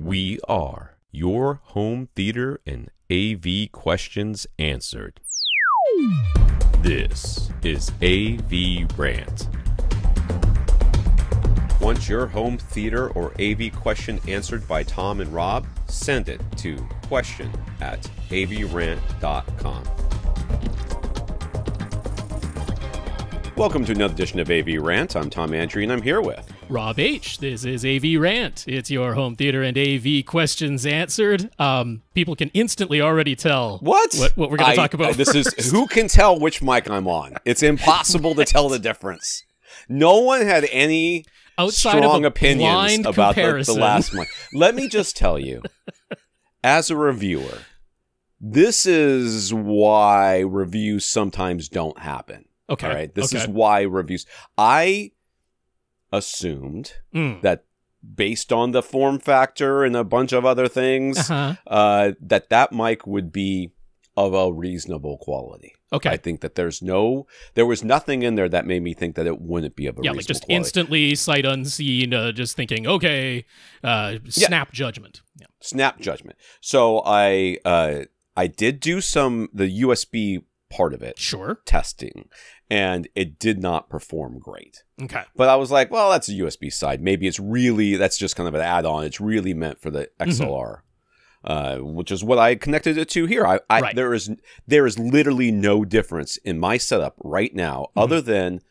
We are your home theater and AV questions answered. This is AVRant. Want your home theater or AV question answered by Tom and Rob? Send it to question@avrant.com. Welcome to another edition of AVRant. I'm Tom Andrew, and I'm here with Rob H. This is AVRant. It's your home theater and AV questions answered. People can instantly already tell what we're going to talk about. This is who can tell which mic I'm on. It's impossible to tell the difference. No one had any strong opinions about the last mic. Let me just tell you, as a reviewer, this is why reviews sometimes don't happen. Okay. All right. This is why reviews. I assumed that based on the form factor and a bunch of other things, that mic would be of a reasonable quality. Okay. I think that there was nothing in there that made me think that it wouldn't be of a reasonable like just quality. Instantly, sight unseen, just thinking, okay, snap judgment. Yeah. Snap judgment. So I did do the USB part of it. Sure. Testing. And it did not perform great. Okay. But I was like, well, that's a USB side. Maybe that's just kind of an add-on. It's really meant for the XLR, which is what I connected it to here. Right. There is literally no difference in my setup right now, other than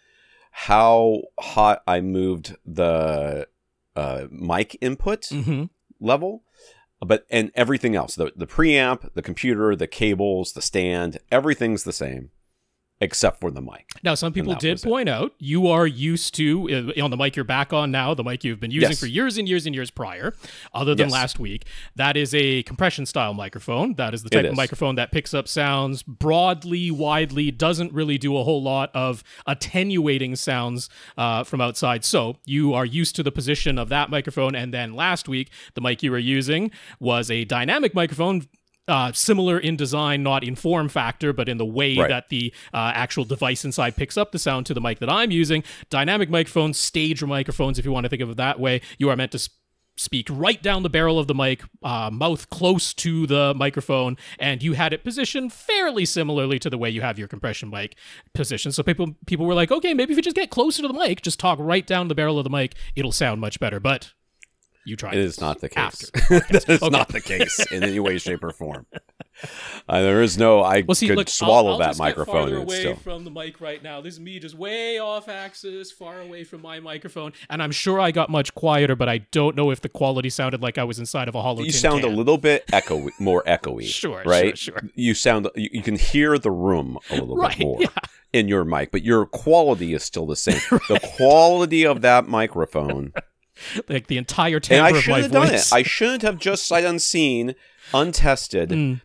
how hot I moved the mic input level. And everything else, the preamp, the computer, the cables, the stand, everything's the same. Except for the mic. Now, some people did point out you are used to, on the mic you're back on now, the mic you've been using for years and years and years prior, other than last week, that is a compression-style microphone. That is the type of microphone that picks up sounds broadly, widely, doesn't really do a whole lot of attenuating sounds from outside. So you are used to the position of that microphone, and then last week, the mic you were using was a dynamic microphone, similar in design, not in form factor, but in the way that the actual device inside picks up the sound to the mic that I'm using. Dynamic microphones, stage microphones, if you want to think of it that way, you are meant to speak right down the barrel of the mic, mouth close to the microphone, and you had it positioned fairly similarly to the way you have your compression mic positioned. So people were like, okay, maybe if you just get closer to the mic, just talk right down the barrel of the mic, it'll sound much better. But you tried. It is not the case. That is not the case in any way, shape, or form. There is no. Could swallow that microphone. I'll just get farther away from the mic right now. This is me just way off axis, far away from my microphone, and I'm sure I got much quieter, but I don't know if the quality sounded like I was inside of a hollow tin can. You sound a little bit more echoey. Sure, right? Sure. You sound. You can hear the room a little bit more in your mic, but your quality is still the same. The quality of that microphone. Like the entire timbre of my voice. Done it. I shouldn't have just sight unseen, untested.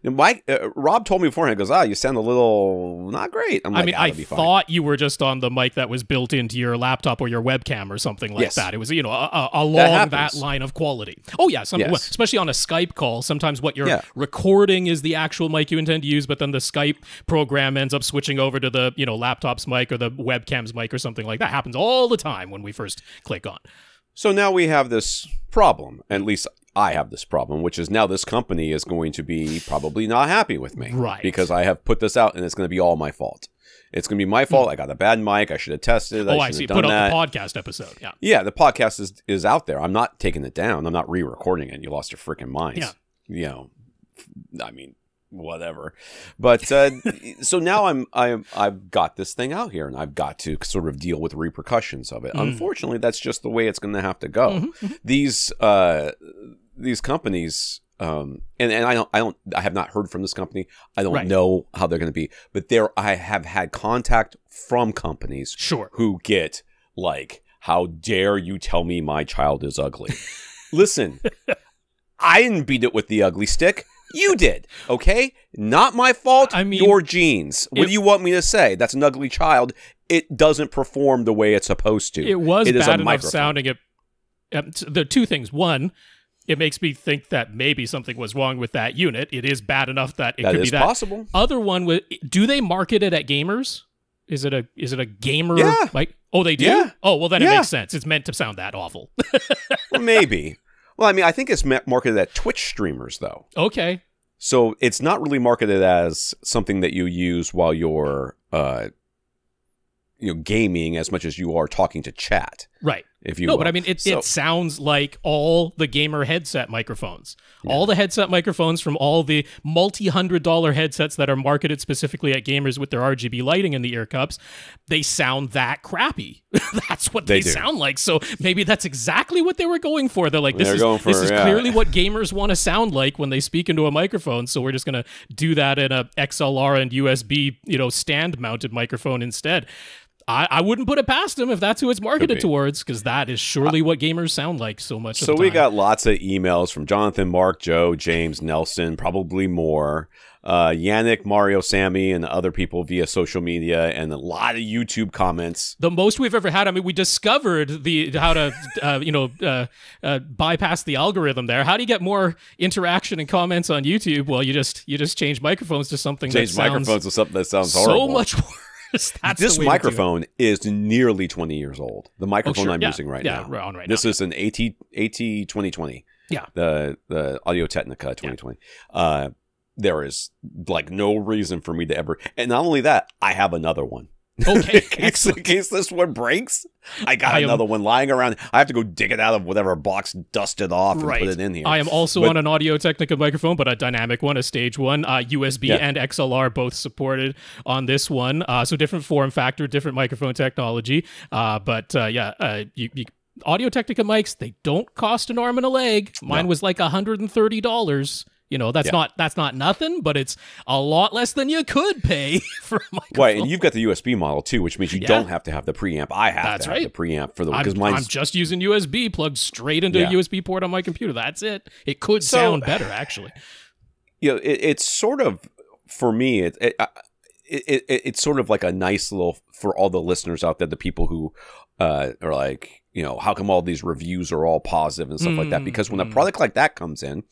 Rob told me beforehand, he goes, you sound a little not great. I thought you were just on the mic that was built into your laptop or your webcam or something like that. It was, along that line of quality. Oh, yeah. Especially on a Skype call, sometimes what you're recording is the actual mic you intend to use, but then the Skype program ends up switching over to the, laptop's mic or the webcam's mic or something like that. Happens all the time when we first click on. So now we have this problem, at least I have this problem, which is now this company is going to be probably not happy with me. Right. Because I have put this out and it's going to be all my fault. It's going to be my fault. I got a bad mic. I should have tested. I see. Put out the podcast episode. Yeah. Yeah, the podcast is out there. I'm not taking it down. I'm not re-recording it. You lost your freaking minds. Yeah. Whatever. But so now I've got this thing out here and I've got to sort of deal with repercussions of it. Unfortunately, that's just the way it's going to have to go. These companies and I have not heard from this company. I don't know how they're going to be, but I have had contact from companies who get like, how dare you tell me my child is ugly? Listen, I didn't beat it with the ugly stick. You did, okay? Not my fault. Your genes. What do you want me to say? That's an ugly child. It doesn't perform the way it's supposed to. It was bad enough sounding. The two things. One, it makes me think that maybe something was wrong with that unit. It is bad enough that it could be that. That is possible. Other one, do they market it at gamers? Is it a gamer? Yeah. Oh, they do? Yeah. Oh, well, then it makes sense. It's meant to sound that awful. Maybe. Well, I mean, I think it's marketed at Twitch streamers, though. Okay. So it's not really marketed as something that you use while you're, gaming as much as you are talking to chat. Right. If you no, but I mean, it sounds like all the gamer headset microphones. Yeah. All the headset microphones from all the multi-$100 headsets that are marketed specifically at gamers with their RGB lighting in the ear cups, they sound that crappy. That's what they sound like. So maybe that's exactly what they were going for. They're like, this is clearly what gamers want to sound like when they speak into a microphone. So we're just going to do that in a XLR and USB, stand-mounted microphone instead. I wouldn't put it past them if that's who it's marketed towards, because that is surely what gamers sound like so much of the time. So we got lots of emails from Jonathan, Mark, Joe, James, Nelson, probably more. Yanick, Mario, Sammy, and other people via social media, and a lot of YouTube comments. The most we've ever had. I mean, we discovered how to bypass the algorithm there. How do you get more interaction and comments on YouTube? Well, you just change microphones to something that sounds horrible. So much worse. This microphone is nearly 20 years old. The microphone I'm using right now. This is an AT 2020. Yeah. The Audio-Technica 2020. Yeah. There is like no reason for me to ever. And not only that, I have another one. Okay. in case this one breaks, I got another one lying around. I have to go dig it out of whatever box, dust it off, and put it in here. I am also on an Audio-Technica microphone, but a dynamic one, a stage one. USB and XLR both supported on this one. So different form factor, different microphone technology. Audio-Technica mics, they don't cost an arm and a leg. Mine was like $130. That's not nothing, but it's a lot less than you could pay for a microphone. Right, and you've got the USB model too, which means you don't have to have the preamp. I have to have the preamp for the because I'm just using USB plugged straight into a USB port on my computer. That's it. It could sound better, actually. It's sort of, for me, it's sort of like a nice little, for all the listeners out there, the people who are like, how come all these reviews are all positive and stuff like that? Because when a product like that comes in,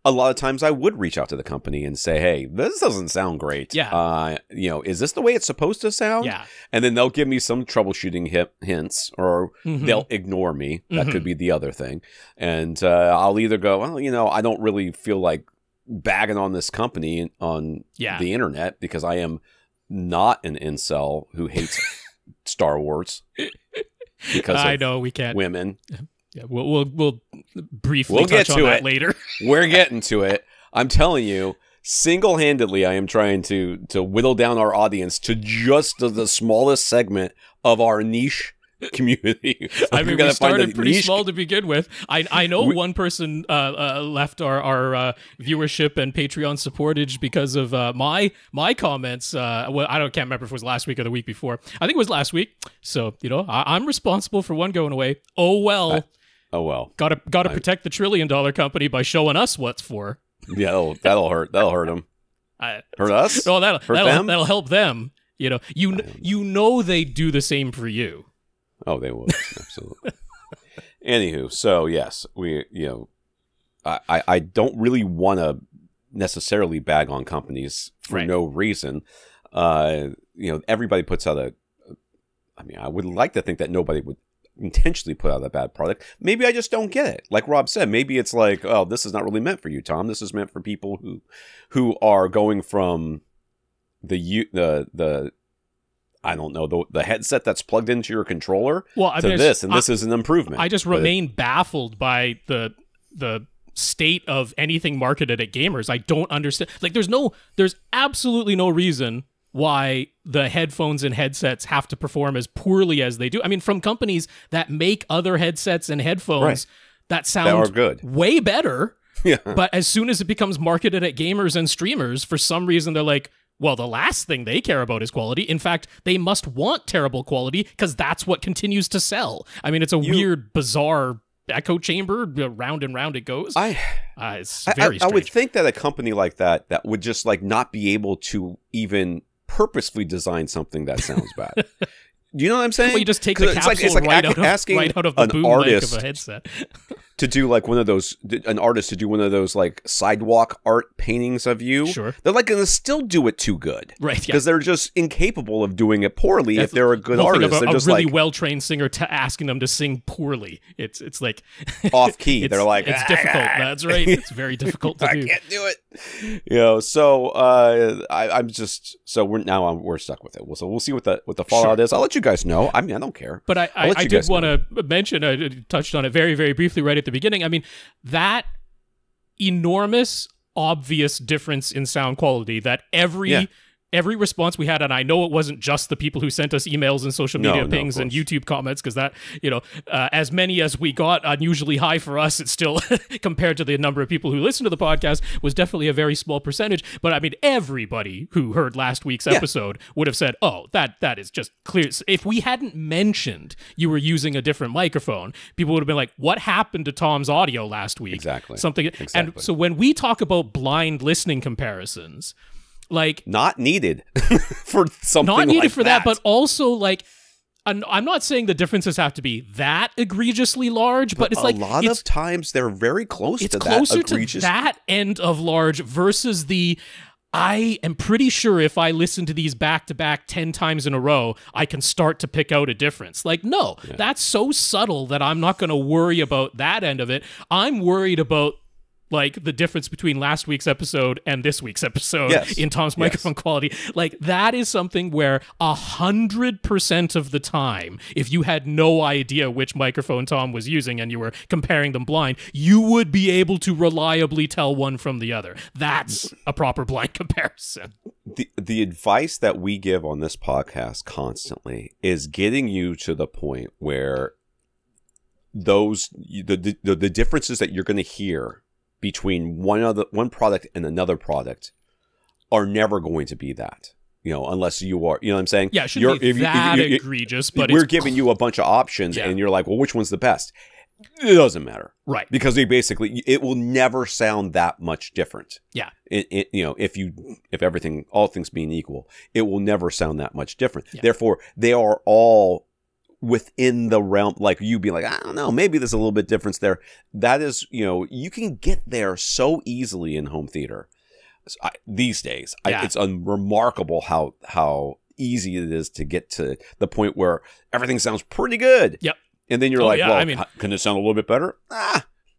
a lot of times I would reach out to the company and say, hey, this doesn't sound great. Yeah. Is this the way it's supposed to sound? Yeah. And then they'll give me some troubleshooting hints, or they'll ignore me. That could be the other thing. And I'll either go, well, I don't really feel like bagging on this company on the internet, because I am not an incel who hates Star Wars. Because I know we can't. Women. Yeah, we'll briefly touch on that later. We're getting to it. I'm telling you, single-handedly, I am trying to whittle down our audience to just the smallest segment of our niche community. I mean, we started pretty small to begin with. I know one person left our viewership and Patreon supportage because of my comments. I can't remember if it was last week or the week before. I think it was last week. So I'm responsible for one going away. Oh well. Got to protect the $1 trillion company by showing us what's for. Yeah, that'll hurt. That'll hurt them. Hurt us? No, that'll help them. You know they do the same for you. Oh, they will. Absolutely. Anywho, so yes, I don't really want to necessarily bag on companies for no reason. Everybody puts out I would like to think that nobody would intentionally put out a bad product. Maybe I just don't get it. Like Rob said, maybe it's like, oh, this is not really meant for you, Tom. This is meant for people who are going from the I don't know, the headset that's plugged into your controller to this, and this is an improvement. I just remain baffled by the state of anything marketed at gamers. I don't understand. Like, there's absolutely no reason why the headphones and headsets have to perform as poorly as they do. I mean, from companies that make other headsets and headphones that sound good, way better. Yeah. But as soon as it becomes marketed at gamers and streamers, for some reason they're like, well, the last thing they care about is quality. In fact, they must want terrible quality because that's what continues to sell. I mean, it's a weird, bizarre echo chamber. Round and round it goes. It's very strange. I would think that a company like that would just like not be able to even purposefully design something that sounds bad. Do you know what I'm saying? Well, you just take the capsule right out of the boom mic of a headset. to do like one of those, an artist to do one of those like sidewalk art paintings of you, they're like going to still do it too good. Right. Because they're just incapable of doing it poorly if they're a good artist. They're just really like, well-trained singer asking them to sing poorly. It's like... off key. They're like... It's difficult. That's right. It's very difficult to do. I can't do it. You know, so I'm just... So we're stuck with it. So we'll see what the fallout is. I'll let you guys know. I mean, I don't care. But I did want to mention, I touched on it very, very briefly right at the beginning. I mean, that enormous, obvious difference in sound quality that every response we had, and I know it wasn't just the people who sent us emails and social media pings and YouTube comments, because that, as many as we got, unusually high for us, it's still, compared to the number of people who listen to the podcast, was definitely a very small percentage. But I mean, everybody who heard last week's episode would have said, oh, that is just clear. If we hadn't mentioned you were using a different microphone, people would have been like, what happened to Tom's audio last week? Exactly. And so when we talk about blind listening comparisons, like, not needed for something not needed like for that, but also like, I'm not saying the differences have to be that egregiously large, but it's like a lot of times they're very close to that. It's closer to that end of large versus the, I am pretty sure if I listen to these back to back 10 times in a row, I can start to pick out a difference. Like, no, that's so subtle that I'm not going to worry about that end of it. I'm worried about like the difference between last week's episode and this week's episode in Tom's microphone quality. Like, that is something where 100% of the time, if you had no idea which microphone Tom was using and you were comparing them blind, you would be able to reliably tell one from the other. That's a proper blind comparison. The advice that we give on this podcast constantly is getting you to the point where the differences that you're going to hear between one product and another product are never going to be that, unless you are, you know what I'm saying? Yeah, it shouldn't be that egregious, but we're giving you a bunch of options and you're like, well, which one's the best? It doesn't matter. Right. Because it will never sound that much different. Yeah. If everything, all things being equal, it will never sound that much different. Yeah. Therefore, they are all within the realm, like you be like, I don't know, maybe there's a little bit difference there. That is, you can get there so easily in home theater these days. It's remarkable how easy it is to get to the point where everything sounds pretty good. Yep. And then you're can it sound a little bit better?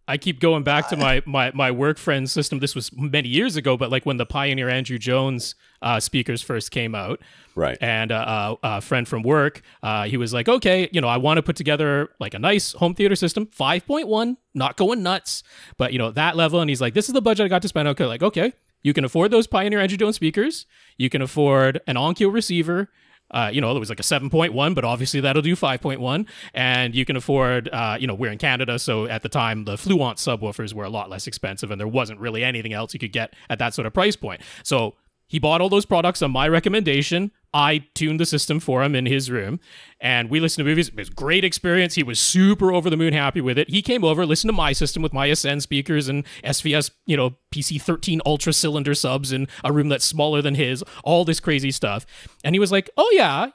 I keep going back to my work friend's system. This was many years ago, but like when the Pioneer Andrew Jones speakers first came out, right? And a friend from work, he was like, okay, I want to put together like a nice home theater system, 5.1, not going nuts, but that level. And he's like, this is the budget I got to spend. Okay, like, okay, you can afford those Pioneer Andrew Jones speakers. You can afford an Onkyo receiver. There was like a 7.1, but obviously that'll do 5.1. And you can afford, we're in Canada, so at the time the Fluence subwoofers were a lot less expensive, and there wasn't really anything else you could get at that sort of price point. So he bought all those products on my recommendation. I tuned the system for him in his room, and we listened to movies. It was a great experience. He was super over the moon happy with it. He came over, listened to my system with my Ascend speakers and SVS, PC-13 Ultra cylinder subs in a room that's smaller than his, all this crazy stuff. And he was like, oh yeah,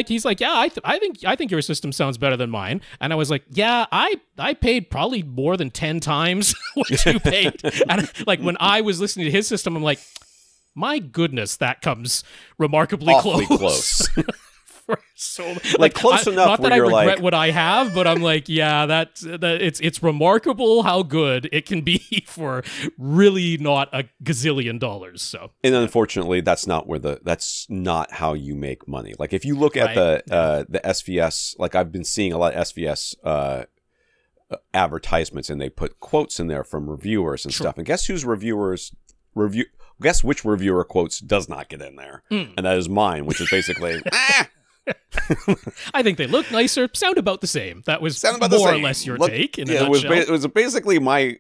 he's like, yeah, I think your system sounds better than mine. And I was like, yeah, I paid probably more than 10 times what you paid. And like when I was listening to his system, I'm like, my goodness, that comes remarkably close. So like close enough not that where I you're regret like, what I have, but I'm like, yeah, that it's remarkable how good it can be for really not a gazillion dollars. So, and unfortunately, that's not how you make money. Like if you look at the SVS, like I've been seeing a lot of SVS advertisements, and they put quotes in there from reviewers and stuff. And guess which reviewer quotes does not get in there? And that is mine, which is basically, I think they look nicer, sound about the same. That was more or less your take in a nutshell. It was basically my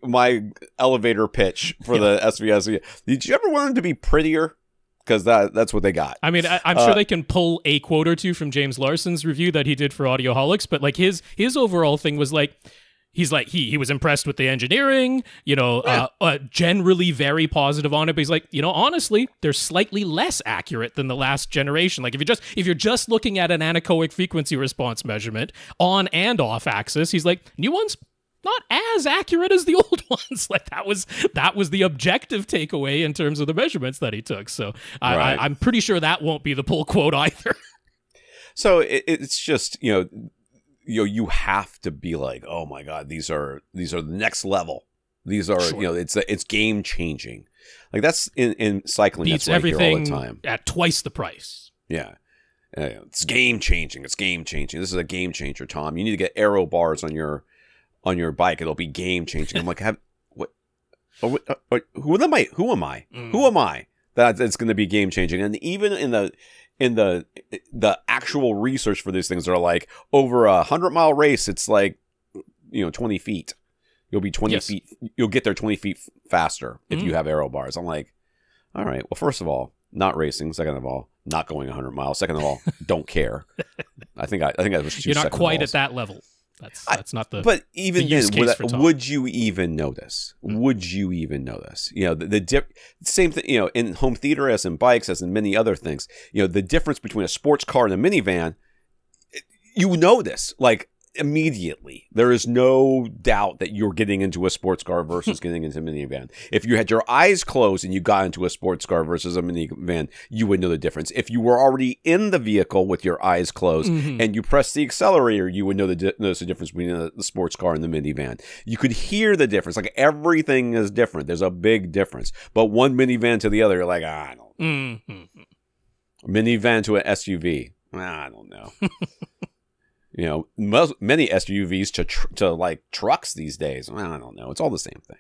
elevator pitch for the SVS. Did you ever want them to be prettier? Because that's what they got. I mean, I'm sure they can pull a quote or two from James Larson's review that he did for Audioholics, but like his overall thing was like, he's like, he was impressed with the engineering, generally very positive on it. But he's like, honestly, they're slightly less accurate than the last generation. Like if you're just looking at an anechoic frequency response measurement on and off axis, he's like, new ones, not as accurate as the old ones. Like that was the objective takeaway in terms of the measurements that he took. So I'm pretty sure that won't be the pull quote either. So it's just, you have to be like, oh my God, these are the next level. These are, it's game changing. Like that's in cycling. Beats that's what everything I hear all the time. At twice the price. Yeah. It's game changing. It's game changing. This is a game changer, Tom. You need to get aero bars on your bike. It'll be game changing. I'm like, who am I? Who am I that it's going to be game changing? And even in the actual research for these things are like over 100-mile race, it's like 20 feet. You'll be 20 feet. You'll get there 20 feet faster if you have aero bars. I'm like, all right. Well, first of all, not racing. Second of all, not going 100 miles. Second of all, don't care. I think that was two. You're not quite at that level. That's not the. But even then, would you even notice? Would you even notice? The same thing. In home theater, as in bikes, as in many other things. The difference between a sports car and a minivan. You notice, like, immediately. There is no doubt that you're getting into a sports car versus getting into a minivan. If you had your eyes closed and you got into a sports car versus a minivan, you would know the difference. If you were already in the vehicle with your eyes closed and you pressed the accelerator, you would notice the difference between the sports car and the minivan. You could hear the difference. Like, everything is different. There's a big difference. But one minivan to the other, you're like, I don't know. Minivan to an SUV. I don't know. Many SUVs to like trucks these days. I don't know. It's all the same thing.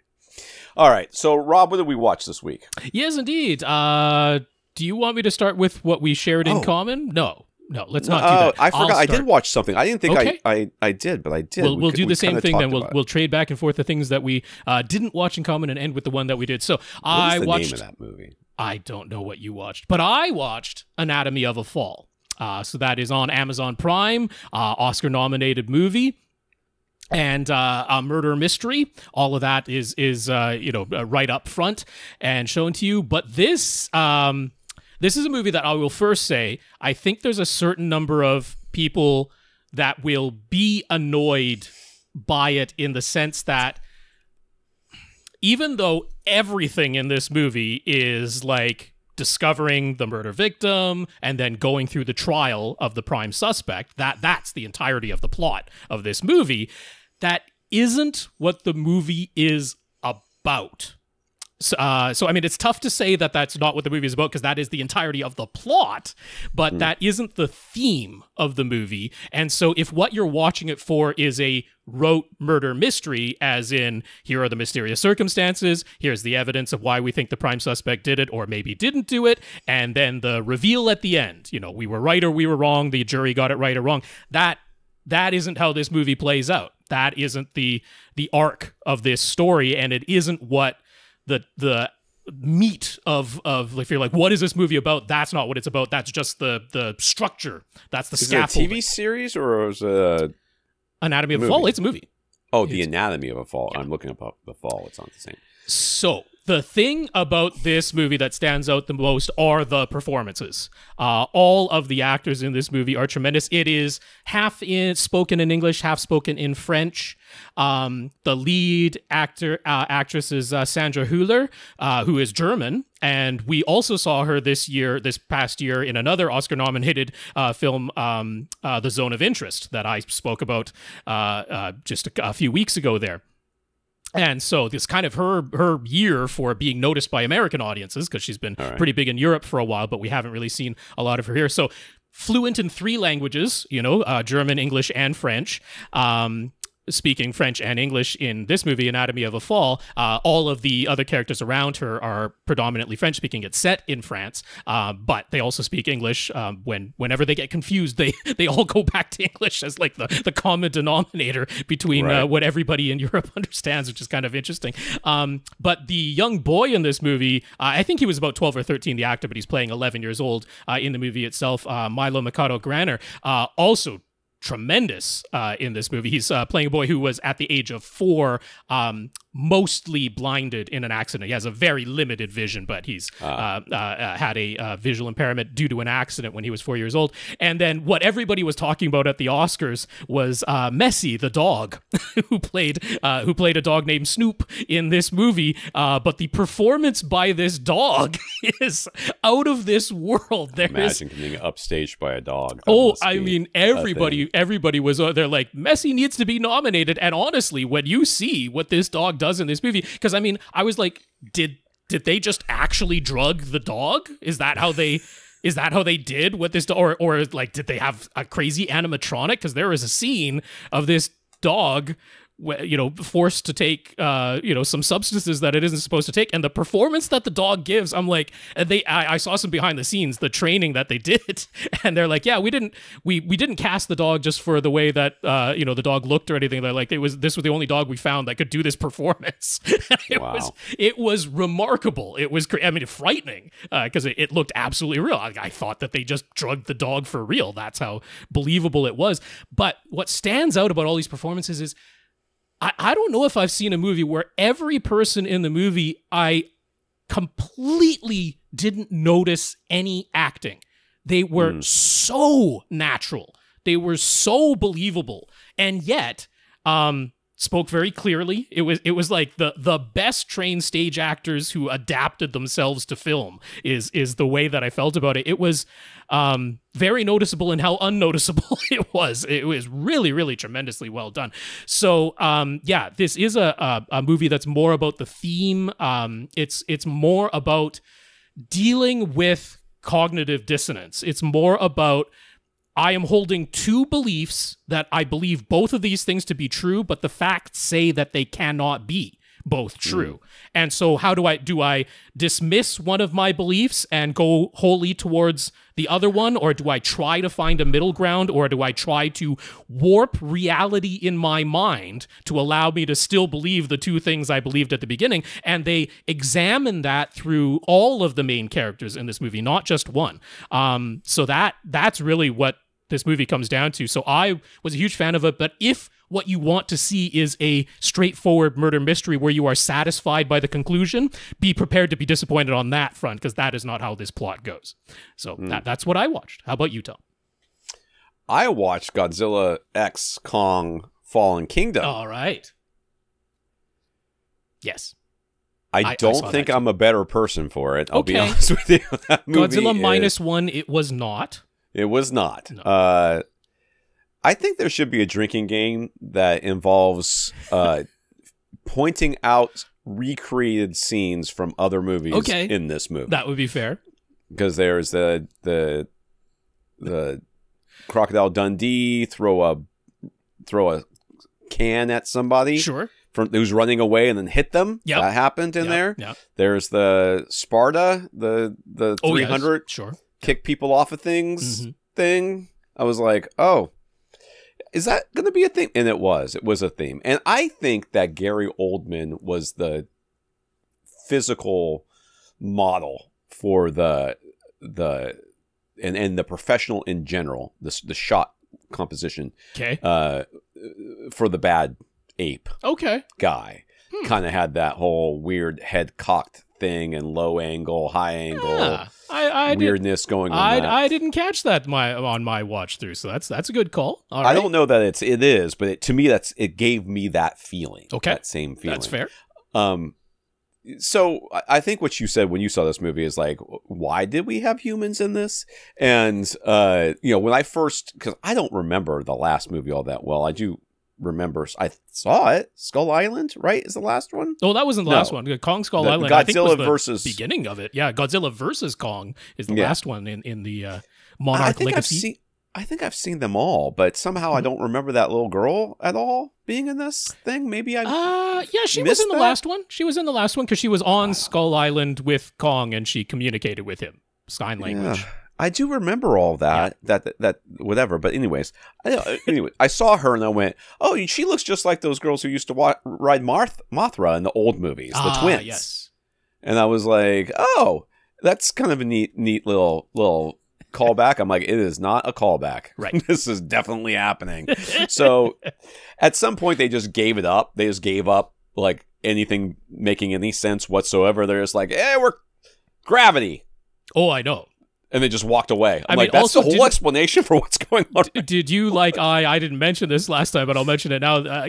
All right. So, Rob, what did we watch this week? Yes, indeed. Do you want me to start with what we shared in common? No, let's not do that. I forgot. I did watch something. I didn't think I did, but I did. We'll do the same thing then. We'll trade back and forth the things that we didn't watch in common and end with the one that we did. So I watched. Name of that movie? I don't know what you watched, but I watched Anatomy of a Fall. So that is on Amazon Prime, Oscar-nominated movie, and a murder mystery. All of that is right up front and shown to you. But this is a movie that I will first say, I think there's a certain number of people that will be annoyed by it, in the sense that even though everything in this movie is like discovering the murder victim and then going through the trial of the prime suspect, that's the entirety of the plot of this movie, that isn't what the movie is about. So I mean, it's tough to say that that's not what the movie is about, because that is the entirety of the plot, but that isn't the theme of the movie. And so if what you're watching it for is a rote murder mystery, as in, here are the mysterious circumstances, here's the evidence of why we think the prime suspect did it or maybe didn't do it, and then the reveal at the end, we were right or we were wrong, the jury got it right or wrong, that isn't how this movie plays out. That isn't the arc of this story, and it isn't what the meat of if you're like, what is this movie about? That's not what it's about. That's just the structure. That's the scaffolding. Is it a TV series or is it Anatomy of a Fall? It's a movie. Oh, The Anatomy of a Fall. Yeah. I'm looking up The Fall. It's not the same. So the thing about this movie that stands out the most are the performances. All of the actors in this movie are tremendous. It is half spoken in English, half spoken in French. The lead actress is Sandra Hüller, who is German, and we also saw her this past year, in another Oscar-nominated film, The Zone of Interest, that I spoke about just a few weeks ago there. And so this kind of her year for being noticed by American audiences, because she's been pretty big in Europe for a while, but we haven't really seen a lot of her here. So fluent in 3 languages, German, English, and French. Speaking French and English in this movie, Anatomy of a Fall. All of the other characters around her are predominantly French-speaking. It's set in France, but they also speak English. Whenever they get confused, they all go back to English as like the common denominator between what everybody in Europe understands, which is kind of interesting. But the young boy in this movie, I think he was about 12 or 13, the actor, but he's playing 11 years old in the movie itself. Milo Mikado Graner, also tremendous in this movie. He's playing a boy who was at the age of 4 mostly blinded in an accident. He has a very limited vision, but he's had a visual impairment due to an accident when he was 4 years old. And then what everybody was talking about at the Oscars was Messi, the dog, who played a dog named Snoop in this movie. But the performance by this dog is out of this world. Imagine getting upstaged by a dog. I mean, everybody was they're like, Messi needs to be nominated. And honestly, when you see what this dog does in this movie, because I mean, I was like, did they just actually drug the dog? Is that how they did with this dog? Or like, did they have a crazy animatronic? Because there is a scene of this dog, you know, forced to take some substances that it isn't supposed to take, and the performance that the dog gives, I'm like, I saw some behind the scenes, the training that they did, and they're like, yeah, we didn't cast the dog just for the way that the dog looked or anything. They're like, this was the only dog we found that could do this performance. It was remarkable. It was frightening because it looked absolutely real. I thought that they just drugged the dog for real. That's how believable it was. But what stands out about all these performances is, I don't know if I've seen a movie where every person in the movie, I completely didn't notice any acting. They were so natural. They were so believable. And yet, spoke very clearly. It was like the best trained stage actors who adapted themselves to film is the way that I felt about it. It was very noticeable in how unnoticeable it was. It was really, really tremendously well done. So this is a movie that's more about the theme. It's more about dealing with cognitive dissonance. It's more about, I am holding two beliefs that I believe both of these things to be true, but the facts say that they cannot be both true. And so how do I dismiss one of my beliefs and go wholly towards the other one? Or do I try to find a middle ground? Or do I try to warp reality in my mind to allow me to still believe the two things I believed at the beginning? And they examine that through all of the main characters in this movie, not just one. So that's really what this movie comes down to. So I was a huge fan of it, but if what you want to see is a straightforward murder mystery where you are satisfied by the conclusion, be prepared to be disappointed on that front, because that is not how this plot goes. So that's what I watched. How about you, Tom? I watched Godzilla X Kong Fallen Kingdom. All right. Yes. I don't think I'm a better person for it. I'll be honest with you. That movie Godzilla -1, it was not. It was not. No. I think there should be a drinking game that involves pointing out recreated scenes from other movies in this movie. That would be fair. Because there's the Crocodile Dundee throw a can at somebody. Sure. Who's running away and then hit them. Yep. That happened in there. Yep. There's the Sparta, the 300 yes. Sure. Kick people off of things thing. I was like, oh, is that going to be a thing? And it was a theme. And I think that Gary Oldman was the physical model for the professional in general, the shot composition. Okay. For the bad ape. Okay. Guy. Kind of had that whole weird head cocked thing and low angle, high angle. I weirdness going on. I didn't catch that on my watch through, so that's a good call. All right. I don't know that it is, but to me it gave me that feeling. Okay, that same feeling. That's fair. So I think what you said when you saw this movie is like, why did we have humans in this? And when I first, because I don't remember the last movie all that well. I do remember I saw it. Skull Island, right? Is the last one? Oh, that wasn't the last one. Kong Skull Island. Godzilla I think was the versus beginning of it. Yeah, Godzilla versus Kong is the last one in the Monarch Legacy. I think I've seen them all, but somehow I don't remember that little girl at all being in this thing. Maybe I she was in the last one. She was in the last one because she was on Skull Island with Kong and she communicated with him sign language. Yeah. I do remember all that, that whatever. But anyways, I saw her and I went, oh, she looks just like those girls who used to ride Mothra in the old movies, the twins. Yes. And I was like, oh, that's kind of a neat little callback. I'm like, it is not a callback. Right. This is definitely happening. So at some point they just gave it up. They just gave up like anything making any sense whatsoever. They're just like, we're gravity. Oh, I know. And they just walked away. I'm mean, like, that's the whole explanation for what's going on. Did you like, I didn't mention this last time, but I'll mention it now.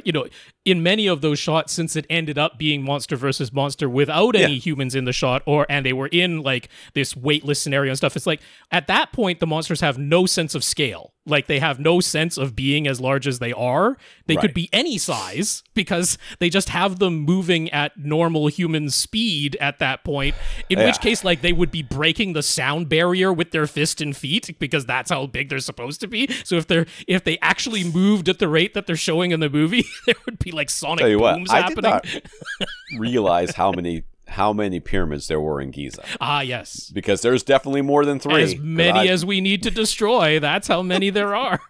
In many of those shots, since it ended up being monster versus monster without any humans in the shot, and they were in like this weightless scenario and stuff, it's like at that point, the monsters have no sense of scale. Like they have no sense of being as large as they are. They could be any size because they just have them moving at normal human speed at that point, in which case like they would be breaking the sound barrier with their fist and feet because that's how big they're supposed to be. So if they actually moved at the rate that they're showing in the movie, there would be like sonic booms happening. I did not realize how many pyramids there were in Giza. Ah, yes. Because there's definitely more than 3. As many as we need to destroy. That's how many there are.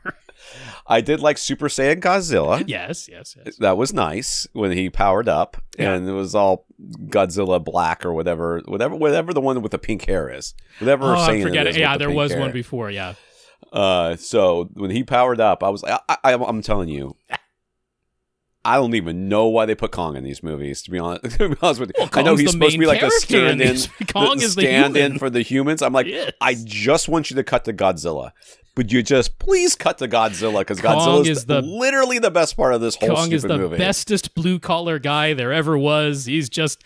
I did like Super Saiyan Godzilla. Yes. That was nice when he powered up, and it was all Godzilla black or whatever the one with the pink hair is. Whatever Saiyan forget it. Yeah, there was hair. one before, yeah. So when he powered up, I was like, I'm telling you, I don't even know why they put Kong in these movies, to be honest with you. Well, I know he's supposed to be like a stand-in. Kong is the stand-in for the humans. I'm like, I just want you to cut to Godzilla. But you just please cut to Godzilla, because Godzilla is literally the best part of this whole Kong stupid movie. Kong is the bestest blue-collar guy there ever was. He's just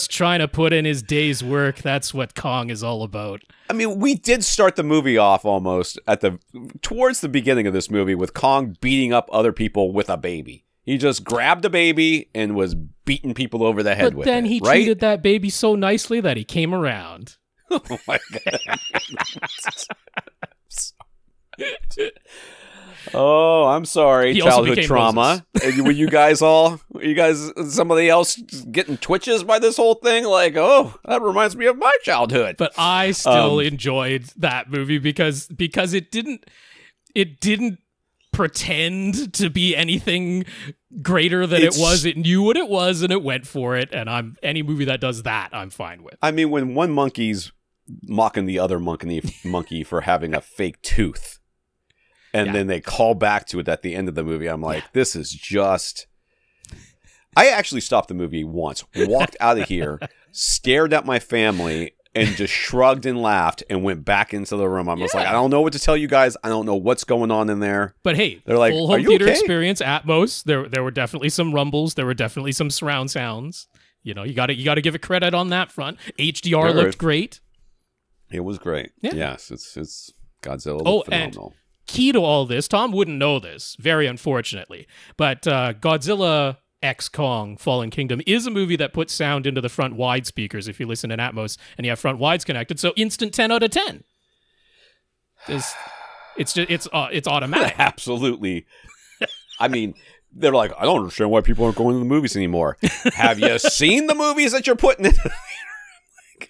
trying to put in his day's work. That's what Kong is all about. I mean, we did start the movie off almost towards the beginning of this movie with Kong beating up other people with a baby. He just grabbed a baby and was beating people over the head with it. But then he treated that baby so nicely that he came around. Oh my God. Oh, I'm sorry. Childhood trauma. Were you guys somebody else getting twitches by this whole thing? Like, oh, that reminds me of my childhood. But I still enjoyed that movie because it didn't pretend to be anything greater than it was. It knew what it was and it went for it. And any movie that does that, I'm fine with. I mean, when one monkey's mocking the other monkey for having a fake tooth, and then they call back to it at the end of the movie, I'm like, this is just... I actually stopped the movie once, walked out of here, stared at my family, and just shrugged and laughed and went back into the room. I was like, I don't know what to tell you guys. I don't know what's going on in there. But hey, they're like, full home theater experience, Atmos. There were definitely some rumbles. There were definitely some surround sounds. You know, you got to give it credit on that front. HDR looked great. It was great. Yeah. Yes, it's Godzilla. Oh, phenomenal. And key to all this, Tom wouldn't know this, very unfortunately, but Godzilla X Kong Fallen Kingdom is a movie that puts sound into the front wide speakers if you listen in Atmos and you have front wides connected. So instant 10 out of 10. It's automatic. Absolutely. I mean, they're like, I don't understand why people aren't going to the movies anymore. Have you seen the movies that you're putting in?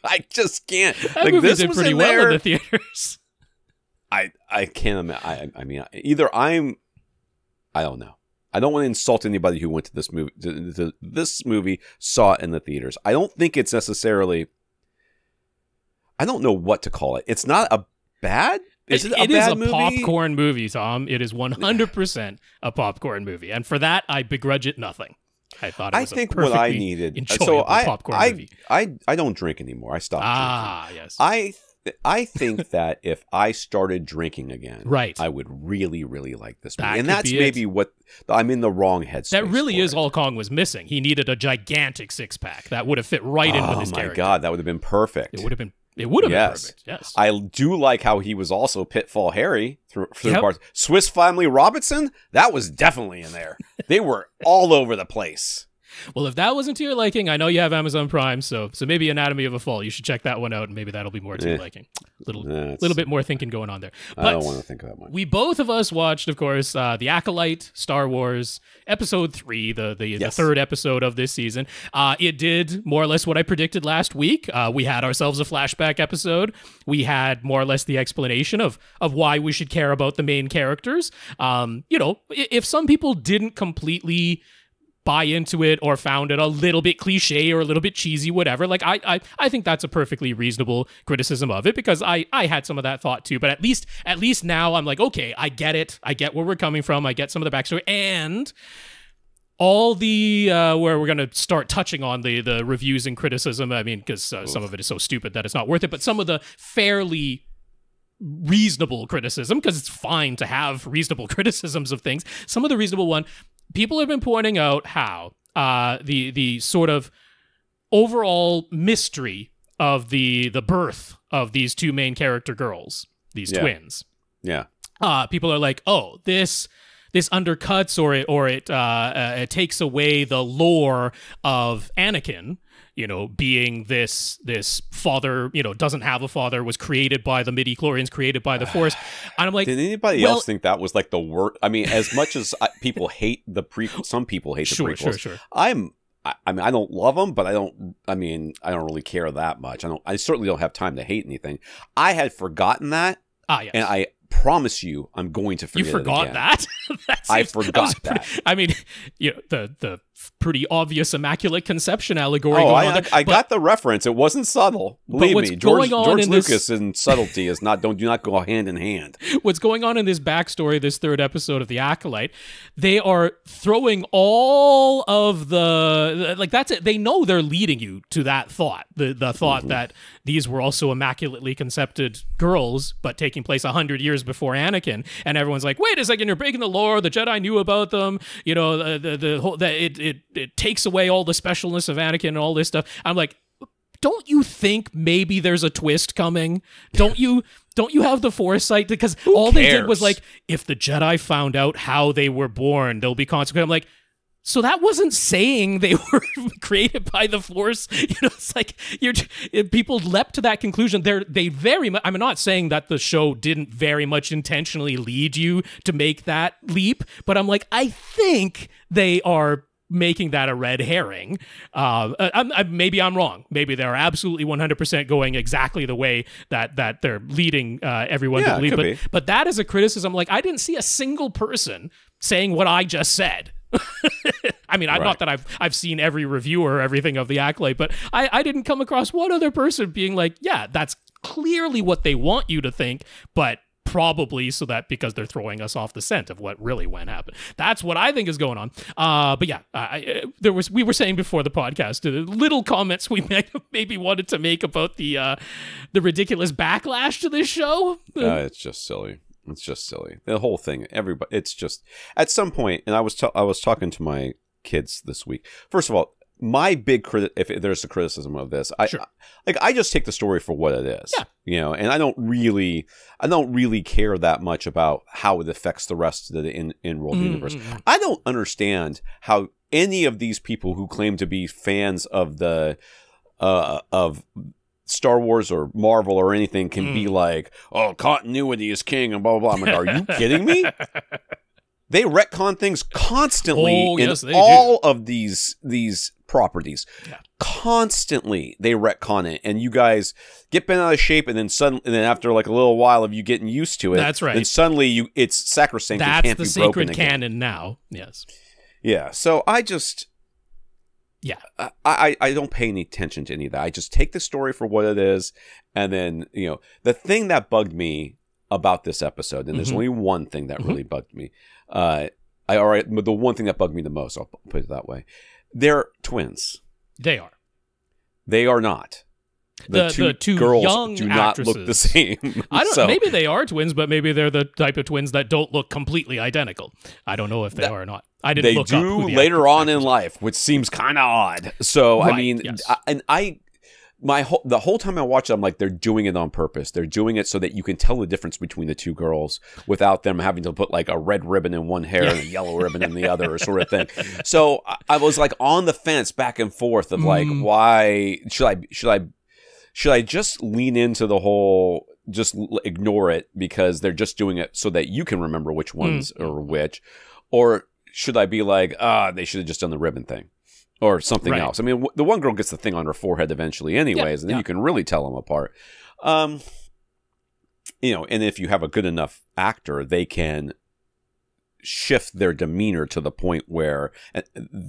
I just can't. That movie did pretty well in the theaters. I can't imagine. I mean, either I don't know. I don't want to insult anybody who went to this movie. This movie, saw it in the theaters. I don't think it's necessarily. I don't know what to call it. It's not a bad. Is it a bad movie? Popcorn movie, Tom. It is 100% a popcorn movie, and for that, I begrudge it nothing. I thought it was a perfectly enjoyable popcorn movie. I don't drink anymore. I stopped drinking. Yes. I think that if I started drinking again, right, I would really, really like this movie. And that's maybe what I'm in the wrong headspace. That really is all Kong was missing. He needed a gigantic six-pack that would have fit right in with his character. Oh my God, that would have been perfect. It would have been perfect. Yes. I do like how he was also Pitfall Harry through parts. Swiss Family Robinson, that was definitely in there. They were all over the place. Well, if that wasn't to your liking, I know you have Amazon Prime, so maybe Anatomy of a Fall. You should check that one out, and maybe that'll be more to your liking. Little bit more thinking going on there. But I don't want to think of that much. We both of us watched, of course, the Acolyte, Star Wars, Episode 3, the third episode of this season. It did more or less what I predicted last week. We had ourselves a flashback episode. We had more or less the explanation of why we should care about the main characters. If some people didn't completely buy into it or found it a little bit cliche or a little bit cheesy, whatever. Like I think that's a perfectly reasonable criticism of it, because I had some of that thought too. But at least now I'm like, okay, I get it. I get where we're coming from. I get some of the backstory. And all the where we're going to start touching on the reviews and criticism. I mean, because some of it is so stupid that it's not worth it, but some of the fairly reasonable criticism, because it's fine to have reasonable criticisms of things. Some of the reasonable one, people have been pointing out how the sort of overall mystery of the birth of these two main character girls, these twins. Yeah. People are like, oh, this undercuts or it takes away the lore of Anakin, you know, being this father, you know, doesn't have a father, was created by the midi-chlorians, created by the Force. And I'm like, did anybody else think that was like the worst? I mean, as much as people hate the prequels, some people hate the prequels. Sure. I mean, I don't love them, but I don't really care that much. I certainly don't have time to hate anything. I had forgotten that. Yes. And I promise you, I'm going to forget it again. You forgot that? I forgot that. I mean, you know, the pretty obvious Immaculate Conception allegory. I got the reference. It wasn't subtle. Believe me, George Lucas and subtlety do not go hand in hand. What's going on in this backstory, this third episode of The Acolyte, they are throwing all of that's it. They know they're leading you to that thought, the thought that these were also immaculately conceived girls, but taking place 100 years before Anakin, and everyone's like, wait a second, you're breaking the lore. The Jedi knew about them. You know, the whole it takes away all the specialness of Anakin and all this stuff. I'm like, don't you think maybe there's a twist coming? Don't you have the foresight? Because all they did was like, if the Jedi found out how they were born, there'll be consequences. I'm like, so that wasn't saying they were created by the Force. You know, it's like people leapt to that conclusion. They very much. I'm not saying that the show didn't very much intentionally lead you to make that leap, but I'm like, I think they are making that a red herring. Maybe I'm wrong. Maybe they're absolutely 100% going exactly the way that they're leading everyone to believe. But that is a criticism. Like, I didn't see a single person saying what I just said. I mean, not that I've seen every review or everything of The Acolyte, but I didn't come across one other person being like, yeah, that's clearly what they want you to think, but probably so that because they're throwing us off the scent of what really went happen. That's what I think is going on. But yeah, we were saying before the podcast, the little comments we maybe wanted to make about the ridiculous backlash to this show. It's just silly. It's just silly. The whole thing. Everybody. It's just at some point. And I was talking to my kids this week. First of all, my big if there's a criticism of this, I just take the story for what it is. Yeah. You know, and I don't really care that much about how it affects the rest of the in-world universe. I don't understand how any of these people who claim to be fans of the of Star Wars or Marvel or anything can be like, oh, continuity is king and blah, blah, blah. I'm like, are you kidding me? They retcon things constantly in all of these properties. Yeah. Constantly they retcon it, and you guys get bent out of shape, and then after like a little while of you getting used to it, that's right. Then suddenly it's sacrosanct. That's can't the be sacred broken canon again. now. Yes. Yeah. So I just. Yeah, I don't pay any attention to any of that. I just take the story for what it is, and then, you know, the thing that bugged me about this episode, and there's only one thing that really bugged me. The one thing that bugged me the most, I'll put it that way. They're twins. They are. They are not. The two girls young do not actresses look the same. I don't. Maybe they are twins, but maybe they're the type of twins that don't look completely identical. I don't know if they are or not. I didn't look up who the later on in life, which seems kind of odd. So right, I mean, yes. The whole time I watch it, I'm like, they're doing it on purpose. They're doing it so that you can tell the difference between the two girls without them having to put like a red ribbon in one hair and a yellow ribbon in the other, sort of thing. So I was like on the fence back and forth of like, why should I just lean into the whole, just ignore it because they're just doing it so that you can remember which ones are which, or should I be like, they should have just done the ribbon thing or something else? I mean, the one girl gets the thing on her forehead eventually anyways, and then you can really tell them apart. You know, and if you have a good enough actor, they can shift their demeanor to the point where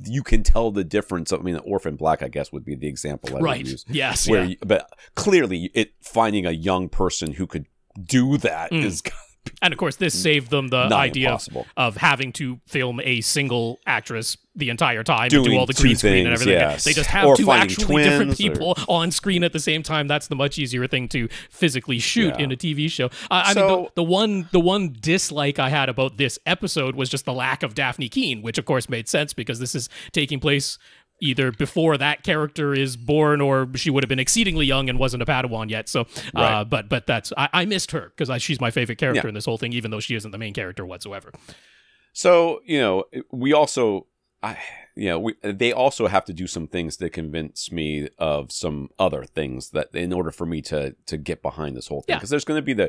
you can tell the difference. I mean, Orphan Black, I guess, would be the example I would use. Yes. But clearly, finding a young person who could do that is And of course, this saved them the idea of having to film a single actress the entire time and do all the green screen and everything. Yes. They just have two actually different people on screen at the same time. That's the much easier thing to physically shoot in a TV show. I mean, the one dislike I had about this episode was just the lack of Daphne Keane, which of course made sense because this is taking place either before that character is born or she would have been exceedingly young and wasn't a Padawan yet. So, but that's I missed her because she's my favorite character in this whole thing, even though she isn't the main character whatsoever. So, we also, they also have to do some things to convince me of some other things that in order for me to get behind this whole thing. Because there's going to be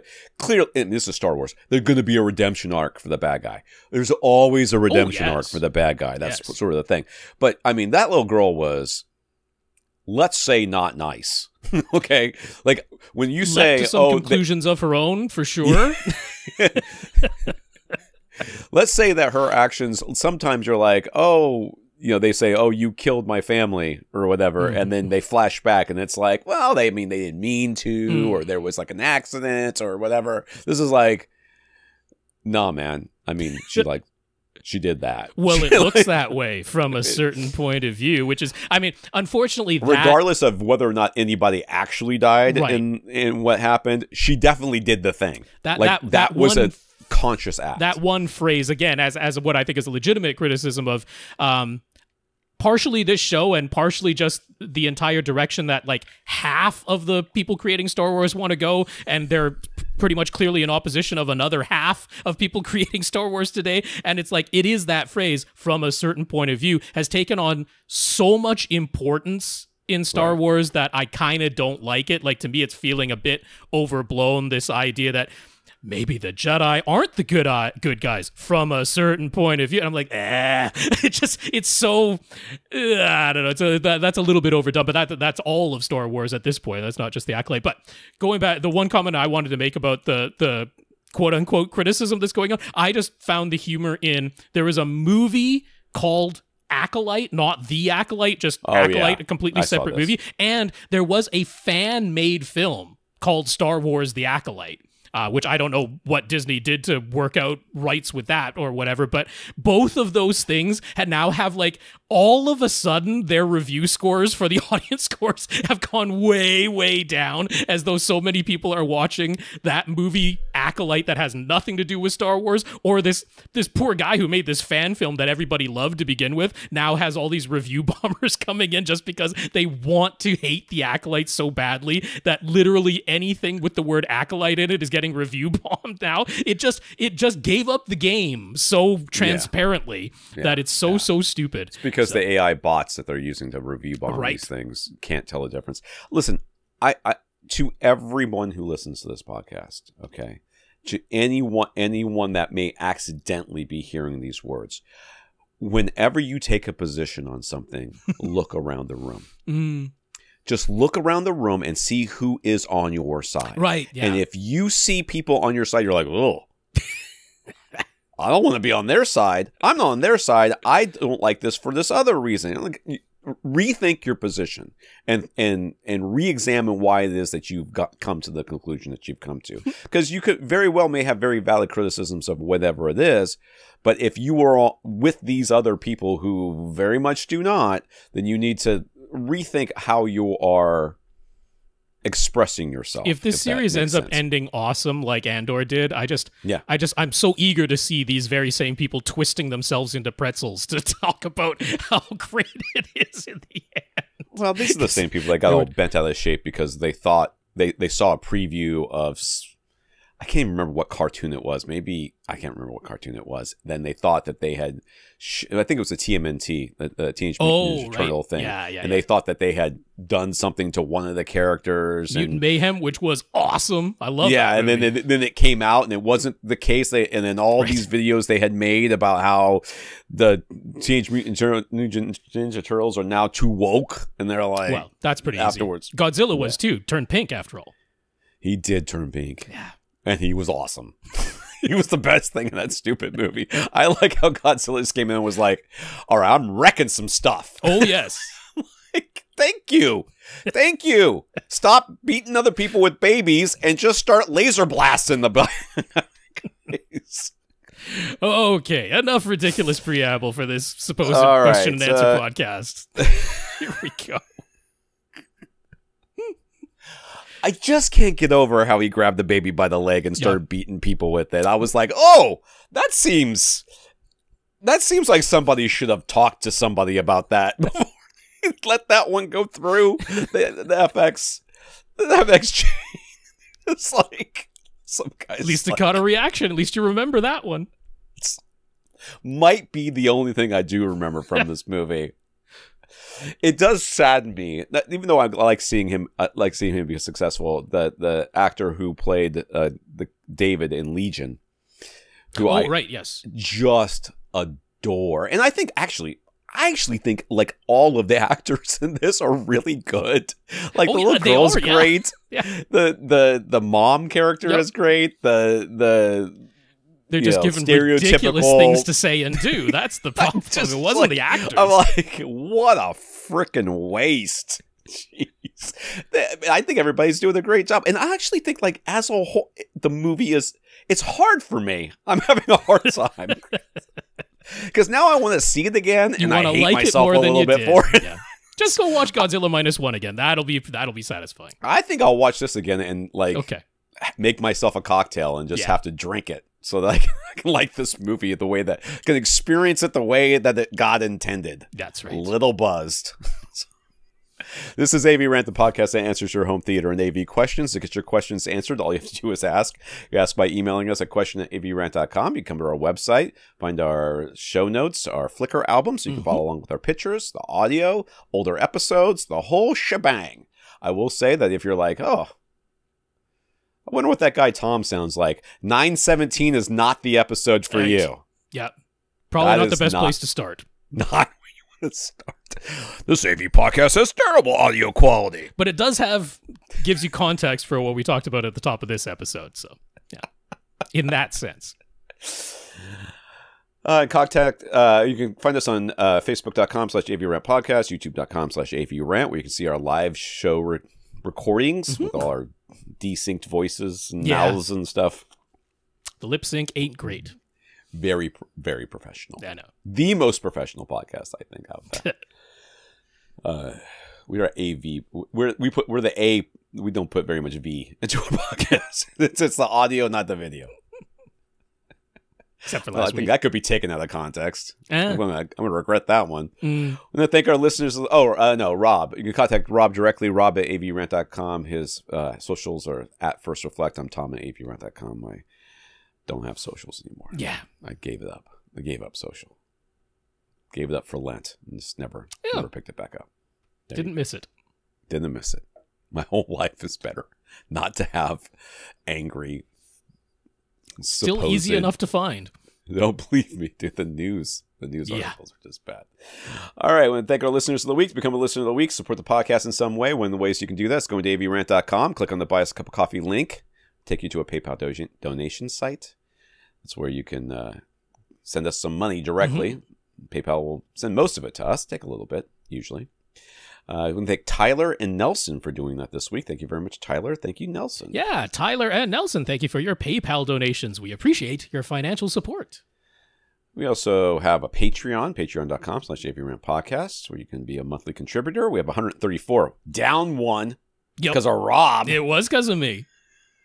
and this is Star Wars, there's going to be a redemption arc for the bad guy. There's always a redemption arc for the bad guy. That's sort of the thing. But, I mean, that little girl was, let's say, not nice. Okay? Like, when you say... Left to some conclusions of her own, for sure. Let's say that her actions, sometimes you're like, they say, you killed my family or whatever. And then they flash back and it's like, well, they didn't mean to, or there was like an accident or whatever. This is like, nah, man. I mean, she did that. Well, it looks that way from a certain point of view, which is, I mean, unfortunately, regardless of whether or not anybody actually died in what happened, she definitely did the thing. That was a conscious act. That one phrase, again, as what I think is a legitimate criticism of partially this show and partially just the entire direction that like half of the people creating Star Wars want to go, and they're pretty much clearly in opposition of another half of people creating Star Wars today. And it's like, it is that phrase, from a certain point of view, has taken on so much importance in Star Wars that I kind of don't like it. Like, to me, it's feeling a bit overblown, this idea that maybe the Jedi aren't the good guys from a certain point of view. And I'm like, it's so, I don't know. That's a little bit overdone, but that's all of Star Wars at this point. That's not just the Acolyte. But going back, the one comment I wanted to make about the quote unquote criticism that's going on, I just found the humor in, there was a movie called Acolyte, not The Acolyte, just Acolyte, a completely separate movie. And there was a fan-made film called Star Wars The Acolyte. Which I don't know what Disney did to work out rights with that or whatever, but both of those things now have, like, all of a sudden their review scores for the audience scores have gone way, way down, as though so many people are watching that movie Acolyte that has nothing to do with Star Wars, or this poor guy who made this fan film that everybody loved to begin with now has all these review bombers coming in just because they want to hate the Acolyte so badly that literally anything with the word Acolyte in it is getting review bombed now. It just gave up the game so transparently that it's so stupid. It's because the AI bots that they're using to review bomb these things can't tell the difference. Listen, I to everyone who listens to this podcast, okay, to anyone that may accidentally be hearing these words, whenever you take a position on something, look around the room. Just look around the room and see who is on your side. Right. Yeah. And if you see people on your side, you're like, oh, I don't want to be on their side. I'm not on their side. I don't like this for this other reason. Like, rethink your position and re-examine why it is that you've come to the conclusion that you've come to. Because you could very well may have very valid criticisms of whatever it is, but if you are with these other people who very much do not, then you need to rethink how you are expressing yourself. If this series ends up ending awesome like Andor did, I'm so eager to see these very same people twisting themselves into pretzels to talk about how great it is in the end. Well, these are the same people that got all bent out of shape because they thought they saw a preview of, I can't even remember what cartoon it was. Maybe I can't remember what cartoon it was. Then they thought that they had, I think it was the TMNT, the Teenage Mutant Ninja Turtle thing. And they thought that they had done something to one of the characters. Mutant Mayhem, which was awesome. I love that. Yeah, and then it came out and it wasn't the case. And then all these videos they had made about how the Teenage Mutant Ninja Turtles are now too woke. And they're like, well, that's pretty afterwards. Easy. Godzilla was too, turned pink after all. He did turn pink. Yeah. And he was awesome. He was the best thing in that stupid movie. I like how Godzilla just came in and was like, all right, I'm wrecking some stuff. Oh, yes. Like, thank you. Thank you. Stop beating other people with babies and just start laser blasting the Okay, enough ridiculous preamble for this supposed question and answer podcast. Here we go. I just can't get over how he grabbed the baby by the leg and started beating people with it. I was like, oh, that seems like somebody should have talked to somebody about that before he let that one go through the FX. The FX chain. It's like some guys. At least it caught a reaction. At least you remember that one. It's, might be the only thing I do remember from this movie. It does sadden me that even though I like seeing him be successful, the actor who played the David in Legion, who just adore, and I actually think like all of the actors in this are really good. Like the little girl's great. Yeah. The mom character is great. They're just given ridiculous things to say and do. That's the problem. It wasn't the actors. I'm like, what a freaking waste. Jeez. I think everybody's doing a great job. And I actually think, like, as a whole, the movie it's hard for me. I'm having a hard time. Because now I want to see it again, and I hate like myself a little bit for it. Yeah. Just go watch Godzilla -1 again. That'll be satisfying. I think I'll watch this again and, like, make myself a cocktail and just have to drink it. So that I can like this movie the way that I can experience it the way that God intended. That's right. Little buzzed. This is AVRant, the podcast that answers your home theater and AV questions. To get your questions answered, all you have to do is ask. You ask by emailing us at question@avrant.com. You come to our website, find our show notes, our Flickr album, so you can follow along with our pictures, the audio, older episodes, the whole shebang. I will say that if you're like, oh, I wonder what that guy Tom sounds like, 917 is not the episode for you. Yep. Probably not the best place to start. Not where you want to start. This AV podcast has terrible audio quality. But it gives you context for what we talked about at the top of this episode. So, yeah. In that sense. Contact, you can find us on facebook.com/AVRant podcast, youtube.com/AVRant, where you can see our live show recordings with all our desynced voices and mouths and stuff. The lip sync ain't great. Very, very professional. I know. The most professional podcast, I think, out there. We are AV. We're the A. We don't put very much V into our podcast. It's the audio, not the video. Except for last week. I think that could be taken out of context. I'm gonna regret that one. I'm gonna thank our listeners. Rob. You can contact Rob directly. Rob at avrant.com. His socials are at First Reflect. I'm Tom at avrant.com. I don't have socials anymore. Yeah, I gave it up. I gave up social. Gave it up for Lent and just never picked it back up. Didn't miss it. Didn't miss it. My whole life is better not to have angry. Still easy enough to find. Don't believe me, dude. The news articles are just bad. All right, I want to thank our listeners of the week. Become a listener of the week. Support the podcast in some way. One of the ways you can do that is going to avrant.com. Click on the Buy Us a Cup of Coffee link. Take you to a PayPal donation site. That's where you can send us some money directly. PayPal will send most of it to us. Take a little bit, usually. We want to thank Tyler and Nelson for doing that this week. Thank you very much, Tyler. Thank you, Nelson. Yeah, Tyler and Nelson, thank you for your PayPal donations. We appreciate your financial support. We also have a Patreon, patreon.com/AVRant podcast, where you can be a monthly contributor. We have 134, down one because of Rob. It was because of me.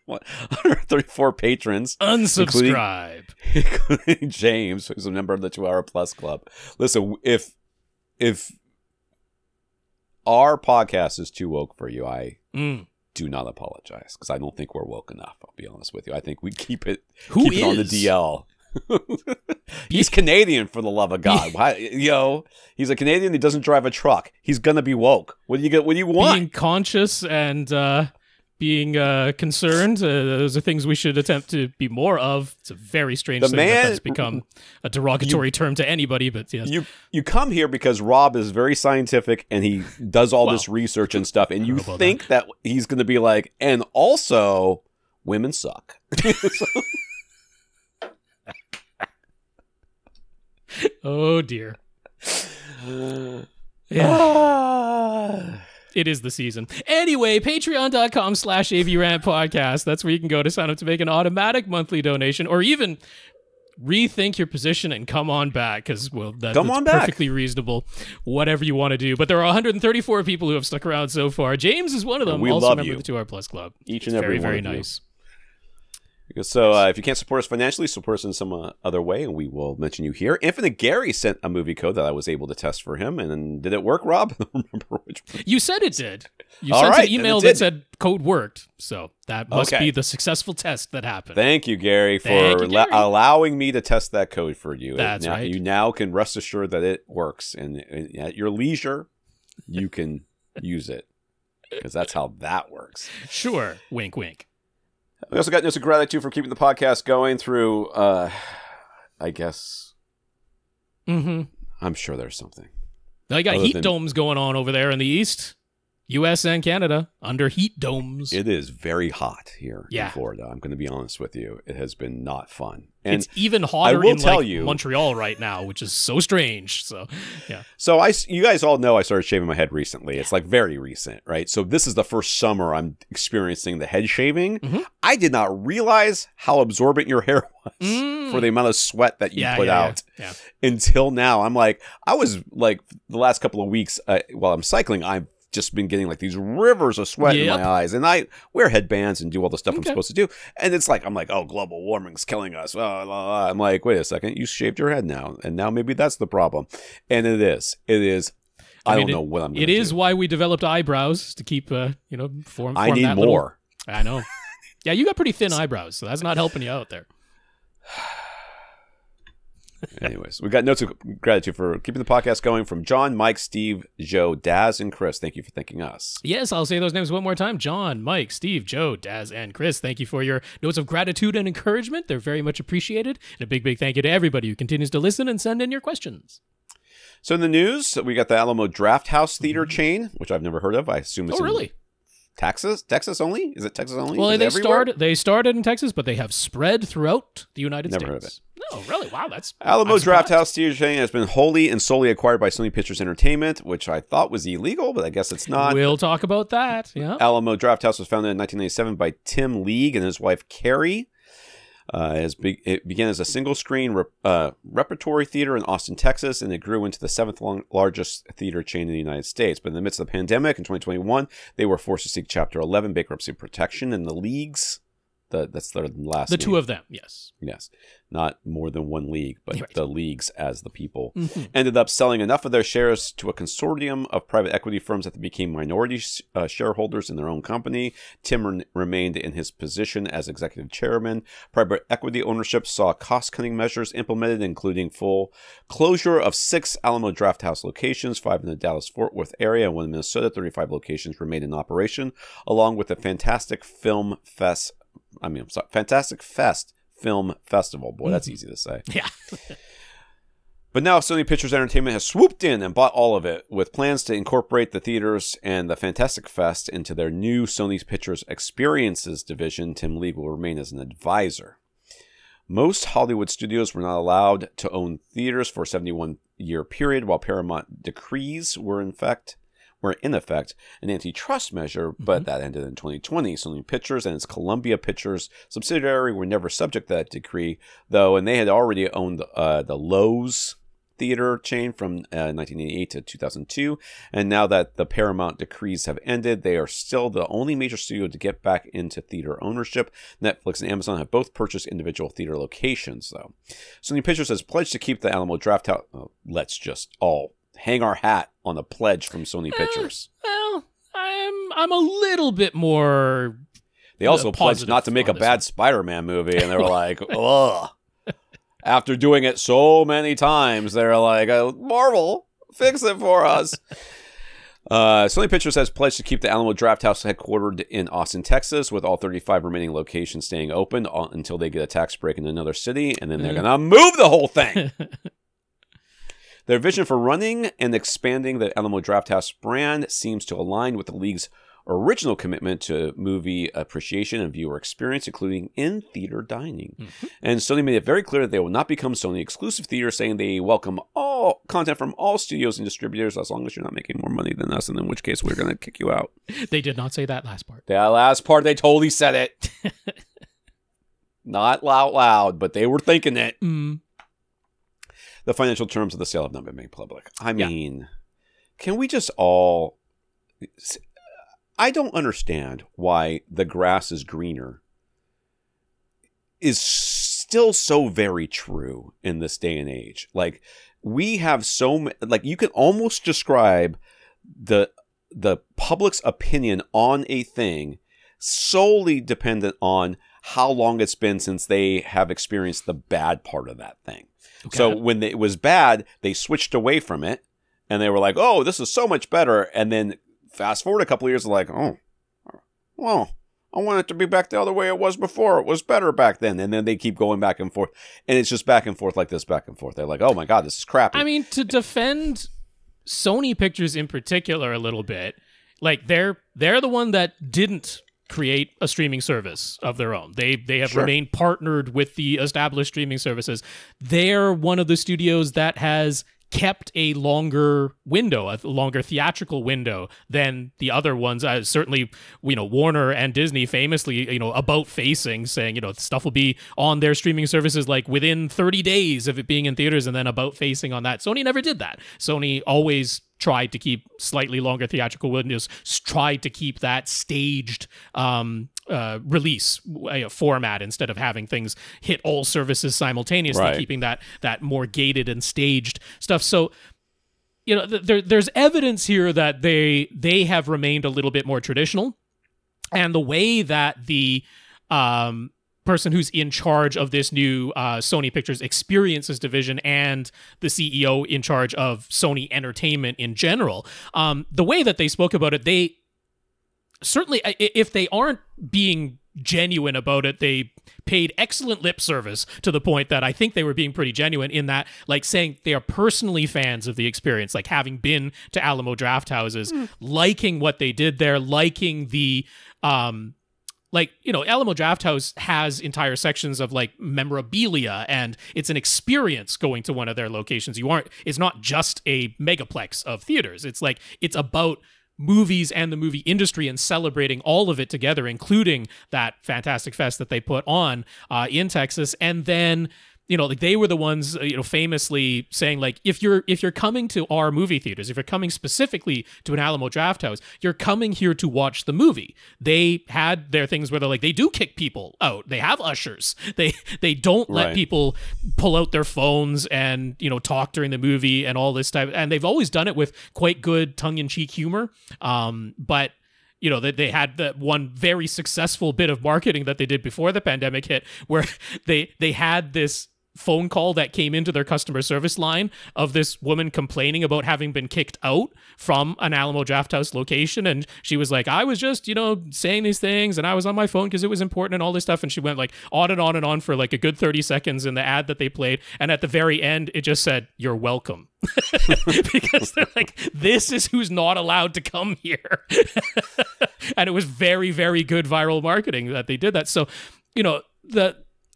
134 patrons. Unsubscribe. Including James, who's a member of the 2 Hour Plus Club. Listen, if our podcast is too woke for you, I do not apologize, because I don't think we're woke enough. I'll be honest with you. I think we keep it on the DL. He's Canadian, for the love of God. He's a Canadian. He doesn't drive a truck. He's gonna be woke. What do you want? Being conscious and being concerned. Those are things we should attempt to be more of. It's a very strange thing that's become a derogatory term to anybody. But yes. You come here because Rob is very scientific and he does all this research and stuff, and you think that he's going to be like, and also women suck. Oh dear. It is the season. Anyway, patreon.com/AVRant podcast. That's where you can go to sign up to make an automatic monthly donation, or even rethink your position and come on back, because, well, that's perfectly reasonable, whatever you want to do. But there are 134 people who have stuck around so far. James is one of them. We also love member you. of the 2R Plus Club. Each and every very, one very of nice. So if you can't support us financially, support us in some other way, and we will mention you here. Infinite Gary sent a movie code that I was able to test for him, and then did it work, Rob? I don't remember which one. You said it did. You sent an email that said code worked, so that must be the successful test that happened. Thank you, Gary, for allowing me to test that code for you. That's right. You now can rest assured that it works, and at your leisure, you can use it, because that's how that works. Sure. Wink, wink. We also got notes of gratitude for keeping the podcast going through, I guess. I'm sure there's something. They got heat domes going on over there in the East. U.S. and Canada under heat domes. It is very hot here in Florida. I'm going to be honest with you. It has been not fun. And it's even hotter in Montreal right now, which is so strange. So, yeah. So you guys all know I started shaving my head recently. It's like very recent, right? So this is the first summer I'm experiencing the head shaving. I did not realize how absorbent your hair was for the amount of sweat that you put out until now. I'm like, I was like the last couple of weeks while I'm cycling, I've just been getting like these rivers of sweat in my eyes, and I wear headbands and do all the stuff I'm supposed to do, and it's like I'm like, oh, global warming's killing us. I'm like, wait a second, you shaved your head now, and now maybe that's the problem. And it is I don't know what I'm gonna do. It is why we developed eyebrows to keep form I need that more. I know. Yeah, you got pretty thin eyebrows, so that's not helping you out there. Anyways, we got notes of gratitude for keeping the podcast going from John, Mike, Steve, Joe, Dazz, and Kris. Thank you for thanking us. Yes, I'll say those names one more time. John, Mike, Steve, Joe, Dazz, and Kris. Thank you for your notes of gratitude and encouragement. They're very much appreciated. And a big, big thank you to everybody who continues to listen and send in your questions. So in the news, we got the Alamo Drafthouse theater chain, which I've never heard of. I assume it's really? Texas only? Is it Texas only? Well, they started in Texas, but they have spread throughout the United States. Never heard of it. No, really? Wow, that's... Alamo Drafthouse theater chain has been wholly and solely acquired by Sony Pictures Entertainment, which I thought was illegal, but I guess it's not. We'll talk about that, yeah. Alamo Drafthouse was founded in 1997 by Tim League and his wife, Carrie. It began as a single-screen repertory theater in Austin, Texas, and it grew into the 7th largest theater chain in the United States. But in the midst of the pandemic in 2021, they were forced to seek Chapter 11 bankruptcy protection, and the Leagues, that's their last name. The two of them, yes. Yes. Not more than one league, but the Leagues as the people. Ended up selling enough of their shares to a consortium of private equity firms that they became minority shareholders in their own company. Tim remained in his position as executive chairman. Private equity ownership saw cost-cutting measures implemented, including full closure of 6 Alamo Drafthouse locations, 5 in the Dallas-Fort Worth area, and 1 in Minnesota. 35 locations remained in operation, along with the Fantastic Fest Film Festival. Boy, that's easy to say. Yeah. But now Sony Pictures Entertainment has swooped in and bought all of it, with plans to incorporate the theaters and the Fantastic Fest into their new Sony Pictures Experiences division. Tim League will remain as an advisor. Most Hollywood studios were not allowed to own theaters for a 71-year period, while Paramount decrees were in effect an antitrust measure, but that ended in 2020. Sony Pictures and its Columbia Pictures subsidiary were never subject to that decree, though, and they had already owned the Lowe's theater chain from 1988 to 2002, and now that the Paramount decrees have ended, they are still the only major studio to get back into theater ownership. Netflix and Amazon have both purchased individual theater locations, though. Sony Pictures has pledged to keep the Alamo Drafthouse. Let's just all hang our hat on the pledge from Sony Pictures. Well, I'm a little bit more. They also pledged not to make a bad Spider-Man movie, and they were like, ugh. After doing it so many times, they're like, Marvel, fix it for us. Sony Pictures has pledged to keep the Alamo Drafthouse headquartered in Austin, Texas, with all 35 remaining locations staying open until they get a tax break in another city, and then they're going to move the whole thing. Their vision for running and expanding the Alamo Drafthouse brand seems to align with the League's original commitment to movie appreciation and viewer experience, including in-theater dining. And Sony made it very clear that they will not become Sony exclusive theater, saying they welcome all content from all studios and distributors as long as you're not making more money than us, and in which case we're going to kick you out. They did not say that last part. That last part, they totally said it. Not loud, but they were thinking it. The financial terms of the sale have not been made public. I mean, can we just all... I don't understand why the grass is greener is still so very true in this day and age. Like, we have like, you can almost describe the public's opinion on a thing solely dependent on how long it's been since they have experienced the bad part of that thing. Okay. So when it was bad, they switched away from it and they were like, oh, this is so much better. And then fast forward a couple of years, like, oh, well, I want it to be back the other way it was before. It was better back then. And then they keep going back and forth. And it's just back and forth like this, back and forth. They're like, oh my God, this is crappy. I mean, to defend Sony Pictures in particular a little bit, like they're the one that didn't create a streaming service of their own. They have remained partnered with the established streaming services. They're one of the studios that has kept a longer window, a longer theatrical window than the other ones. Certainly, Warner and Disney famously, about facing, saying, stuff will be on their streaming services like within 30 days of it being in theaters, and then about facing on that. Sony never did that. Sony always tried to keep slightly longer theatrical windows, tried to keep that staged release format instead of having things hit all services simultaneously, keeping that more gated and staged stuff. So, there's evidence here that they have remained a little bit more traditional, and the way that the person who's in charge of this new Sony Pictures Experiences division and the CEO in charge of Sony Entertainment in general, the way that they spoke about it, they certainly, if they aren't being genuine about it, they paid excellent lip service to the point that I think they were being pretty genuine in that, like, saying they are personally fans of the experience, like having been to Alamo Drafthouses, liking what they did there, liking the Alamo Drafthouse has entire sections of like memorabilia, and it's an experience going to one of their locations. It's not just a megaplex of theaters. It's like, it's about movies and the movie industry and celebrating all of it together, including that fantastic fest that they put on in Texas. And then, they were the ones, famously saying, like, if you're coming to our movie theaters, if you're coming specifically to an Alamo Drafthouse, you're coming here to watch the movie. They had their things where they're like, they do kick people out. They have ushers. They don't let people pull out their phones and, talk during the movie and all this type. And they've always done it with quite good tongue-in-cheek humor. But they had that one very successful bit of marketing that they did before the pandemic hit, where they had this phone call that came into their customer service line of this woman complaining about having been kicked out from an Alamo Drafthouse location. And she was like, I was just, saying these things, and I was on my phone because it was important and all this stuff. And she went like on and on and on for like a good 30 seconds in the ad that they played. And at the very end, it just said, "You're welcome." Because they're like, this is who's not allowed to come here. And it was very, very good viral marketing that they did that. So,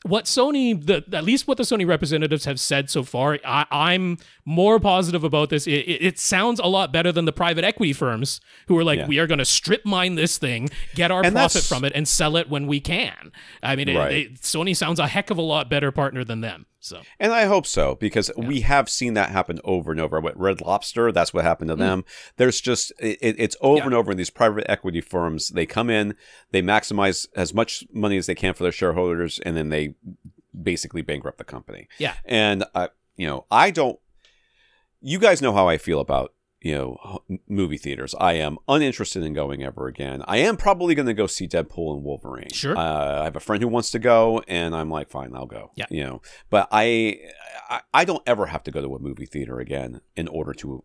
what Sony, at least what the Sony representatives have said so far, I'm more positive about this. It sounds a lot better than the private equity firms who are like, we are going to strip mine this thing, get our profit from it, and sell it when we can. I mean, Sony sounds a heck of a lot better partner than them. So, and I hope so, because we have seen that happen over and over. What Red Lobster, that's what happened to them. There's just, it's over and over in these private equity firms. They come in, they maximize as much money as they can for their shareholders, and then they basically bankrupt the company. Yeah. And, I don't, you guys know how I feel about, movie theaters. I am uninterested in going ever again. I am probably going to go see Deadpool and Wolverine. Sure. I have a friend who wants to go, and I'm like, fine, I'll go. Yeah. But I don't ever have to go to a movie theater again in order to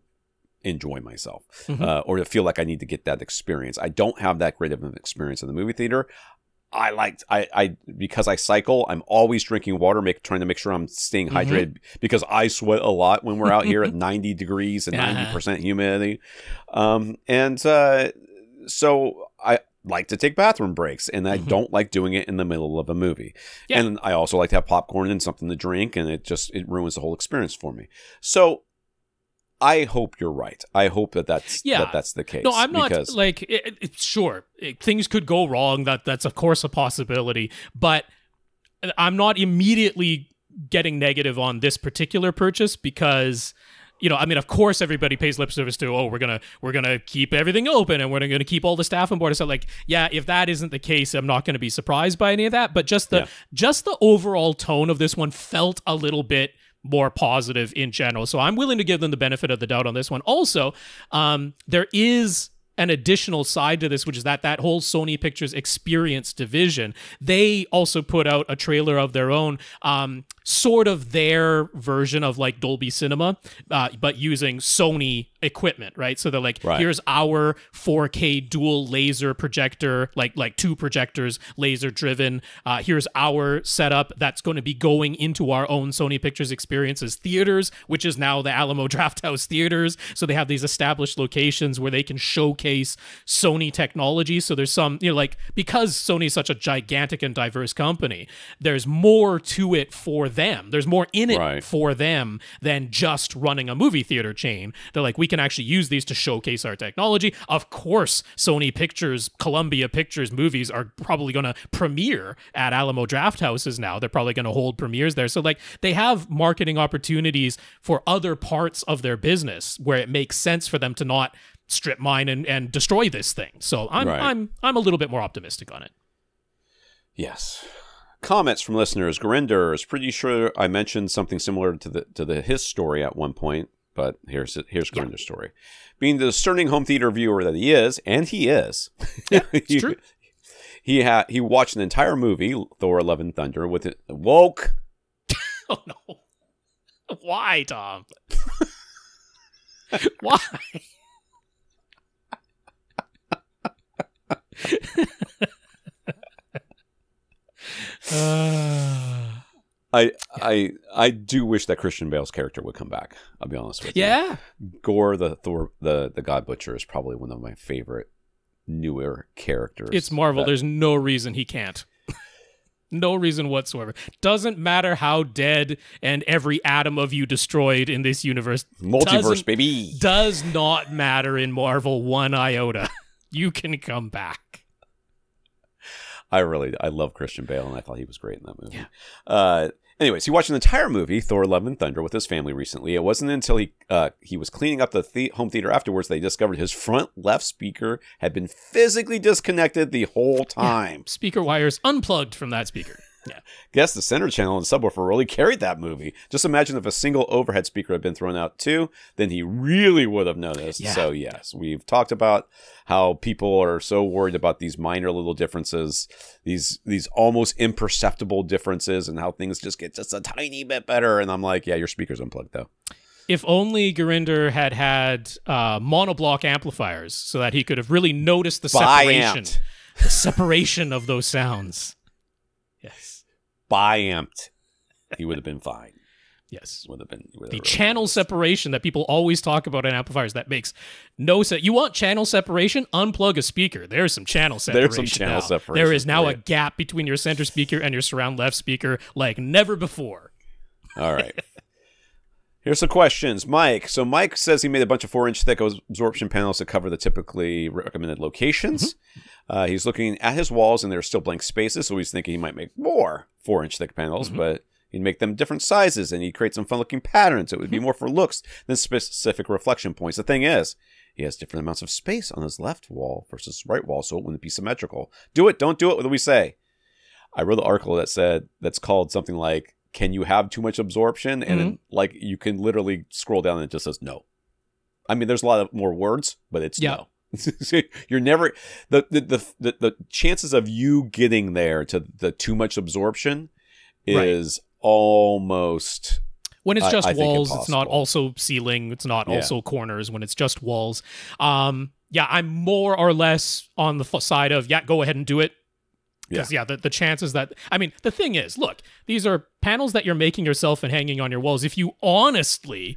enjoy myself, or to feel like I need to get that experience. I don't have that great of an experience in the movie theater. Because I cycle, I'm always drinking water, trying to make sure I'm staying hydrated, because I sweat a lot when we're out here at 90 degrees and 90% humidity. So I like to take bathroom breaks, and I don't like doing it in the middle of a movie. Yeah. And I also like to have popcorn and something to drink, and it ruins the whole experience for me. So I hope you're right. I hope that's the case. No, I'm not like sure things could go wrong. That's of course a possibility, but I'm not immediately getting negative on this particular purchase because, I mean, of course everybody pays lip service to, we're gonna keep everything open and we're gonna keep all the staff on board. So like, yeah, if that isn't the case, I'm not gonna be surprised by any of that. But just the overall tone of this one felt a little bit more positive in general. So I'm willing to give them the benefit of the doubt on this one. Also, there is an additional side to this, which is that whole Sony Pictures Experience division, they also put out a trailer of their own, sort of their version of like Dolby Cinema, but using Sony equipment, right? So they're like, here's our 4K dual laser projector, like 2 projectors, laser driven. Here's our setup that's going to be going into our own Sony Pictures Experiences theaters, which is now the Alamo Drafthouse theaters. So they have these established locations where they can showcase Sony technology. So there's some, like, because Sony's such a gigantic and diverse company, there's more to it for them. There's more in it for them than just running a movie theater chain. They're like, we can actually use these to showcase our technology. Of course, Sony Pictures, Columbia Pictures movies are probably going to premiere at Alamo Drafthouses now. They're probably going to hold premieres there. So like, they have marketing opportunities for other parts of their business where it makes sense for them to not strip mine and destroy this thing. So I'm a little bit more optimistic on it. Yes. Comments from listeners. Gurinder is pretty sure I mentioned something similar to his story at one point, but here's Gurinder's story. Being the discerning home theater viewer that he is, and he is, it's true. He watched an entire movie, Thor: Love and Thunder, with it woke. Oh no! Why, Tom? Why? I do wish that Christian Bale's character would come back. I'll be honest with you. Yeah. Gore the Thor the God Butcher is probably one of my favorite newer characters. It's Marvel. There's no reason he can't. No reason whatsoever. Doesn't matter how dead and every atom of you destroyed in this universe. Multiverse, baby. Does not matter in Marvel one iota. You can come back. I love Christian Bale, and I thought he was great in that movie. Yeah. Anyways, he watched an entire movie, Thor: Love and Thunder, with his family recently. It wasn't until he was cleaning up the home theater afterwards that he discovered his front left speaker had been physically disconnected the whole time. Yeah. Speaker wires unplugged from that speaker. Yeah. Guess the center channel and subwoofer really carried that movie. Just imagine if a single overhead speaker had been thrown out too, then he really would have noticed. Yeah. So yes, we've talked about how people are so worried about these minor little differences, these almost imperceptible differences, and how things just get just a tiny bit better. And I'm like, yeah, your speaker's unplugged though. If only Gurinder had monoblock amplifiers so that he could have really noticed the separation of those sounds. Yes. Bi-amped. He would have been fine. Yes. Would have been the channel separation that people always talk about in amplifiers. That makes no sense. You want channel separation? Unplug a speaker. There's some channel separation. There's some channel separation. There is now a gap between your center speaker and your surround left speaker like never before. All right. Here's some questions. Mike. So Mike says he made a bunch of 4-inch thick absorption panels to cover the typically recommended locations. Mm-hmm. He's looking at his walls and there's still blank spaces, so he's thinking he might make more 4-inch thick panels, but he'd make them different sizes and he'd create some fun-looking patterns. It would be more for looks than specific reflection points. The thing is, he has different amounts of space on his left wall versus right wall, so it wouldn't be symmetrical. Do it, don't do it, what do we say? I wrote an article that's called something like, can you have too much absorption? And then, like, you can literally scroll down and it just says no. I mean, there's a lot of more words, but it's no. You're never the chances of you getting there to the too much absorption is almost when it's just walls. It's not also ceiling. It's not also corners. When it's just walls, I'm more or less on the side of go ahead and do it. Because, the chances that... I mean, the thing is, look, these are panels that you're making yourself and hanging on your walls. If you honestly,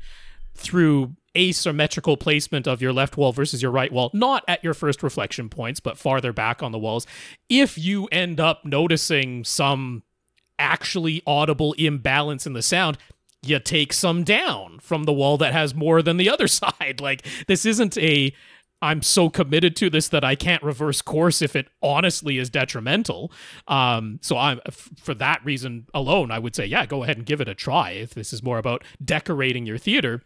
through asymmetrical placement of your left wall versus your right wall, not at your first reflection points, but farther back on the walls, if you end up noticing some actually audible imbalance in the sound, you take some down from the wall that has more than the other side. Like, this isn't I'm so committed to this that I can't reverse course if it honestly is detrimental. So for that reason alone, I would say, yeah, go ahead and give it a try. If this is more about decorating your theater,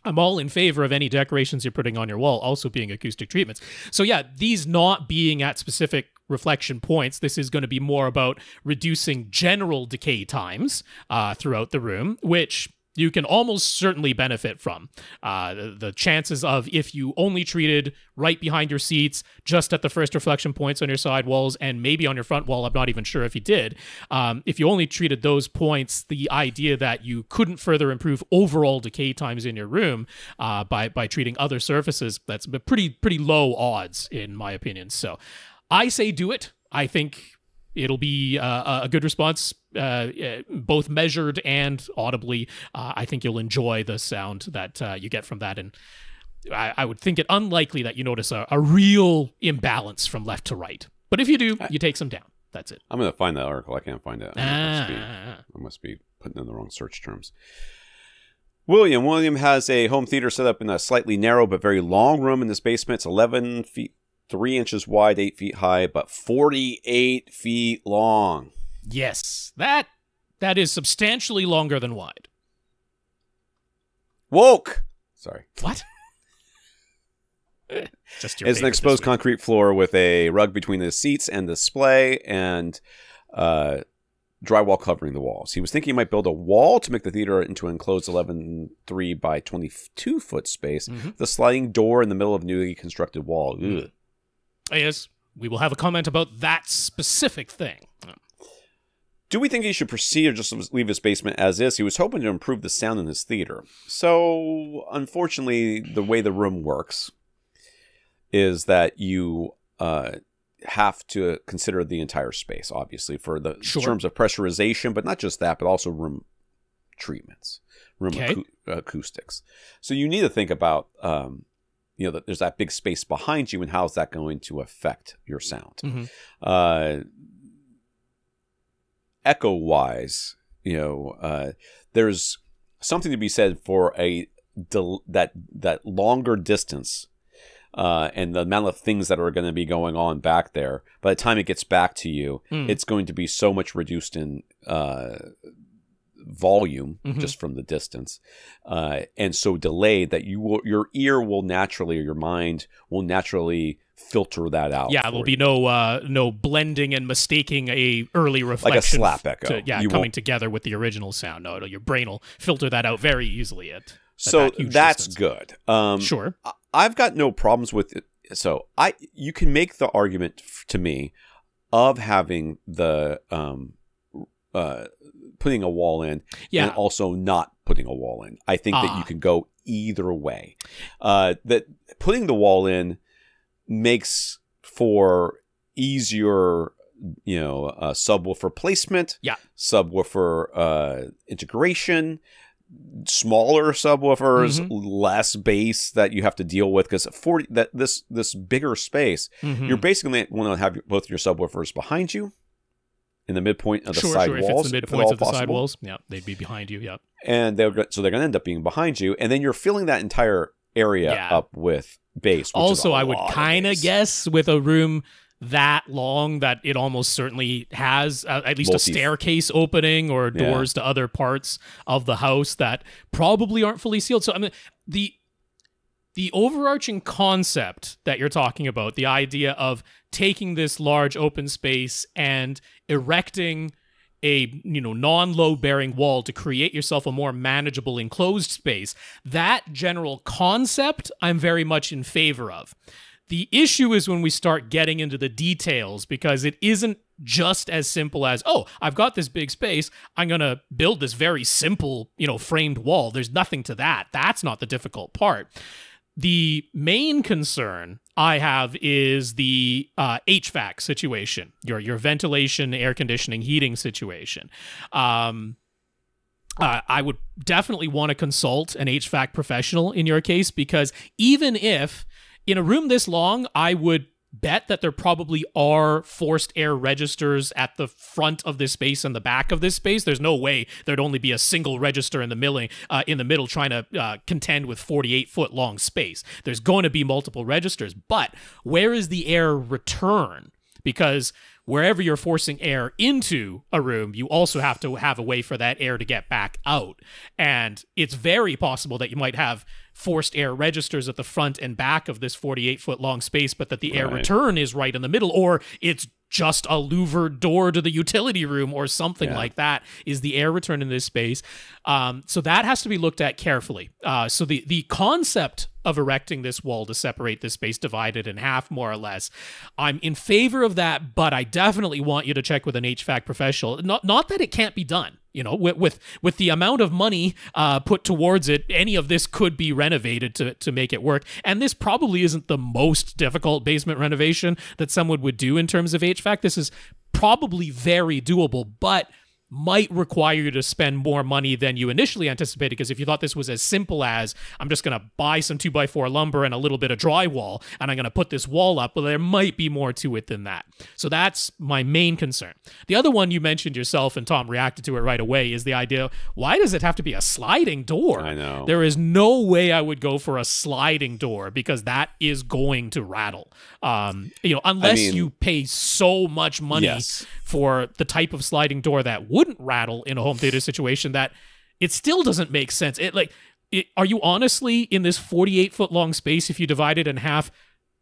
I'm all in favor of any decorations you're putting on your wall also being acoustic treatments. So yeah, these not being at specific reflection points, this is going to be more about reducing general decay times throughout the room, which you can almost certainly benefit from. The chances of, if you only treated right behind your seats, just at the first reflection points on your side walls, and maybe on your front wall, I'm not even sure if you did, if you only treated those points, the idea that you couldn't further improve overall decay times in your room by treating other surfaces, that's pretty low odds, in my opinion. So I say do it. I think it'll be a good response, both measured and audibly. I think you'll enjoy the sound that you get from that. And I would think it unlikely that you notice a real imbalance from left to right. But if you do, you take some down. That's it. I'm going to find that article. I can't find it. I must be putting in the wrong search terms. William has a home theater set up in a slightly narrow but very long room in this basement. It's 11 feet. 3 inches wide, 8 feet high, but 48 feet long. Yes, that is substantially longer than wide. Woke. Sorry. What? Just your. It's an exposed concrete floor with a rug between the seats and display, and drywall covering the walls. He was thinking he might build a wall to make the theater into an enclosed 11.3 by 22 foot space, with a sliding door in the middle of newly constructed wall. Ugh. Yes, we will have a comment about that specific thing. Do we think he should proceed or just leave his basement as is? He was hoping to improve the sound in his theater. So, unfortunately, the way the room works is that you have to consider the entire space, obviously, for the in terms of pressurization, but not just that, but also room treatments, room acoustics. So you need to think about that there's that big space behind you, and how's that going to affect your sound? Echo-wise, there's something to be said for that longer distance and the amount of things that are going to be going on back there. By the time it gets back to you, it's going to be so much reduced in volume just from the distance, and so delayed that your ear will naturally, or your mind will naturally filter that out. Yeah, there'll be no blending and mistaking a early reflection, like a slap echo. Coming together with the original sound. No, your brain will filter that out very easily. So that's good. Sure, I've got no problems with it. So you can make the argument to me of having the putting a wall in, and also not putting a wall in. I think that you can go either way. That putting the wall in makes for easier, subwoofer placement, subwoofer integration, smaller subwoofers, less bass that you have to deal with, because this bigger space, you're basically want to have both your subwoofers behind you, in the midpoint of the side walls. If it's the midpoints of the side walls, they'd be behind you. And they're going to end up being behind you, and then you're filling that entire area up with bass. Also, I would kind of guess with a room that long that it almost certainly has at least a staircase opening or doors to other parts of the house that probably aren't fully sealed. So I mean, the overarching concept that you're talking about, the idea of taking this large open space and erecting a non-load-bearing wall to create yourself a more manageable enclosed space, that general concept I'm very much in favor of. The issue is when we start getting into the details, because it isn't just as simple as, oh, I've got this big space, I'm going to build this very simple, framed wall. There's nothing to that. That's not the difficult part. The main concern I have is the HVAC situation, your ventilation, air conditioning, heating situation. I would definitely want to consult an HVAC professional in your case, because even if in a room this long, I would bet that there probably are forced air registers at the front of this space and the back of this space. There's no way there'd only be a single register in the middle trying to contend with 48-foot long space. There's going to be multiple registers, but where is the air return? Because wherever you're forcing air into a room, you also have to have a way for that air to get back out. And it's very possible that you might have forced air registers at the front and back of this 48-foot long space, but that the air return is right in the middle, or it's just a louvered door to the utility room or something like that is the air return in this space. So that has to be looked at carefully. So the concept of erecting this wall to separate this space, divided in half, more or less, I'm in favor of that, but I definitely want you to check with an HVAC professional. Not that it can't be done. You know, with the amount of money put towards it, any of this could be renovated to make it work. And this probably isn't the most difficult basement renovation that someone would do in terms of HVAC. This is probably very doable, but might require you to spend more money than you initially anticipated, because if you thought this was as simple as, I'm just going to buy some 2x4 lumber and a little bit of drywall, and I'm going to put this wall up, well, there might be more to it than that. So that's my main concern. The other one you mentioned yourself, and Tom reacted to it right away, is the idea, why does it have to be a sliding door? I know. There is no way I would go for a sliding door, because that is going to rattle. Unless you pay so much money for the type of sliding door that wouldn't rattle in a home theater situation, that it still doesn't make sense. Are you honestly in this 48-foot long space, if you divide it in half,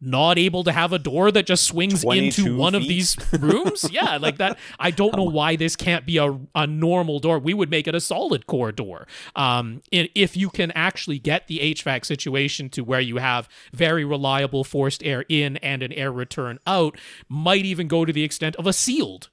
not able to have a door that just swings into one of these rooms? Yeah, like that. I don't know why this can't be a normal door. We would make it a solid core door. If you can actually get the HVAC situation to where you have very reliable forced air in and an air return out, might even go to the extent of a sealed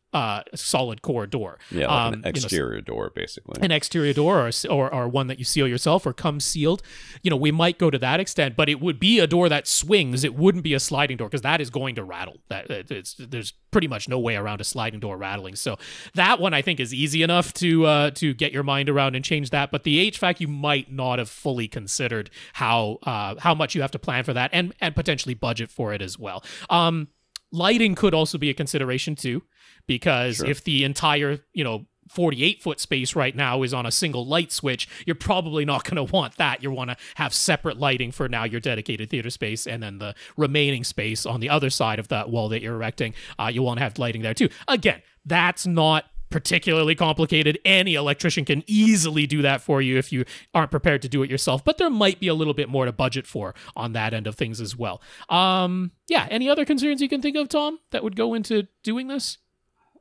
solid core door. Yeah, like an exterior door, basically. An exterior door, or one that you seal yourself or comes sealed. We might go to that extent, but it would be a door that swings. It wouldn't be a sliding door, because that is going to rattle. There's pretty much no way around a sliding door rattling. So that one I think is easy enough to get your mind around and change that. But the HVAC, you might not have fully considered how much you have to plan for that and potentially budget for it as well. Lighting could also be a consideration too, because if the entire 48-foot space right now is on a single light switch, you're probably not going to want that. You want to have separate lighting for now your dedicated theater space, and then the remaining space on the other side of that wall that you're erecting, you want to have lighting there too. Again, that's not particularly complicated. Any electrician can easily do that for you if you aren't prepared to do it yourself, but there might be a little bit more to budget for on that end of things as well. Any other concerns you can think of, Tom, that would go into doing this?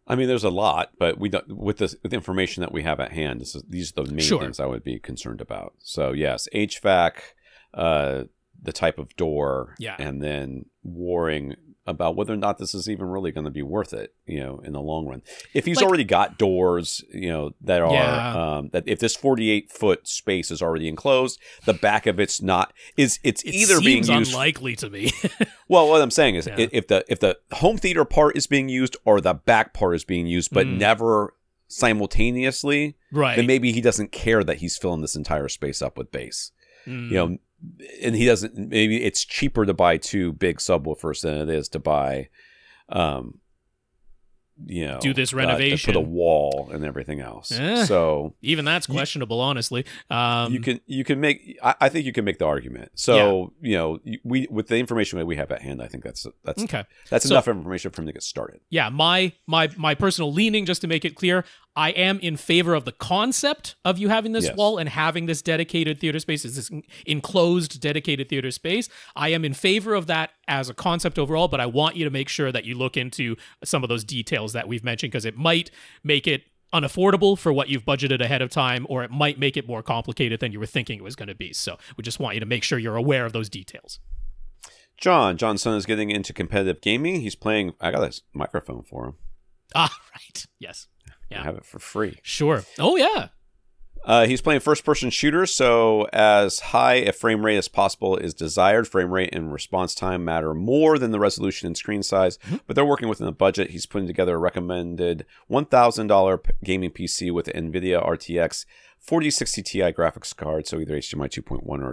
I mean, there's a lot, but with the information that we have at hand, these are the main things I would be concerned about. So yes, HVAC, the type of door, and then warring about whether or not this is even really going to be worth it, in the long run. If he's already got doors, that are, that if this 48-foot space is already enclosed, the back of it's not, it's either being used. Seems unlikely to me. Well, what I'm saying is if the home theater part is being used or the back part is being used, but never simultaneously, then maybe he doesn't care that he's filling this entire space up with bass. And he doesn't, maybe it's cheaper to buy two big subwoofers than it is to buy, do this renovation, to put a wall and everything else. So even that's questionable, honestly. You can make, I think you can make the argument. So, with the information that we have at hand, I think that's okay. That's enough information for him to get started. Yeah. My personal leaning, just to make it clear, I am in favor of the concept of you having this wall and having this dedicated theater space, this enclosed dedicated theater space. I am in favor of that as a concept overall, but I want you to make sure that you look into some of those details that we've mentioned, because it might make it unaffordable for what you've budgeted ahead of time, or it might make it more complicated than you were thinking it was going to be. So we just want you to make sure you're aware of those details. John's son is getting into competitive gaming. He's playing, I got this microphone for him. Right. Yes. Yeah. I have it for free. Sure. Oh, yeah. He's playing first-person shooters, so as high a frame rate as possible is desired. Frame rate and response time matter more than the resolution and screen size, but they're working within the budget. He's putting together a recommended $1,000 gaming PC with an NVIDIA RTX 4060 Ti graphics card, so either HDMI 2.1 or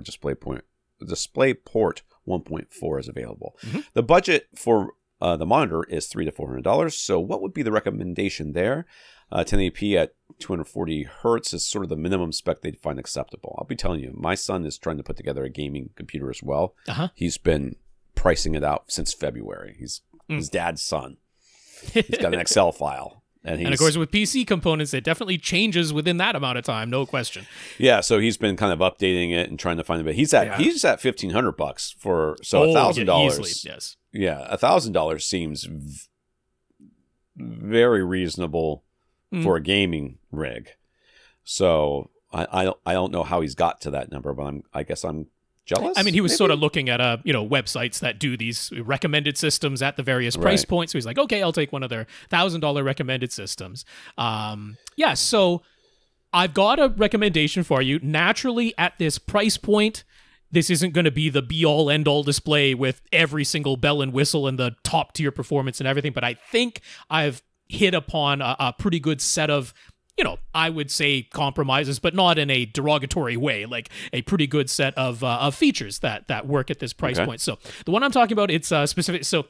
DisplayPort 1.4 is available. The budget for the monitor is $300 to $400. So what would be the recommendation there? 1080p at 240 hertz is sort of the minimum spec they'd find acceptable. I'll be telling you, my son is trying to put together a gaming computer as well. He's been pricing it out since February. He's his dad's son. He's got an Excel file. And of course, with PC components, it definitely changes within that amount of time, no question. Yeah, so he's been kind of updating it and trying to find it. But he's at $1,500 for $1,000. Easily, yes. Yeah, $1,000 seems very reasonable for a gaming rig. So I don't know how he's got to that number, but I guess I'm jealous. I mean, he was sort of looking at websites that do these recommended systems at the various price points. So he's like, okay, I'll take one of their $1,000 recommended systems. So I've got a recommendation for you. Naturally, at this price point, this isn't going to be the be-all, end-all display with every single bell and whistle and the top-tier performance and everything, but I think I've hit upon a pretty good set of, I would say compromises, but not in a derogatory way, like a pretty good set of features that work at this price point. So the one I'm talking about, it's specific. So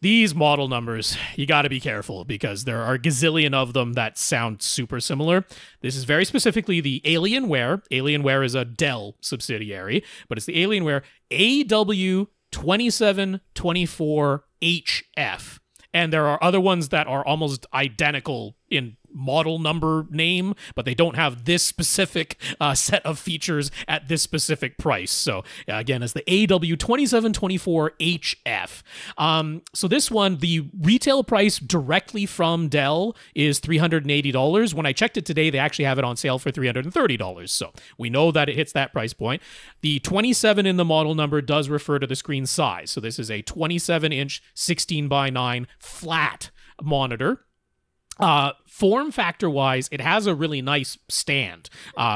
these model numbers, you got to be careful because there are a gazillion of them that sound super similar. This is very specifically the Alienware. Alienware is a Dell subsidiary, but it's the Alienware AW2724HF. And there are other ones that are almost identical in model number name, but they don't have this specific set of features at this specific price. So again, it's the AW2724HF. So this one, the retail price directly from Dell is $380. When I checked it today, they actually have it on sale for $330. So we know that it hits that price point. The 27 in the model number does refer to the screen size. So this is a 27-inch 16:9 flat monitor. Form factor wise, it has a really nice stand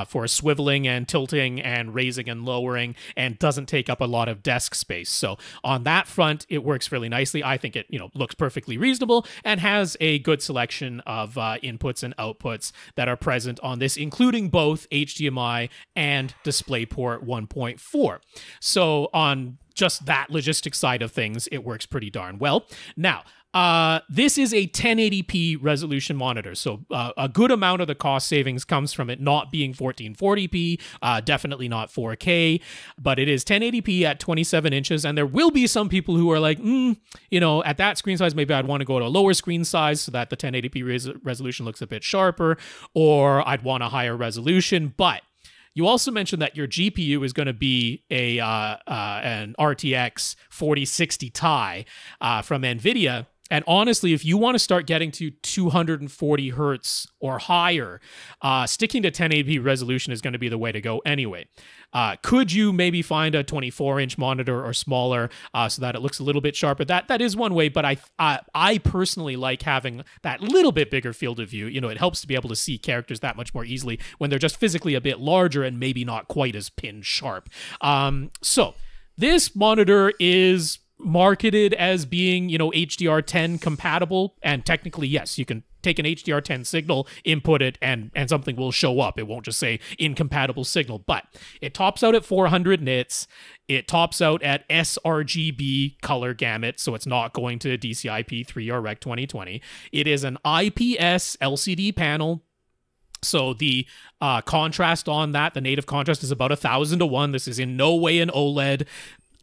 for swiveling and tilting and raising and lowering, and doesn't take up a lot of desk space. So on that front, it works really nicely. I think it looks perfectly reasonable and has a good selection of inputs and outputs that are present on this, including both HDMI and DisplayPort 1.4. So on just that logistics side of things, it works pretty darn well. Now, this is a 1080p resolution monitor, so a good amount of the cost savings comes from it not being 1440p, definitely not 4K, but it is 1080p at 27 inches, and there will be some people who are like, at that screen size, maybe I'd want to go to a lower screen size so that the 1080p resolution looks a bit sharper, or I'd want a higher resolution, but you also mentioned that your GPU is going to be an RTX 4060 Ti from NVIDIA. And honestly, if you want to start getting to 240 hertz or higher, sticking to 1080p resolution is going to be the way to go anyway. Could you maybe find a 24-inch monitor or smaller so that it looks a little bit sharper? That is one way, but I personally like having that little bit bigger field of view. It helps to be able to see characters that much more easily when they're just physically a bit larger and maybe not quite as pin sharp. So this monitor is marketed as being, HDR10 compatible, and technically, yes, you can take an HDR10 signal, input it, and something will show up. It won't just say incompatible signal, but it tops out at 400 nits. It tops out at sRGB color gamut, so it's not going to DCI-P3 or Rec 2020. It is an IPS LCD panel. So the contrast on that, the native contrast is about 1,000:1. This is in no way an OLED.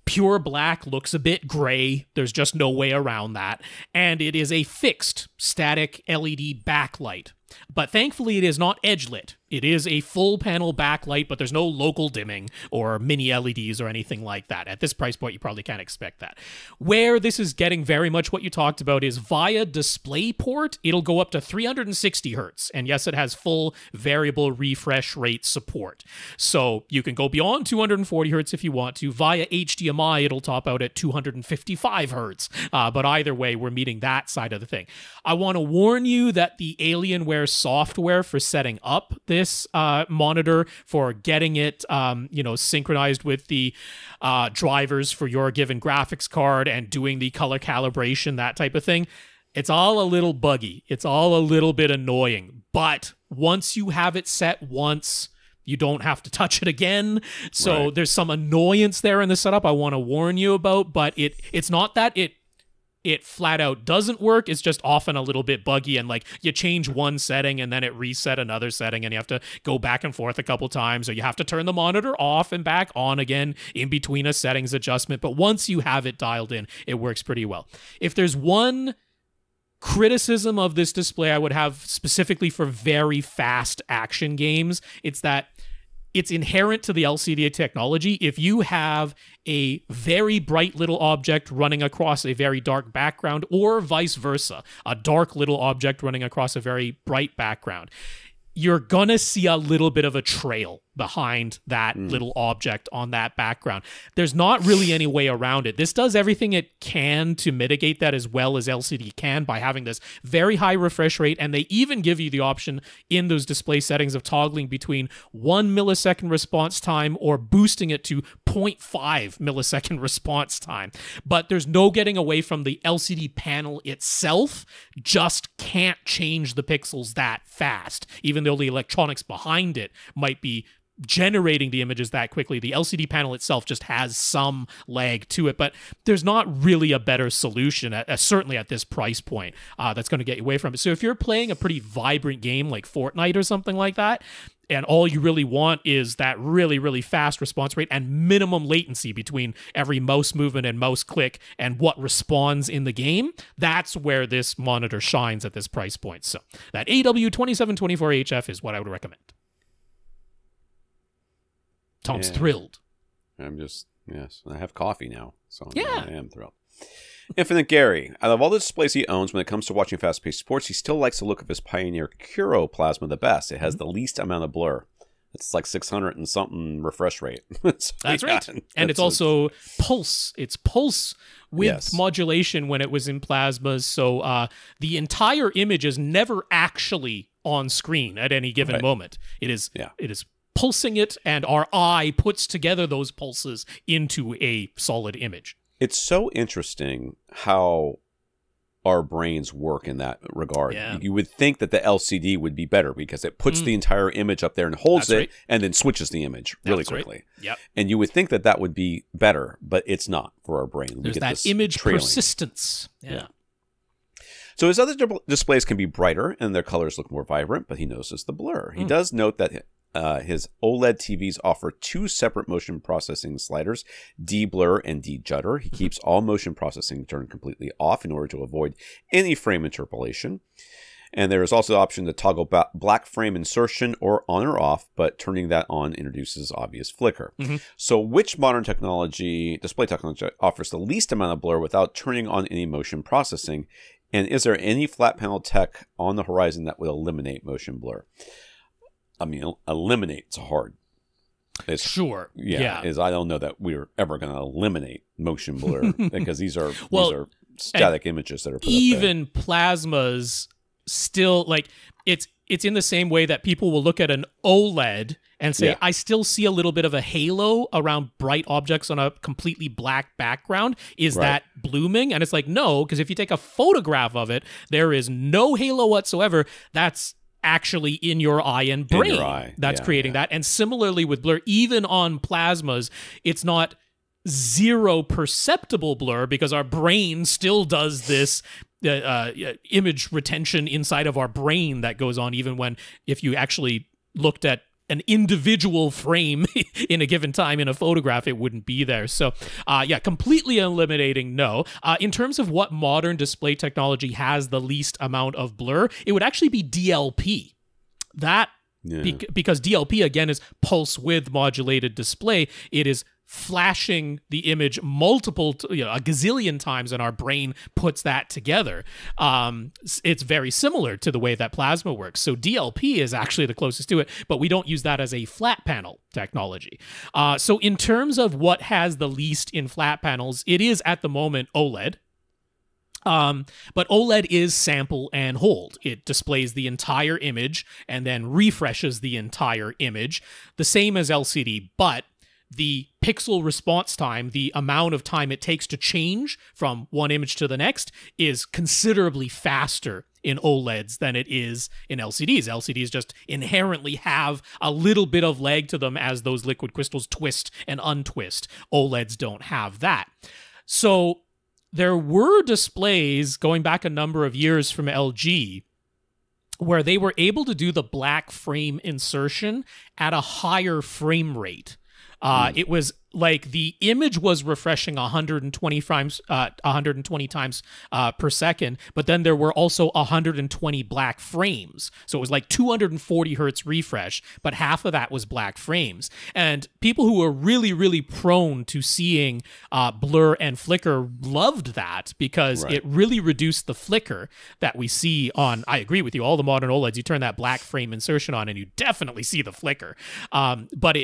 Pure black looks a bit gray. There's just no way around that. And it is a fixed static LED backlight. But thankfully, it is not edge lit. It is a full panel backlight, but there's no local dimming or mini LEDs or anything like that. At this price point, you probably can't expect that. Where this is getting very much what you talked about is via DisplayPort. It'll go up to 360 hertz. And yes, it has full variable refresh rate support. So you can go beyond 240 hertz if you want to. Via HDMI, it'll top out at 255 hertz. But either way, we're meeting that side of the thing. I want to warn you that the Alienware software for setting up this monitor, for getting it synchronized with the drivers for your given graphics card and doing the color calibration, that type of thing, it's all a little buggy. It's all a little bit annoying. But once you have it set once, you don't have to touch it again. So there's some annoyance there in the setup I want to warn you about, but it's not that it it flat out doesn't work. It's just often a little bit buggy, and like you change one setting and then it reset another setting, and you have to go back and forth a couple times, or you have to turn the monitor off and back on again in between a settings adjustment. But once you have it dialed in, it works pretty well. If there's one criticism of this display I would have specifically for very fast action games, it's that it's inherent to the LCD technology. If you have a very bright little object running across a very dark background, or vice versa, a dark little object running across a very bright background, you're gonna see a little bit of a trail behind that little object on that background. There's not really any way around it. This does everything it can to mitigate that as well as LCD can by having this very high refresh rate, and they even give you the option in those display settings of toggling between 1 millisecond response time or boosting it to 0.5 millisecond response time. But there's no getting away from the LCD panel itself just can't change the pixels that fast, even though the electronics behind it might be generating the images that quickly. The LCD panel itself just has some lag to it, but there's not really a better solution, certainly at this price point, that's going to get you away from it. So if you're playing a pretty vibrant game like Fortnite or something like that, and all you really want is that really, really fast response rate and minimum latency between every mouse movement and mouse click and what responds in the game, that's where this monitor shines at this price point. So that AW2724HF is what I would recommend. Tom's thrilled. Yes, I have coffee now, so yeah. I am thrilled. Infinite Gary. Out of all the displays he owns, when it comes to watching fast-paced sports, he still likes the look of his Pioneer Curo plasma the best. It has the least amount of blur. It's like 600 and something refresh rate. That's right. And it's also pulse. It's pulse width modulation when it was in plasmas. So the entire image is never actually on screen at any given moment. It is pulsing it, and our eye puts together those pulses into a solid image. It's so interesting how our brains work in that regard. Yeah. You would think that the LCD would be better because it puts the entire image up there and holds it and then switches the image really quickly. Yep. And you would think that that would be better, but it's not for our brain. There's that image persistence. Yeah. So his other displays can be brighter and their colors look more vibrant, but he notices the blur. He does note that his OLED TVs offer two separate motion processing sliders, D-blur and D-judder. He keeps all motion processing turned completely off in order to avoid any frame interpolation. And there is also the option to toggle black frame insertion or on or off, but turning that on introduces obvious flicker. So which modern display technology offers the least amount of blur without turning on any motion processing? And is there any flat panel tech on the horizon that will eliminate motion blur? I mean, eliminate's hard. Sure. Yeah. I don't know that we're ever going to eliminate motion blur because these are static images that are put even up there. Plasmas still, like, it's in the same way that people will look at an OLED and say, I still see a little bit of a halo around bright objects on a completely black background. Is that blooming? And it's like, no, because if you take a photograph of it, there is no halo whatsoever. That's actually in your eye and brain that's creating that. And similarly with blur, even on plasmas, it's not zero perceptible blur because our brain still does this image retention inside of our brain that goes on even when, if you actually looked at an individual frame in a given time in a photograph, it wouldn't be there. So completely eliminating, no. In terms of what modern display technology has the least amount of blur, it would actually be DLP. Because DLP, again, is pulse width modulated display. It is flashing the image a gazillion times, and our brain puts that together. It's very similar to the way that plasma works. So DLP is actually the closest to it, but we don't use that as a flat panel technology. So in terms of what has the least in flat panels, it is at the moment OLED. But OLED is sample and hold. It displays the entire image and then refreshes the entire image, the same as LCD, but the pixel response time, the amount of time it takes to change from one image to the next, is considerably faster in OLEDs than it is in LCDs. LCDs just inherently have a little bit of lag to them as those liquid crystals twist and untwist. OLEDs don't have that. So there were displays going back a number of years from LG where they were able to do the black frame insertion at a higher frame rate. It was like the image was refreshing 120 times per second, but then there were also 120 black frames. So it was like 240 hertz refresh, but half of that was black frames. And people who were really, really prone to seeing blur and flicker loved that because it really reduced the flicker that we see on, I agree with you, all the modern OLEDs. You turn that black frame insertion on and you definitely see the flicker. But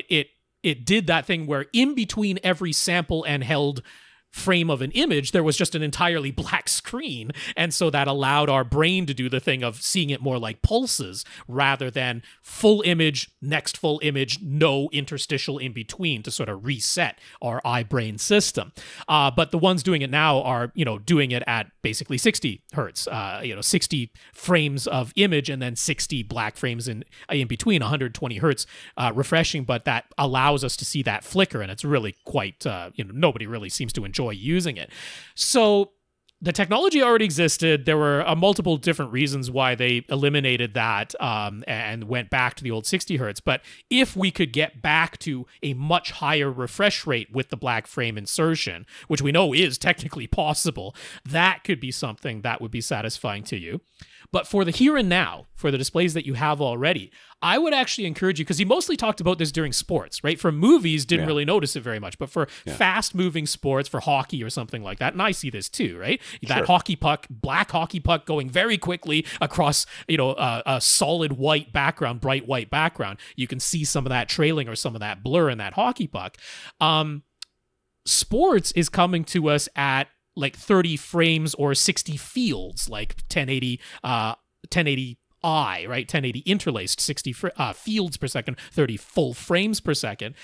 it did that thing where in between every sample and held frame of an image, there was just an entirely black screen. And so that allowed our brain to do the thing of seeing it more like pulses rather than full image, next full image, no interstitial in between to sort of reset our eye-brain system. But the ones doing it now are, doing it at basically 60 hertz, 60 frames of image and then 60 black frames in between, 120 hertz refreshing. But that allows us to see that flicker, and it's really quite, nobody really seems to enjoy using it. So the technology already existed. There were multiple different reasons why they eliminated that and went back to the old 60 hertz. But if we could get back to a much higher refresh rate with the black frame insertion, which we know is technically possible, that could be something that would be satisfying to you. But for the here and now, for the displays that you have already, I would actually encourage you, because he mostly talked about this during sports, right? For movies, didn't really notice it very much. But for fast-moving sports, for hockey or something like that, and I see this too, right? That hockey puck, black hockey puck going very quickly across, a solid white background, bright white background. You can see some of that trailing or some of that blur in that hockey puck. Sports is coming to us at like 30 frames or 60 fields, like 1080 I, right? 1080 interlaced, 60 fields per second, 30 full frames per second.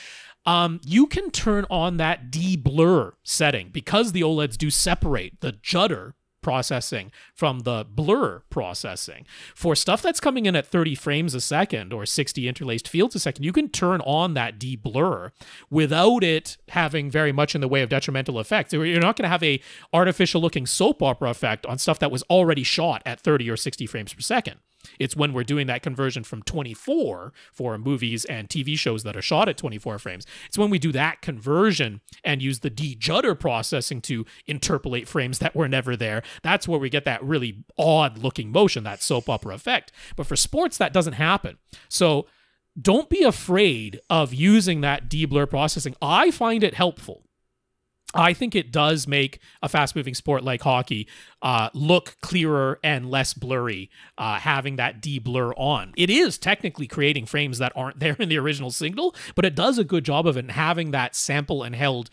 You can turn on that de-blur setting because the OLEDs do separate the judder processing from the blur processing. For stuff that's coming in at 30 frames a second or 60 interlaced fields a second, you can turn on that de-blur without it having very much in the way of detrimental effects. You're not going to have a artificial looking soap opera effect on stuff that was already shot at 30 or 60 frames per second. It's when we're doing that conversion from 24 for movies and TV shows that are shot at 24 frames. It's when we do that conversion and use the de-judder processing to interpolate frames that were never there. That's where we get that really odd looking motion, that soap opera effect. But for sports, that doesn't happen. So don't be afraid of using that de-blur processing. I find it helpful. I think it does make a fast-moving sport like hockey look clearer and less blurry, having that de-blur on. It is technically creating frames that aren't there in the original signal, but it does a good job of it, and having that sample and held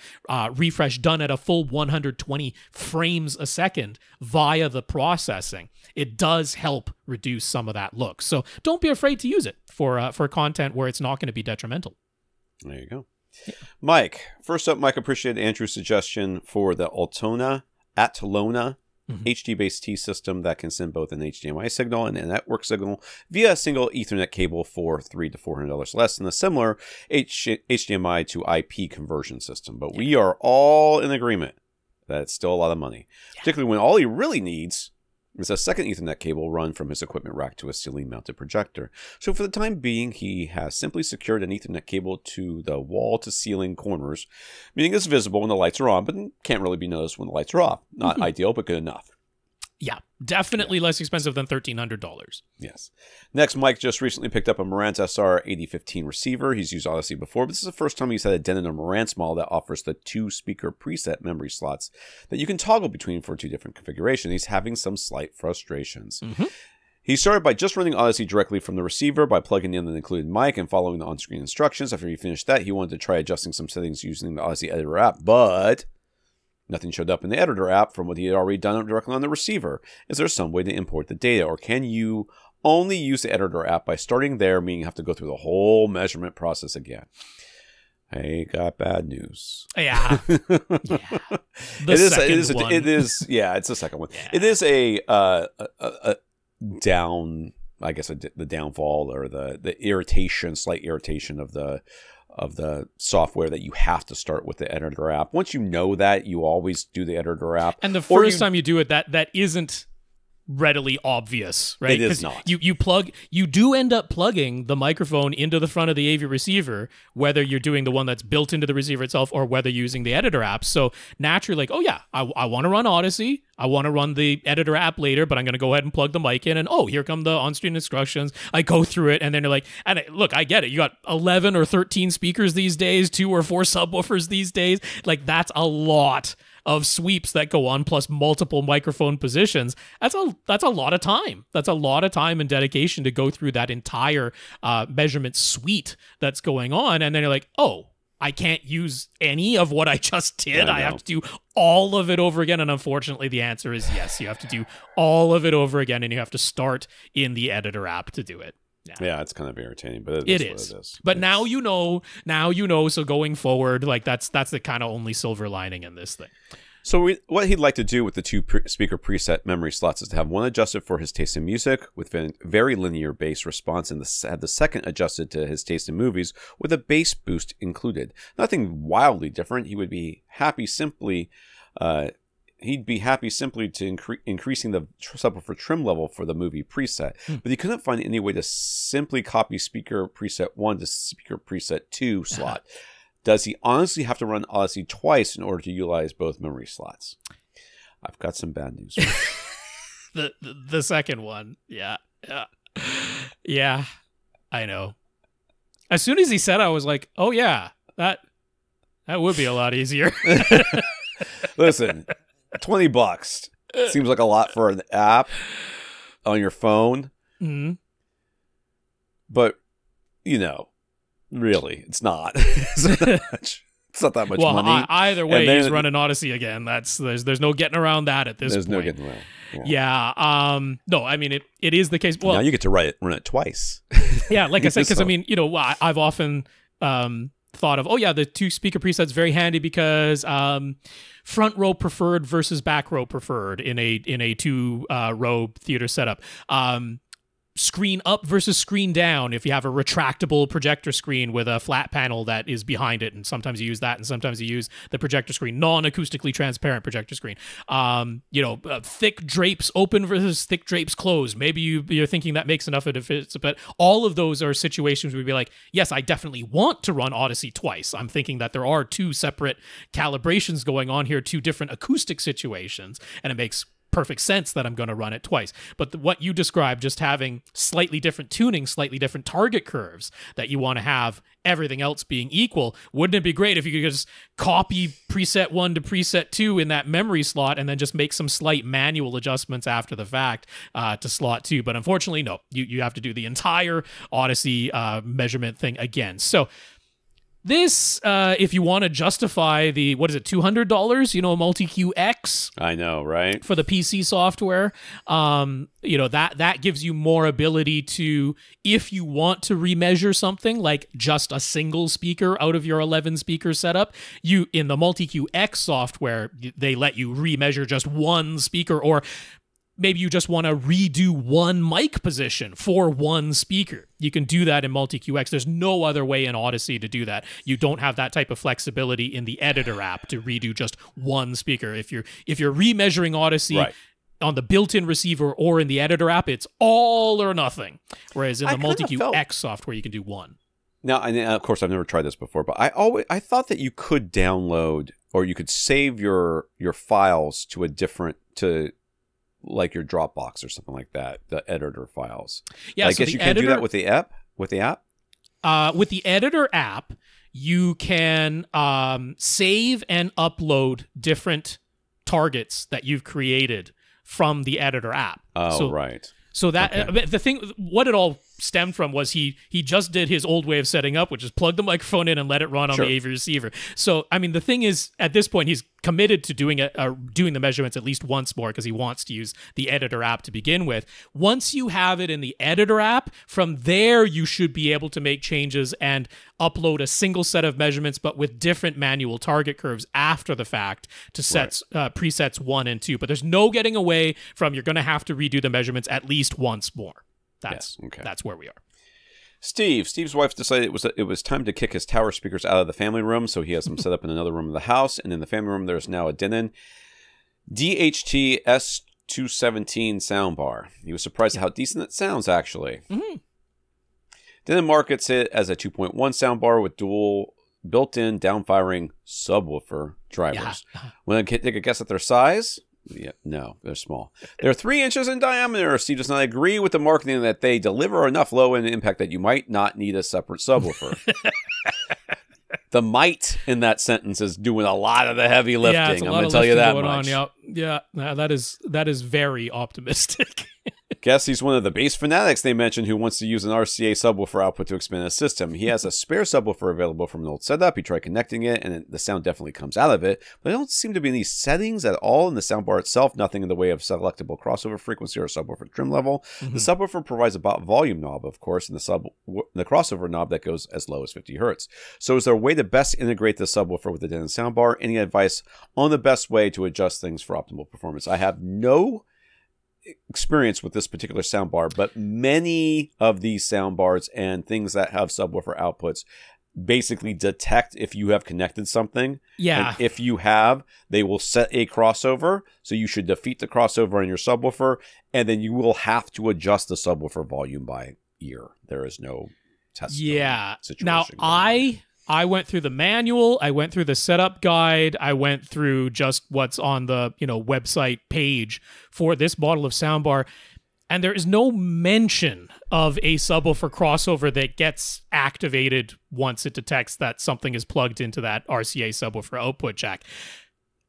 refresh done at a full 120 frames a second via the processing. It does help reduce some of that look. So don't be afraid to use it for content where it's not going to be detrimental. There you go. Yeah. Mike, first up, Mike appreciated Andrew's suggestion for the Atolona HD-based T system that can send both an HDMI signal and a network signal via a single Ethernet cable for $300 to $400 less than a similar HDMI to IP conversion system. But we are all in agreement that it's still a lot of money, particularly when all he really needs is a second Ethernet cable run from his equipment rack to a ceiling-mounted projector. So for the time being, he has simply secured an Ethernet cable to the wall-to-ceiling corners, meaning it's visible when the lights are on, but can't really be noticed when the lights are off. Not ideal, but good enough. Yeah, definitely less expensive than $1,300. Yes. Next, Mike just recently picked up a Marantz SR8015 receiver. He's used Audyssey before, but this is the first time he's had a dent in a Marantz model that offers the 2-speaker preset memory slots that you can toggle between for 2 different configurations. He's having some slight frustrations. He started by just running Audyssey directly from the receiver by plugging in an included mic and following the on-screen instructions. After he finished that, he wanted to try adjusting some settings using the Audyssey editor app, but nothing showed up in the editor app from what he had already done directly on the receiver. Is there some way to import the data, or can you only use the editor app by starting there, meaning you have to go through the whole measurement process again? I got bad news. Yeah. It's the second one. Yeah. It is a down, I guess, the downfall or the irritation, slight irritation of the the software that you have to start with the editor app. Once you know that, you always do the editor app. And the first time you do it, that isn't readily obvious, right? It is not. You do end up plugging the microphone into the front of the AV receiver, whether you're doing the one that's built into the receiver itself or whether you're using the editor app. So naturally, like, oh yeah, I want to run Audyssey. I want to run the editor app later, but I'm going to go ahead and plug the mic in, and oh, here come the on-screen instructions. I go through it, and then you're like, look, I get it. You got 11 or 13 speakers these days, 2 or 4 subwoofers these days. Like, that's a lot of sweeps that go on, plus multiple microphone positions. That's a lot of time. That's a lot of time and dedication to go through that entire measurement suite that's going on. And then you're like, oh, I can't use any of what I just did. I have to do all of it over again. And unfortunately, the answer is yes. You have to do all of it over again, and you have to start in the editor app to do it. Yeah, it's kind of irritating, but it is. But now you know. So going forward, like that's the kind of only silver lining in this thing. So what he'd like to do with the 2 speaker preset memory slots is to have one adjusted for his taste in music with very linear bass response, and have the second adjusted to his taste in movies with a bass boost included. Nothing wildly different. He would be happy simply. He'd be happy simply to increasing the subwoofer trim level for the movie preset, but he couldn't find any way to simply copy speaker preset 1 to speaker preset 2 slot. Does he honestly have to run Audyssey twice in order to utilize both memory slots? I've got some bad news. the second one, yeah, I know. As soon as he said, I was like, oh yeah, that would be a lot easier. Listen, $20 seems like a lot for an app on your phone, but really, it's not. It's not that much money. Either way, he's running Audyssey again. There's no getting around that at this point. There's no getting around. Yeah. No, I mean, it is the case. Well, now you get to run it twice. Yeah, like I said, because I mean, I've often thought of, the 2 speaker presets very handy because front row preferred versus back row preferred in a 2 row theater setup. Screen up versus screen down if you have a retractable projector screen with a flat panel that is behind it, and sometimes you use that and sometimes you use the projector screen, non-acoustically transparent projector screen. Thick drapes open versus thick drapes closed. Maybe you're thinking that makes enough of a difference, but all of those are situations where you'd be like, yes, I definitely want to run Audyssey twice. I'm thinking that there are 2 separate calibrations going on here, 2 different acoustic situations, and it makes perfect sense that I'm going to run it twice. But what you described, just having slightly different tuning, slightly different target curves that you want to have, everything else being equal, wouldn't it be great if you could just copy preset 1 to preset 2 in that memory slot and then just make some slight manual adjustments after the fact to slot 2? But unfortunately, no, you have to do the entire Audyssey measurement thing again. So this, if you want to justify the, what is it, $200, Multi-Q X? I know, right? For the PC software, that gives you more ability to, if you want to remeasure something like just a single speaker out of your 11 speaker setup, in the Multi-Q X software, they let you remeasure just one speaker, or maybe you just want to redo one mic position for one speaker. You can do that in Multi-QX. There's no other way in Audyssey to do that. You don't have that type of flexibility in the editor app to redo just one speaker. If you're remeasuring Audyssey on the built-in receiver or in the editor app, it's all or nothing. Whereas in the Multi-QX software, you can do one. Now, and of course, I've never tried this before, but I thought that you could download or you could save your files to a different like your Dropbox or something like that, the editor files. Yeah, I guess you can do that with the app. With the app, with the editor app, you can save and upload different targets that you've created from the editor app. Oh, right. So that the thing, what it all stemmed from was he just did his old way of setting up, which is plug the microphone in and let it run on the AV receiver. So, I mean, the thing is, at this point, he's committed to doing the measurements at least once more because he wants to use the editor app to begin with. Once you have it in the editor app, from there you should be able to make changes and upload a single set of measurements, but with different manual target curves after the fact to sets presets 1 and 2. But there's no getting away from you're going to have to redo the measurements at least once more. That's where we are. Steve's wife decided it was time to kick his tower speakers out of the family room, so he has them set up in another room of the house. And in the family room, there's now a Denon DHT S217 soundbar. He was surprised at how decent it sounds, actually. Mm-hmm. Denon markets it as a 2.1 soundbar with dual built-in downfiring subwoofer drivers. Yeah. Want to take a guess at their size? Yeah, no, they're small. They're 3 inches in diameter. Steve does not agree with the marketing that they deliver enough low-end impact that you might not need a separate subwoofer. The might in that sentence is doing a lot of the heavy lifting. I'm going to tell you that much. Yeah, that is very optimistic. Guess he's one of the bass fanatics they mentioned who wants to use an RCA subwoofer output to expand his system. He has a spare subwoofer available from an old setup. He tried connecting it, and the sound definitely comes out of it. But there don't seem to be any settings at all in the soundbar itself. Nothing in the way of selectable crossover frequency or subwoofer trim level. Mm-hmm. The subwoofer provides a volume knob, of course, and the crossover knob that goes as low as 50 hertz. So is there a way to best integrate the subwoofer with the Denon soundbar? Any advice on the best way to adjust things for optimal performance? I have no experience with this particular soundbar, but many of these soundbars and things that have subwoofer outputs basically detect if you have connected something. Yeah. And if you have, they will set a crossover. So you should defeat the crossover in your subwoofer, and then you will have to adjust the subwoofer volume by ear. There is no test. Yeah. Now I went through the manual, I went through the setup guide, I went through just what's on the, website page for this model of soundbar, and there is no mention of a subwoofer crossover that gets activated once it detects that something is plugged into that RCA subwoofer output jack.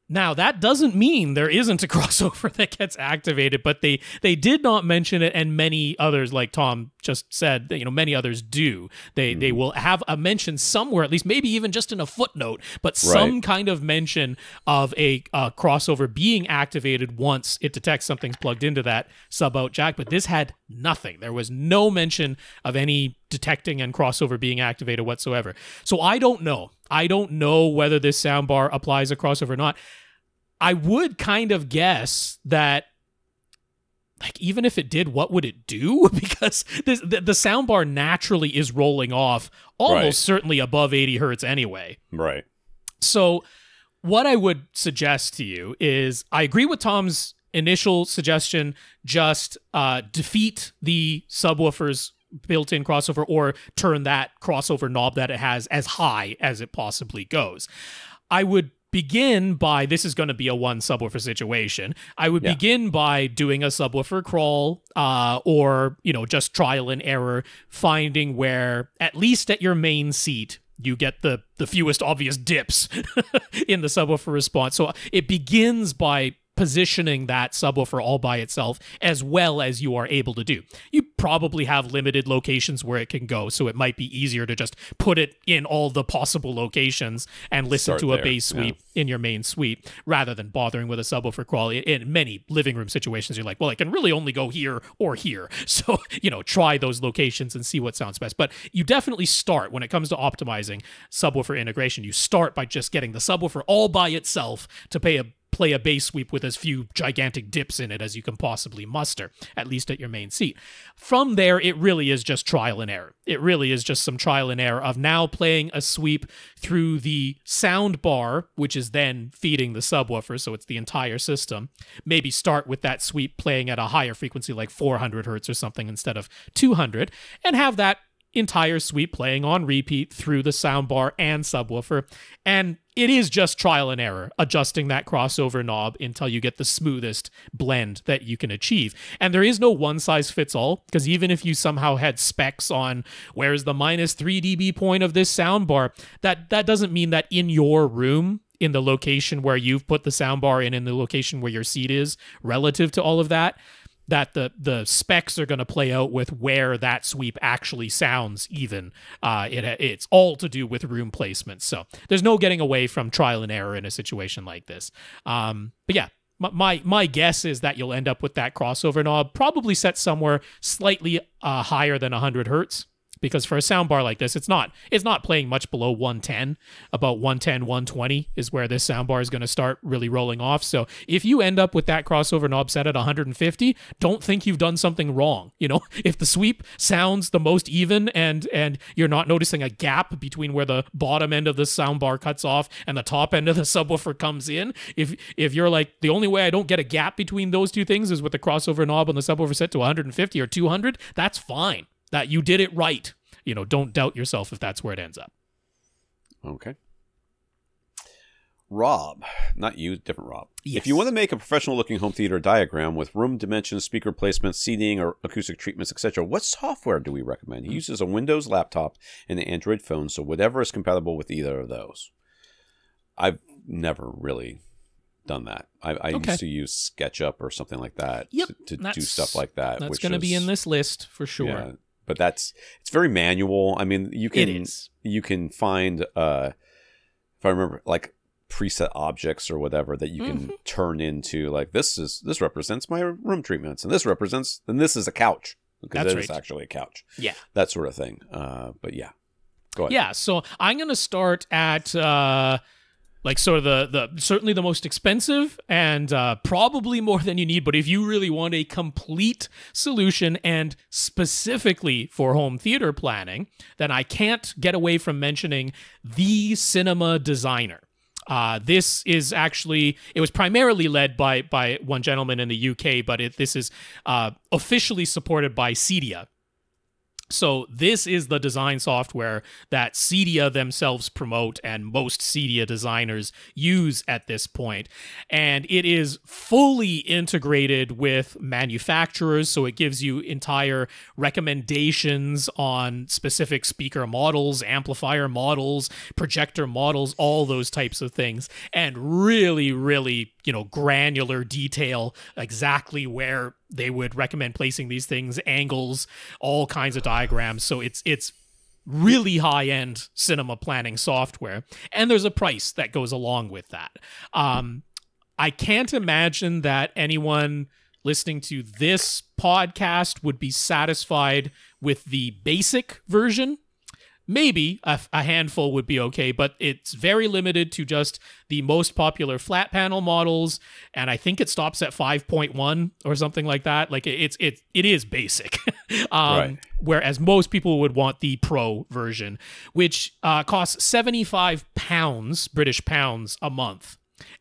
Now, that doesn't mean there isn't a crossover that gets activated, but they did not mention it, and many others, like Tom just said, many others do. They will have a mention somewhere, at least maybe even just in a footnote, but some kind of mention of a crossover being activated once it detects something's plugged into that sub-out jack, but this had nothing. There was no mention of any detecting and crossover being activated whatsoever. So I don't know. I don't know whether this soundbar applies a crossover or not. I would kind of guess that, like, even if it did, what would it do? Because the soundbar naturally is rolling off almost certainly above 80 hertz anyway. Right. So what I would suggest to you is, I agree with Tom's initial suggestion, just defeat the subwoofer's built-in crossover or turn that crossover knob that it has as high as it possibly goes. I would begin by, this is going to be a one subwoofer situation, I would begin by doing a subwoofer crawl or, just trial and error, finding where, at least at your main seat, you get the fewest obvious dips in the subwoofer response. So it begins by positioning that subwoofer all by itself as well as you are able to do. You probably have limited locations where it can go, so it might be easier to just put it in all the possible locations and listen to a bass sweep in your main suite rather than bothering with a subwoofer crawl. In many living room situations, you're like, well, I can really only go here or here. So, try those locations and see what sounds best. But you definitely start, when it comes to optimizing subwoofer integration, you start by just getting the subwoofer all by itself to play a bass sweep with as few gigantic dips in it as you can possibly muster, at least at your main seat. From there, it really is just trial and error. It really is just some trial and error of now playing a sweep through the sound bar, which is then feeding the subwoofer, so it's the entire system. Maybe start with that sweep playing at a higher frequency, like 400 hertz or something instead of 200, and have that entire sweep playing on repeat through the soundbar and subwoofer. And it is just trial and error, adjusting that crossover knob until you get the smoothest blend that you can achieve. And there is no one size fits all, because even if you somehow had specs on where's the minus 3 dB point of this soundbar, that doesn't mean that in your room, in the location where you've put the soundbar in the location where your seat is relative to all of that, that the specs are going to play out with where that sweep actually sounds even. It's all to do with room placement. So there's no getting away from trial and error in a situation like this. But yeah, my guess is that you'll end up with that crossover knob probably set somewhere slightly higher than 100 hertz. because for a soundbar like this, it's not playing much below 110. About 110, 120 is where this soundbar is going to start really rolling off. So if you end up with that crossover knob set at 150, don't think you've done something wrong. You know, if the sweep sounds the most even and you're not noticing a gap between where the bottom end of the soundbar cuts off and the top end of the subwoofer comes in, if you're like, the only way I don't get a gap between those two things is with the crossover knob on the subwoofer set to 150 or 200, that's fine. That you did it right. You know, don't doubt yourself if that's where it ends up. Okay. Rob, not you, different Rob. Yes. If you want to make a professional-looking home theater diagram with room dimensions, speaker placement, seating, or acoustic treatments, etc., what software do we recommend? He uses a Windows laptop and an Android phone, so whatever is compatible with either of those. I've never really done that. I used to use SketchUp or something like that to do stuff like that. That's going to be in this list for sure. Yeah, but it's very manual. I mean, you can find if I remember, like preset objects or whatever that you can turn into, like this represents my room treatments, and this is a couch because it is actually a couch. Yeah, that sort of thing. But yeah, go ahead. Yeah, so I'm going to start at like sort of the certainly the most expensive and probably more than you need. But if you really want a complete solution and specifically for home theater planning, then I can't get away from mentioning the Cinema Designer. This is actually, it was primarily led by one gentleman in the UK, but this is officially supported by Cedia. So this is the design software that Cedia themselves promote and most Cedia designers use at this point. And it is fully integrated with manufacturers, so it gives you entire recommendations on specific speaker models, amplifier models, projector models, all those types of things, and really, really, granular detail, exactly where they would recommend placing these things, angles, all kinds of diagrams. So it's really high-end cinema planning software. And there's a price that goes along with that. I can't imagine that anyone listening to this podcast would be satisfied with the basic version. Maybe a handful would be okay, but it's very limited to just the most popular flat panel models, and I think it stops at 5.1 or something like that. Like it is basic, right. Whereas most people would want the Pro version, which costs £75 British pounds a month.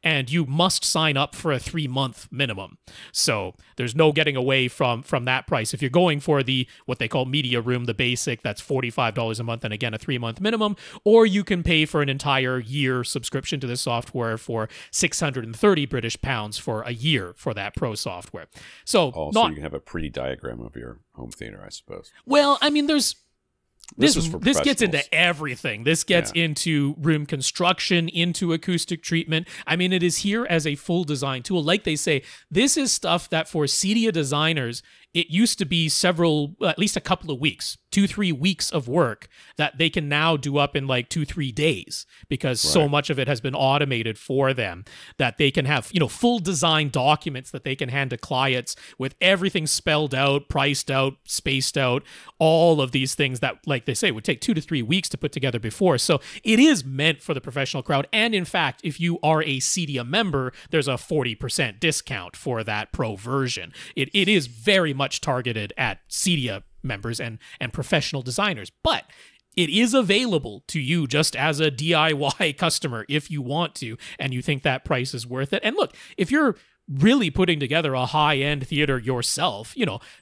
And you must sign up for a 3-month minimum. So there's no getting away from that price. If you're going for the what they call media room, the basic, that's $45 a month, and again, a 3-month minimum. Or you can pay for an entire year subscription to this software for 630 British pounds for a year for that Pro software. So also, you can have a pretty diagram of your home theater, I suppose. Well, I mean, This gets into everything. This gets into room construction, into acoustic treatment. I mean, it is here as a full design tool. Like they say, this is stuff that for Cedia designers, it used to be at least a couple of weeks, 2-3 weeks of work that they can now do up in like 2-3 days because so much of it has been automated for them that they can have, full design documents that they can hand to clients with everything spelled out, priced out, spaced out, all of these things that, like they say, would take 2 to 3 weeks to put together before. So it is meant for the professional crowd. And in fact, if you are a Cedia member, there's a 40% discount for that Pro version. It is very much targeted at Cedia members and professional designers, but it is available to you just as a DIY customer if you want to, and you think that price is worth it. And look, if you're really putting together a high-end theater yourself,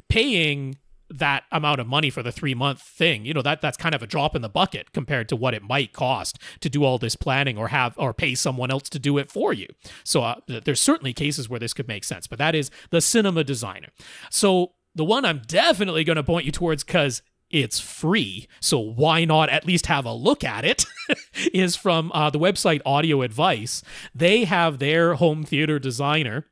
paying that amount of money for the 3-month thing, that's kind of a drop in the bucket compared to what it might cost to do all this planning or pay someone else to do it for you. So there's certainly cases where this could make sense, but that is the Cinema Designer. So the one I'm definitely going to point you towards, because it's free, so why not at least have a look at it, is from the website Audio Advice. They have their home theater designer.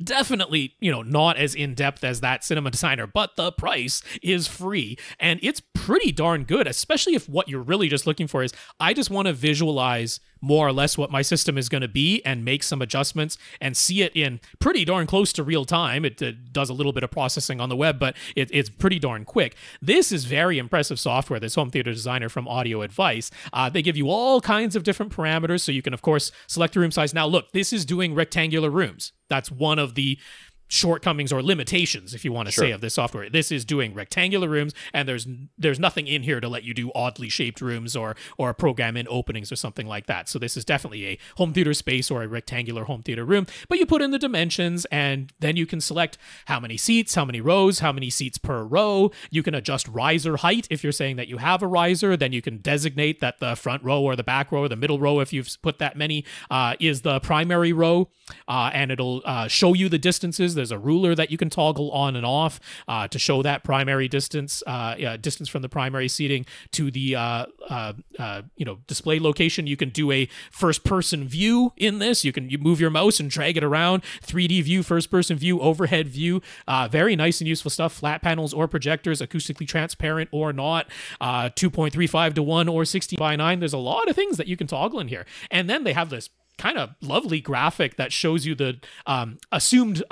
Definitely, not as in-depth as that Cinema Designer, but the price is free, and it's pretty darn good, especially if what you're really just looking for is, I just want to visualize more or less what my system is going to be and make some adjustments and see it in pretty darn close to real time. It does a little bit of processing on the web, but it's pretty darn quick. This is very impressive software, this Home Theater Designer from Audio Advice. They give you all kinds of different parameters, so you can, of course, select the room size. Now, look, this is doing rectangular rooms. That's one of the shortcomings or limitations, if you want to say, of this software. This is doing rectangular rooms, and there's nothing in here to let you do oddly shaped rooms or program in openings or something like that. So this is definitely a home theater space or a rectangular home theater room, but you put in the dimensions, and then you can select how many seats, how many rows, how many seats per row. You can adjust riser height if you're saying that you have a riser. Then you can designate that the front row or the back row or the middle row, if you've put that many, is the primary row, and it'll show you the distances. There's a ruler that you can toggle on and off to show that primary distance, distance from the primary seating to the display location. You can do a first-person view in this. You move your mouse and drag it around. 3D view, first-person view, overhead view. Very nice and useful stuff. Flat panels or projectors, acoustically transparent or not. 2.35 to 1 or 60:9. There's a lot of things that you can toggle in here. And then they have this kind of lovely graphic that shows you the assumed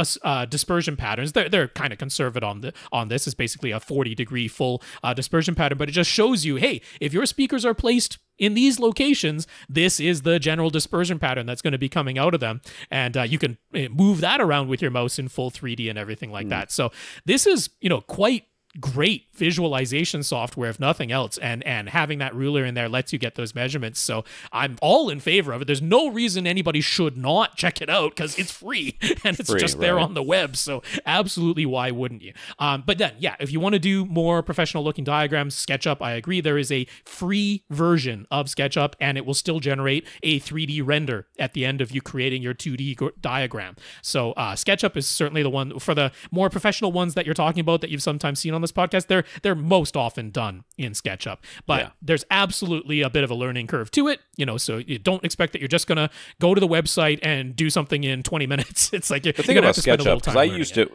dispersion patterns. They're kind of conservative on this. It's basically a 40-degree full dispersion pattern, but it just shows you, hey, if your speakers are placed in these locations, this is the general dispersion pattern that's going to be coming out of them. And you can move that around with your mouse in full 3D and everything like that. So this is, quite great visualization software, if nothing else, and having that ruler in there lets you get those measurements. So I'm all in favor of it. There's no reason anybody should not check it out, because it's free and it's just there on the web. So absolutely, why wouldn't you? But then, yeah, if you want to do more professional looking diagrams, SketchUp, I agree, there is a free version of SketchUp, and it will still generate a 3D render at the end of you creating your 2D diagram. So SketchUp is certainly the one for the more professional ones that you're talking about that you've sometimes seen on this podcast. They're most often done in SketchUp, but there's absolutely a bit of a learning curve to it, so you don't expect that you're just gonna go to the website and do something in 20 minutes. It's like the thing about SketchUp, because I used it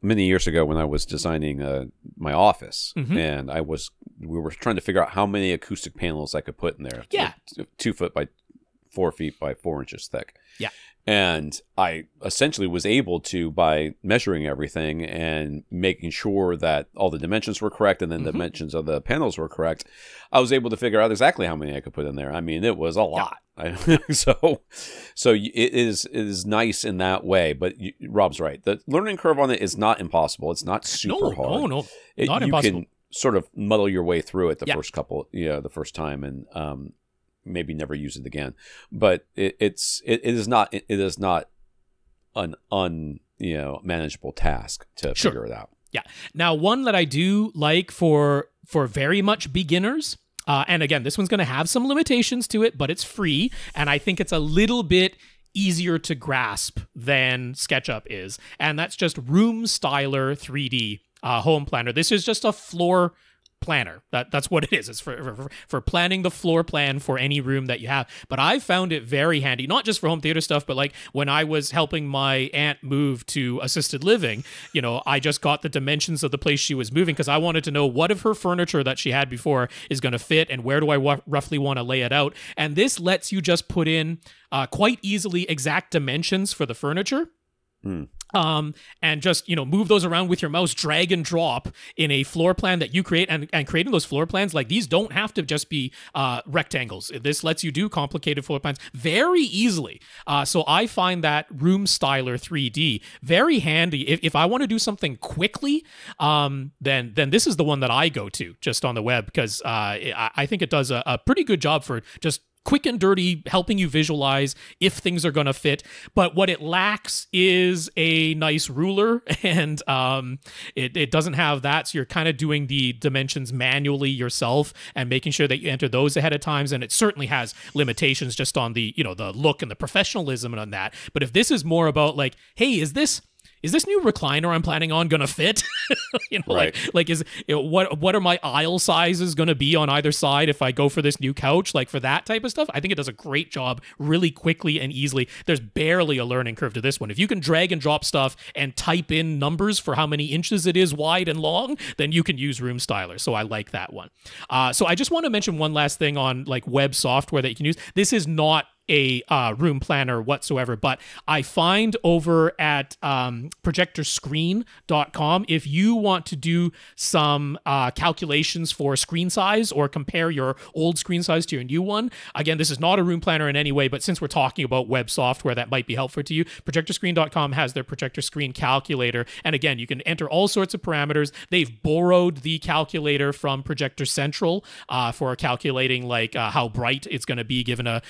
many years ago when I was designing my office, and we were trying to figure out how many acoustic panels I could put in there. 2 foot by 4 feet by 4 inches thick. Yeah. And I essentially was able to, by measuring everything and making sure that all the dimensions were correct and then the dimensions of the panels were correct, I was able to figure out exactly how many I could put in there. I mean, it was a lot. So it is nice in that way. But Rob's right. The learning curve on it is not impossible. It's not super hard. No, not impossible. You can sort of muddle your way through it the first time, and maybe never use it again. But it is not an unmanageable task to figure it out. Yeah. Now, one that I do like for very much beginners, and again, this one's going to have some limitations to it, but it's free, and I think it's a little bit easier to grasp than SketchUp is, and that's just Room Styler 3D Home Planner. This is just a floor planner. That's what it is. It's for planning the floor plan for any room that you have. But I found it very handy, not just for home theater stuff, but like when I was helping my aunt move to assisted living, I just got the dimensions of the place she was moving, because I wanted to know what of her furniture that she had before is going to fit, and where do I roughly want to lay it out. And this lets you just put in quite easily exact dimensions for the furniture. And just, move those around with your mouse, drag and drop in a floor plan that you create, and creating those floor plans, like, these don't have to just be rectangles. This lets you do complicated floor plans very easily. So I find that Room Styler 3D very handy. If I want to do something quickly, then this is the one that I go to just on the web, because I think it does a pretty good job for just quick and dirty, helping you visualize if things are going to fit. But what it lacks is a nice ruler, and it doesn't have that. So you're kind of doing the dimensions manually yourself and making sure that you enter those ahead of times. And it certainly has limitations just on the, the look and the professionalism and on that. But if this is more about like, hey, is this is this new recliner I'm planning on gonna fit? Like is what are my aisle sizes gonna be on either side if I go for this new couch? Like for that type of stuff, I think it does a great job really quickly and easily. There's barely a learning curve to this one. If you can drag and drop stuff and type in numbers for how many inches it is wide and long, then you can use Room Styler. So I like that one. So I just want to mention one last thing on like web software that you can use. This is not a room planner whatsoever, but I find over at projectorscreen.com, if you want to do some calculations for screen size or compare your old screen size to your new one, again, this is not a room planner in any way, but since we're talking about web software that might be helpful to you, projectorscreen.com has their projector screen calculator, and again, you can enter all sorts of parameters. They've borrowed the calculator from Projector Central for calculating like how bright it's going to be given a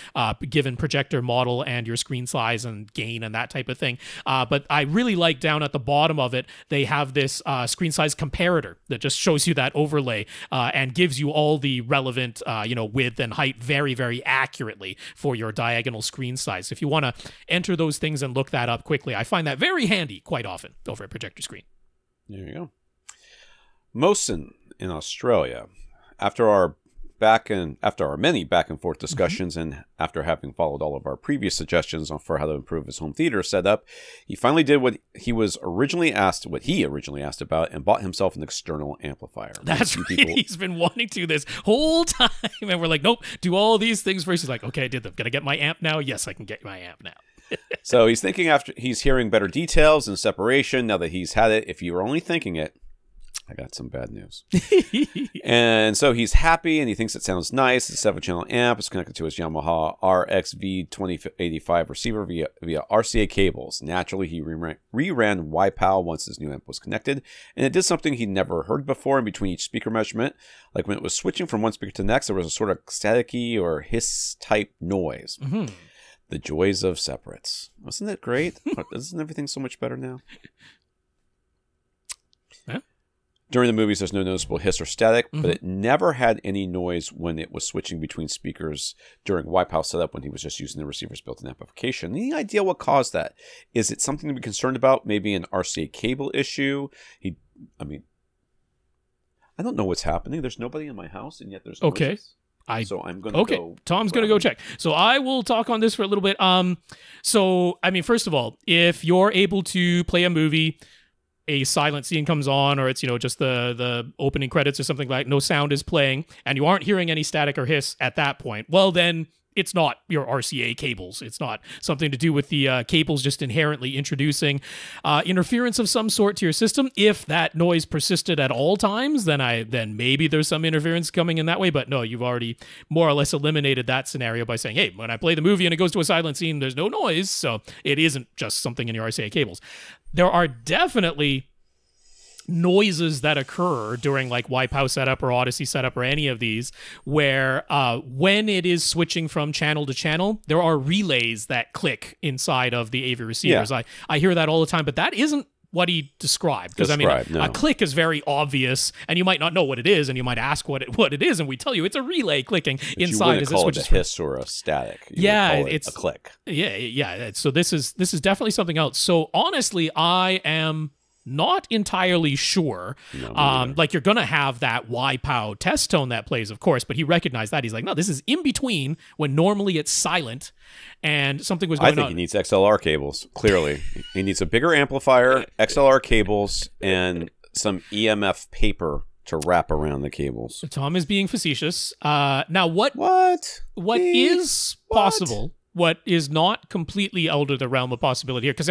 given projector model and your screen size and gain and that type of thing. But I really like down at the bottom of it, they have this screen size comparator that just shows you that overlay and gives you all the relevant width and height very, very accurately for your diagonal screen size. If you want to enter those things and look that up quickly, I find that very handy quite often over at Projector Screen. There you go. Mohsen in Australia, after our many back and forth discussions and after having followed all of our previous suggestions for how to improve his home theater setup, he finally did what he originally asked about and bought himself an external amplifier. That's right. He's been wanting to this whole time, and we're like, nope, do all these things first. He's like, okay, I did them. Gonna get my amp now? Yes, I can get my amp now. So he's thinking after he's hearing better details and separation now that he's had it. If you were only thinking it, I got some bad news. And so he's happy and he thinks it sounds nice. It's a 7-channel amp. It's connected to his Yamaha RXV2085 receiver via RCA cables. Naturally, he reran YPOW once his new amp was connected, and it did something he'd never heard before in between each speaker measurement. Like when it was switching from one speaker to the next, there was a sort of staticky or hiss-type noise. Mm-hmm. The joys of separates. Wasn't it great? Isn't everything so much better now? Huh? During the movies, there's no noticeable hiss or static, but it never had any noise when it was switching between speakers during YPOW setup when he was just using the receiver's built-in amplification. Any idea what caused that? Is it something to be concerned about? Maybe an RCA cable issue? I don't know what's happening. There's nobody in my house, and yet there's noises. Okay. So I'm going to go. Tom's going to go check. So I will talk on this for a little bit. First of all, if you're able to play a movie, a silent scene comes on, or it's, just the opening credits or something like no sound is playing, and you aren't hearing any static or hiss at that point, well, then it's not your RCA cables. It's not something to do with the cables just inherently introducing interference of some sort to your system. If that noise persisted at all times, then maybe there's some interference coming in that way. But no, you've already more or less eliminated that scenario by saying, hey, when I play the movie and it goes to a silent scene, there's no noise. So it isn't just something in your RCA cables. There are definitely noises that occur during like YPOW setup or Audyssey setup or any of these where when it is switching from channel to channel, there are relays that click inside of the AV receivers. Yeah. I hear that all the time, but that isn't what he described. Because a click is very obvious, and you might not know what it is, and you might ask what it is, and we tell you it's a relay clicking but inside. You call it a hiss or a static. It's a click. Yeah. So this is definitely something else. So honestly, I am not entirely sure. Like you're going to have that YPOW test tone that plays, of course, but he recognized that. He's like, no, this is in between when normally it's silent and something was going on. I think he needs XLR cables, clearly. He needs a bigger amplifier, XLR cables, and some EMF paper to wrap around the cables. Tom is being facetious. Now, what is possible... What is not completely out of the realm of possibility here, because,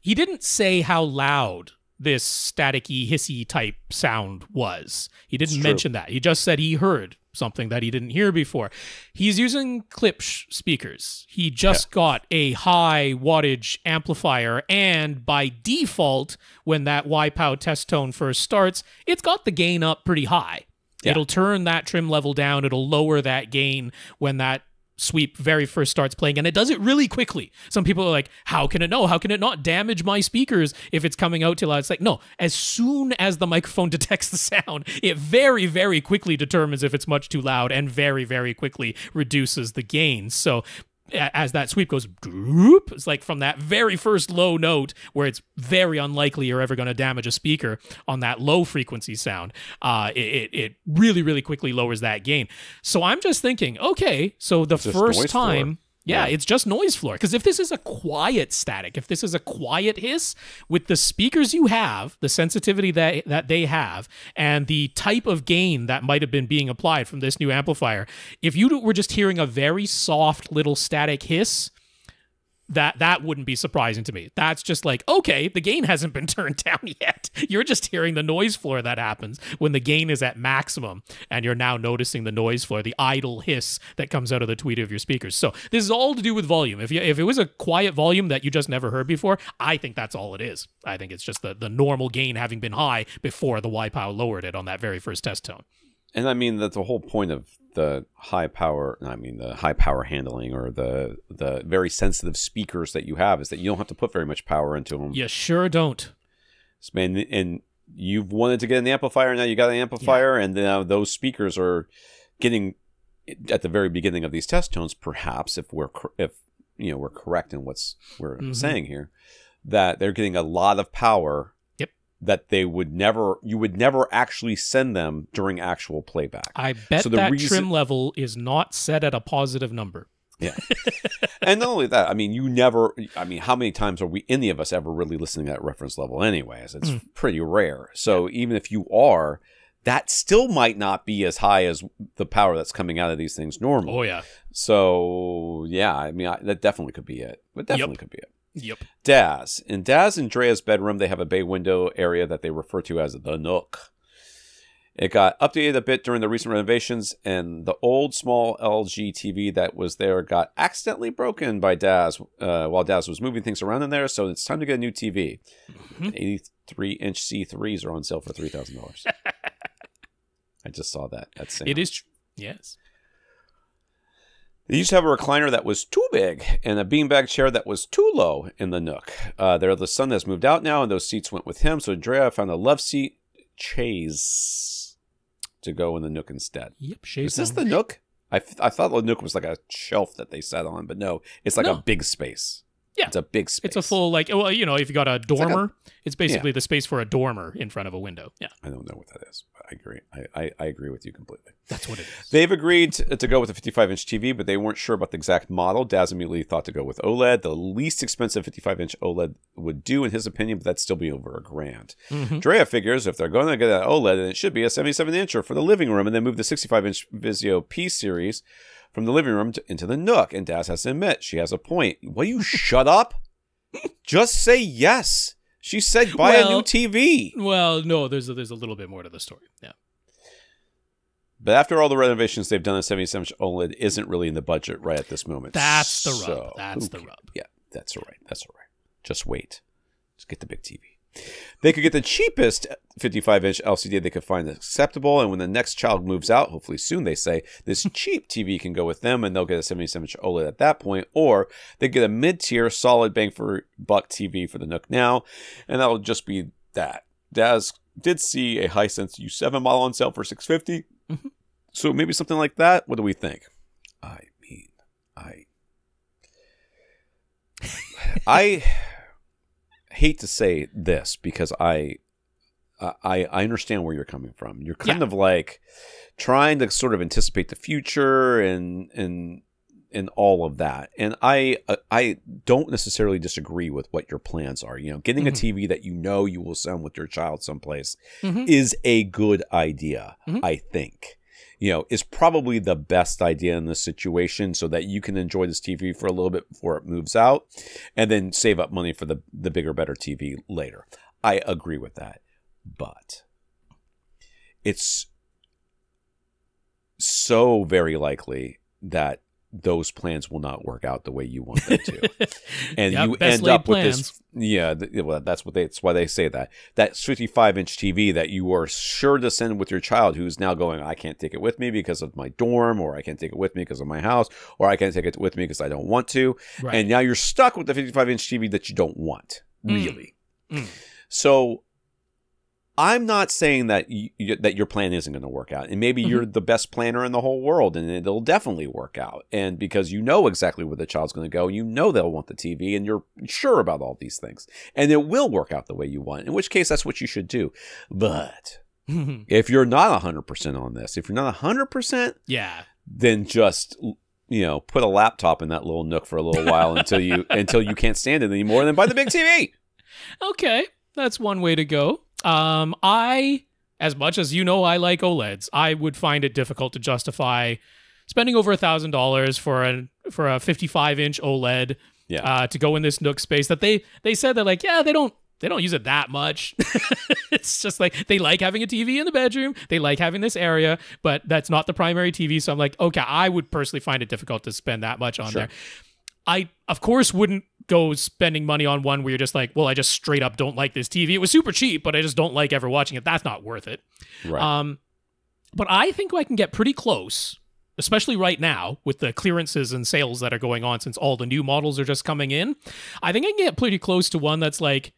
he didn't say how loud this staticky, hissy type sound was. He didn't mention that. He just said he heard something that he didn't hear before. He's using Klipsch speakers. He just got a high wattage amplifier, and by default, when that YPOW test tone first starts, it's got the gain up pretty high. Yeah. It'll turn that trim level down. It'll lower that gain when that sweep very first starts playing, and it does it really quickly. Some people are like, how can it know? How can it not damage my speakers if it's coming out too loud? It's like, no, as soon as the microphone detects the sound, it very, very quickly determines if it's much too loud and very, very quickly reduces the gain. So as that sweep goes, droop, it's like from that very first low note where it's very unlikely you're ever going to damage a speaker on that low frequency sound. It really, really quickly lowers that gain. So I'm just thinking, okay, so the first time... Yeah, it's just noise floor. Because if this is a quiet static, if this is a quiet hiss, with the speakers you have, the sensitivity that they have, and the type of gain that might have been being applied from this new amplifier, if you were just hearing a very soft little static hiss, that wouldn't be surprising to me. That's just like, okay, the gain hasn't been turned down yet. You're just hearing the noise floor that happens when the gain is at maximum, and you're now noticing the noise floor, the idle hiss that comes out of the tweeter of your speakers. So this is all to do with volume. If it was a quiet volume that you just never heard before, I think that's all it is. I think it's just the normal gain having been high before the YPow lowered it on that very first test tone. And I mean, that's the whole point of the high power handling, or the very sensitive speakers that you have, is that you don't have to put very much power into them. You sure don't. And you've wanted to get an amplifier, now you got an amplifier, and now those speakers are getting, at the very beginning of these test tones, perhaps if we're correct in what we're saying here, that they're getting a lot of power. That you would never actually send them during actual playback. I bet that trim level is not set at a positive number. Yeah. And not only that, I mean, how many times are any of us ever really listening to that reference level anyways? It's pretty rare. So even if you are, that still might not be as high as the power that's coming out of these things normally. Oh, yeah. So, yeah, I mean, that definitely could be it. Could be it. Yep. Dazz. In Dazz and Drea's bedroom, they have a bay window area that they refer to as the Nook. It got updated a bit during the recent renovations, and the old small LG TV that was there got accidentally broken by Dazz while Dazz was moving things around in there, so it's time to get a new TV. 83-inch C3s are on sale for $3,000. I just saw that. It is, yes. They used to have a recliner that was too big and a beanbag chair that was too low in the Nook. The son has moved out now, and those seats went with him, so Drea found a love seat chaise to go in the Nook instead. Yep, Is this the Nook? I thought the Nook was like a shelf that they sat on, but no, it's like a big space. Yeah. It's a big space. It's a full, if you got a dormer, it's basically the space for a dormer in front of a window. Yeah. I don't know what that is, but I agree. I agree with you completely. That's what it is. They've agreed to go with a 55-inch TV, but they weren't sure about the exact model. Dazz immediately thought to go with OLED. The least expensive 55-inch OLED would do, in his opinion, but that'd still be over $1,000. Drea figures if they're going to get an OLED, then it should be a 77-incher for the living room, and then move the 65-inch Vizio P-Series from the living room into the Nook. And Dazz has to admit, she has a point. Will you shut up? Just say yes. She said buy a new TV. Well, no, there's a little bit more to the story. Yeah. But after all the renovations they've done, a 77-inch OLED isn't really in the budget right at this moment. That's the rub. That's the rub. Yeah, that's all right. That's all right. Just wait. Just get the big TV. They could get the cheapest 55-inch LCD they could find acceptable, and when the next child moves out, hopefully soon, they say, this cheap TV can go with them, and they'll get a 77-inch OLED at that point, or they get a mid-tier, solid bang-for-buck TV for the Nook now, and that'll just be that. Dazz did see a Hisense U7 model on sale for $650, so maybe something like that. What do we think? I hate to say this because I understand where you're coming from. You're kind of like trying to sort of anticipate the future and all of that. And I don't necessarily disagree with what your plans are. You know, getting a TV that you know you will send with your child someplace is a good idea, I think. You know, is probably the best idea in this situation so that you can enjoy this TV for a little bit before it moves out and then save up money for the bigger, better TV later. I agree with that. But it's so very likely that those plans will not work out the way you want them to. And you end up with this. Yeah, that's why they say that 55-inch TV that you are sure to send with your child, who's now going, I can't take it with me because of my dorm, or I can't take it with me because of my house, or I can't take it with me because I don't want to. Right. And now you're stuck with the 55-inch TV that you don't want, really. So I'm not saying that that your plan isn't going to work out, and maybe you're the best planner in the whole world, and it'll definitely work out. And because you know exactly where the child's going to go, you know they'll want the TV, and you're sure about all these things, and it will work out the way you want. In which case, that's what you should do. But if you're not 100% on this, if you're not 100%, then just put a laptop in that little nook for a little while until you can't stand it anymore, and then buy the big TV. Okay, that's one way to go. As much as I like OLEDs, I would find it difficult to justify spending over $1,000 for a 55-inch OLED to go in this Nook space. That they said they're like, they don't use it that much. It's just like they like having a TV in the bedroom, they like having this area, but that's not the primary TV. So I'm like, okay, I would personally find it difficult to spend that much on there. I, of course, wouldn't go spending money on one where you're just like, well, I just straight up don't like this TV. It was super cheap, but I just don't like ever watching it. That's not worth it. Right. But I think I can get pretty close, especially right now with the clearances and sales that are going on since all the new models are just coming in. I think I can get pretty close to one that's like,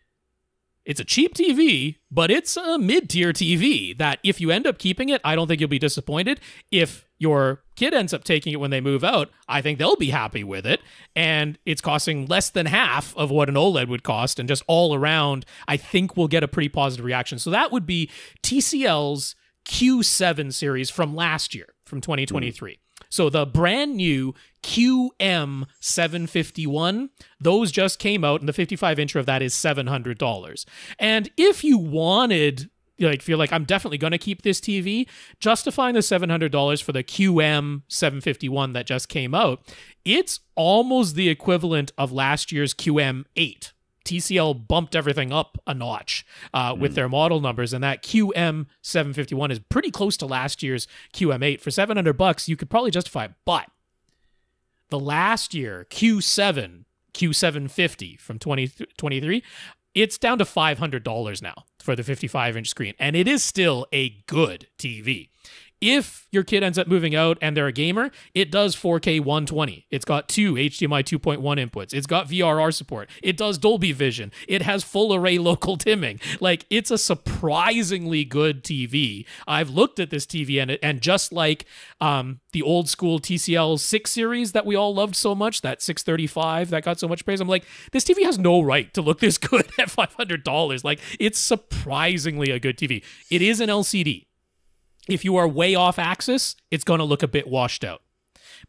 it's a cheap TV, but it's a mid-tier TV that if you end up keeping it, I don't think you'll be disappointed. If your kid ends up taking it when they move out, I think they'll be happy with it. And it's costing less than half of what an OLED would cost. And just all around, I think we'll get a pretty positive reaction. So that would be TCL's Q7 series from last year, from 2023. So the brand new QM751, those just came out, and the 55-incher of that is $700. And if you wanted, feel like I'm definitely going to keep this TV, justifying the $700 for the QM751 that just came out, it's almost the equivalent of last year's QM8. TCL bumped everything up a notch with their model numbers, and that QM751 is pretty close to last year's QM8. For $700, you could probably justify it, but the last year Q750 from 2023, it's down to $500 now for the 55-inch screen, and it is still a good TV. If your kid ends up moving out and they're a gamer, it does 4K 120. It's got 2 HDMI 2.1 inputs. It's got VRR support. It does Dolby Vision. It has full array local dimming. Like, it's a surprisingly good TV. I've looked at this TV and just like the old school TCL 6 series that we all loved so much, that 635 that got so much praise, I'm like, this TV has no right to look this good at $500. Like, it's surprisingly a good TV. It is an LCD. If you are way off axis, it's going to look a bit washed out.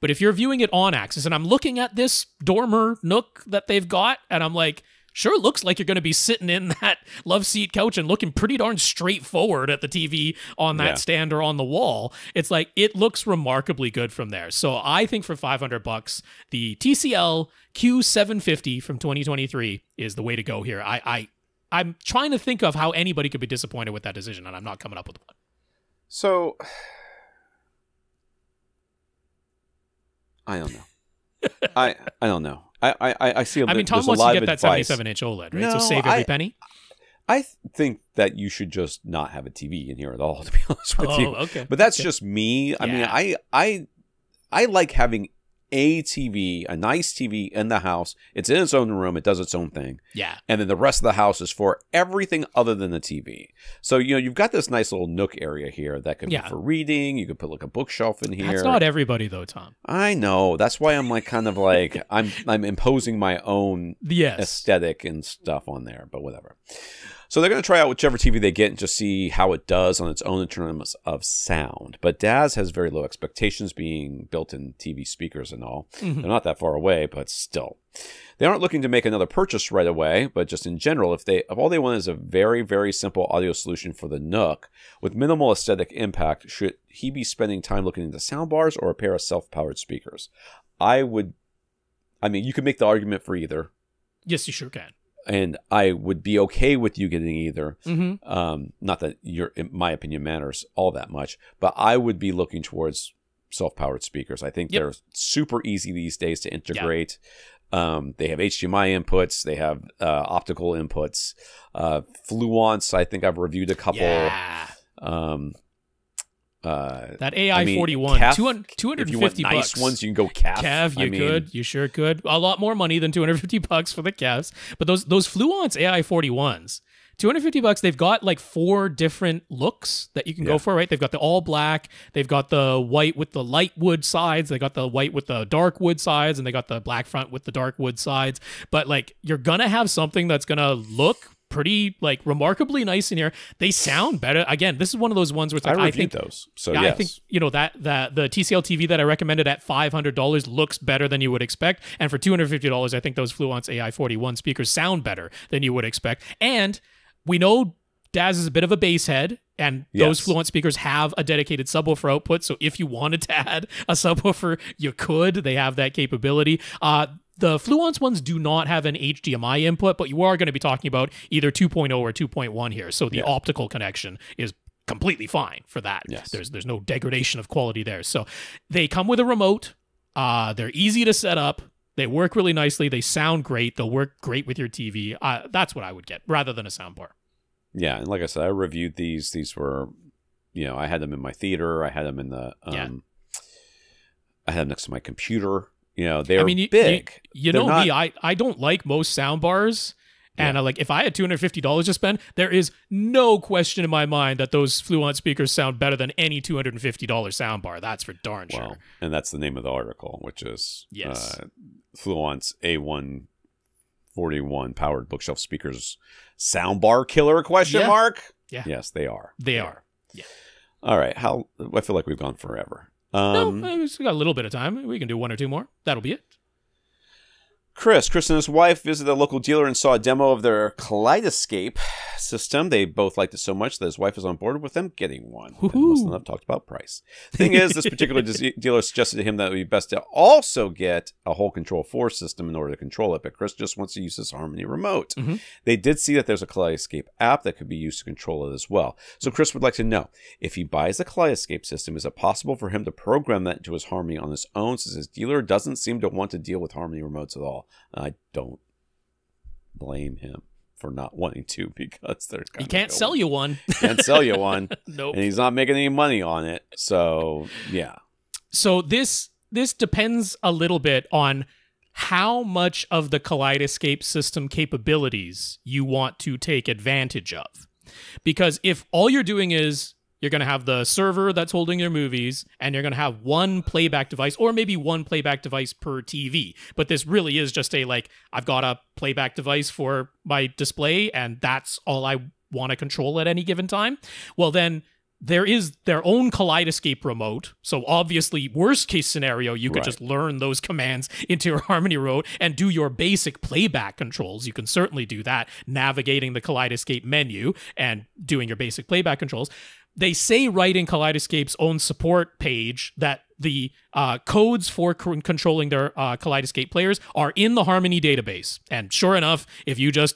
But if you're viewing it on axis, and I'm looking at this dormer Nook that they've got, and I'm like, sure looks like you're going to be sitting in that love seat couch and looking pretty darn straightforward at the TV on that stand or on the wall. It's like, it looks remarkably good from there. So I think for $500, the TCL Q750 from 2023 is the way to go here. I'm trying to think of how anybody could be disappointed with that decision, and I'm not coming up with one. So, I don't know. I don't know. I see. I mean, Tom wants to get that 77-inch OLED, right? No, so save every penny. I think that you should just not have a TV in here at all, to be honest with you. Okay. But that's just me. I mean, I like having a TV, a nice TV in the house. It's in its own room. It does its own thing. Yeah. And then the rest of the house is for everything other than the TV. So, you've got this nice little nook area here that could be for reading. You could put like a bookshelf in here. That's not everybody though, Tom. I know. That's why I'm like kind of like I'm imposing my own aesthetic and stuff on there, but whatever. So they're going to try out whichever TV they get and just see how it does on its own in terms of sound. But Dazz has very low expectations, being built-in TV speakers and all. They're not that far away, but still. They aren't looking to make another purchase right away, but just in general, if all they want is a very, very simple audio solution for the Nook with minimal aesthetic impact, should he be spending time looking into soundbars or a pair of self-powered speakers? You could make the argument for either. Yes, you sure can. And I would be okay with you getting either. Not that in my opinion matters all that much, but I would be looking towards self-powered speakers. I think they're super easy these days to integrate. They have HDMI inputs. They have optical inputs. Fluence, I think I've reviewed a couple. Yeah. That AI41, CAF, 250 if you want nice ones, you can go CAF. CAF, could. You sure could. A lot more money than $250 for the CAFs. But those Fluence AI41s, $250, they've got like 4 different looks that you can go for, right? They've got the all black, they've got the white with the light wood sides, they got the white with the dark wood sides, and they got the black front with the dark wood sides. But like, you're gonna have something that's gonna look pretty like remarkably nice in here. They sound better. Again, this is one of those ones where it's like, I think those. So I think, you know, that the TCL TV that I recommended at $500 looks better than you would expect. And for $250, I think those Fluence AI41 speakers sound better than you would expect. And we know Dazz is a bit of a bass head, and those Fluence speakers have a dedicated subwoofer output. So if you wanted to add a subwoofer, you could. They have that capability. The Fluence ones do not have an HDMI input, but you are going to be talking about either 2.0 or 2.1 here. So the optical connection is completely fine for that. Yes. There's no degradation of quality there. So they come with a remote. They're easy to set up. They work really nicely. They sound great. They'll work great with your TV. That's what I would get rather than a soundbar. Yeah, and like I said, I reviewed these. These were, you know, I had them in my theater. I had them in the, I had them next to my computer. You know, they're big. You know me, I don't like most soundbars. And like, if I had $250 to spend, there is no question in my mind that those Fluence speakers sound better than any $250 soundbar. That's for darn sure. Well, and that's the name of the article, which is Fluence A141 powered bookshelf speakers soundbar killer ? Yeah. Yes, they are. They are. Yeah. All right. I feel like we've gone forever. No, we got a little bit of time. We can do 1 or 2 more. That'll be it. Kris and his wife visited a local dealer and saw a demo of their Kaleidescape system. They both liked it so much that his wife was on board with them getting one. And must not have talked about price. The thing is, this particular dealer suggested to him that it would be best to also get a whole Control 4 system in order to control it, but Kris just wants to use his Harmony remote. Mm-hmm. They did see that there's a Kaleidescape app that could be used to control it as well. So Kris would like to know, if he buys the Kaleidescape system, is it possible for him to program that into his Harmony on his own, since his dealer doesn't seem to want to deal with Harmony remotes at all? I don't blame him for not wanting to, because they're he can't sell you one. Can't sell you one. Nope. And he's not making any money on it. So yeah. So this depends a little bit on how much of the Kaleidescape system capabilities you want to take advantage of. Because if all you're doing is you're going to have the server that's holding your movies, and you're going to have one playback device, or maybe one playback device per TV. But this really is just I've got a playback device for my display, and that's all I want to control at any given time. Well, then there is their own Kaleidescape remote. So obviously, worst case scenario, you could just learn those commands into your Harmony remote and do your basic playback controls. You can certainly do that, navigating the Kaleidescape menu and doing your basic playback controls. They say right in Kaleidescape's own support page that the codes for controlling their Kaleidescape players are in the Harmony database. And sure enough, if you just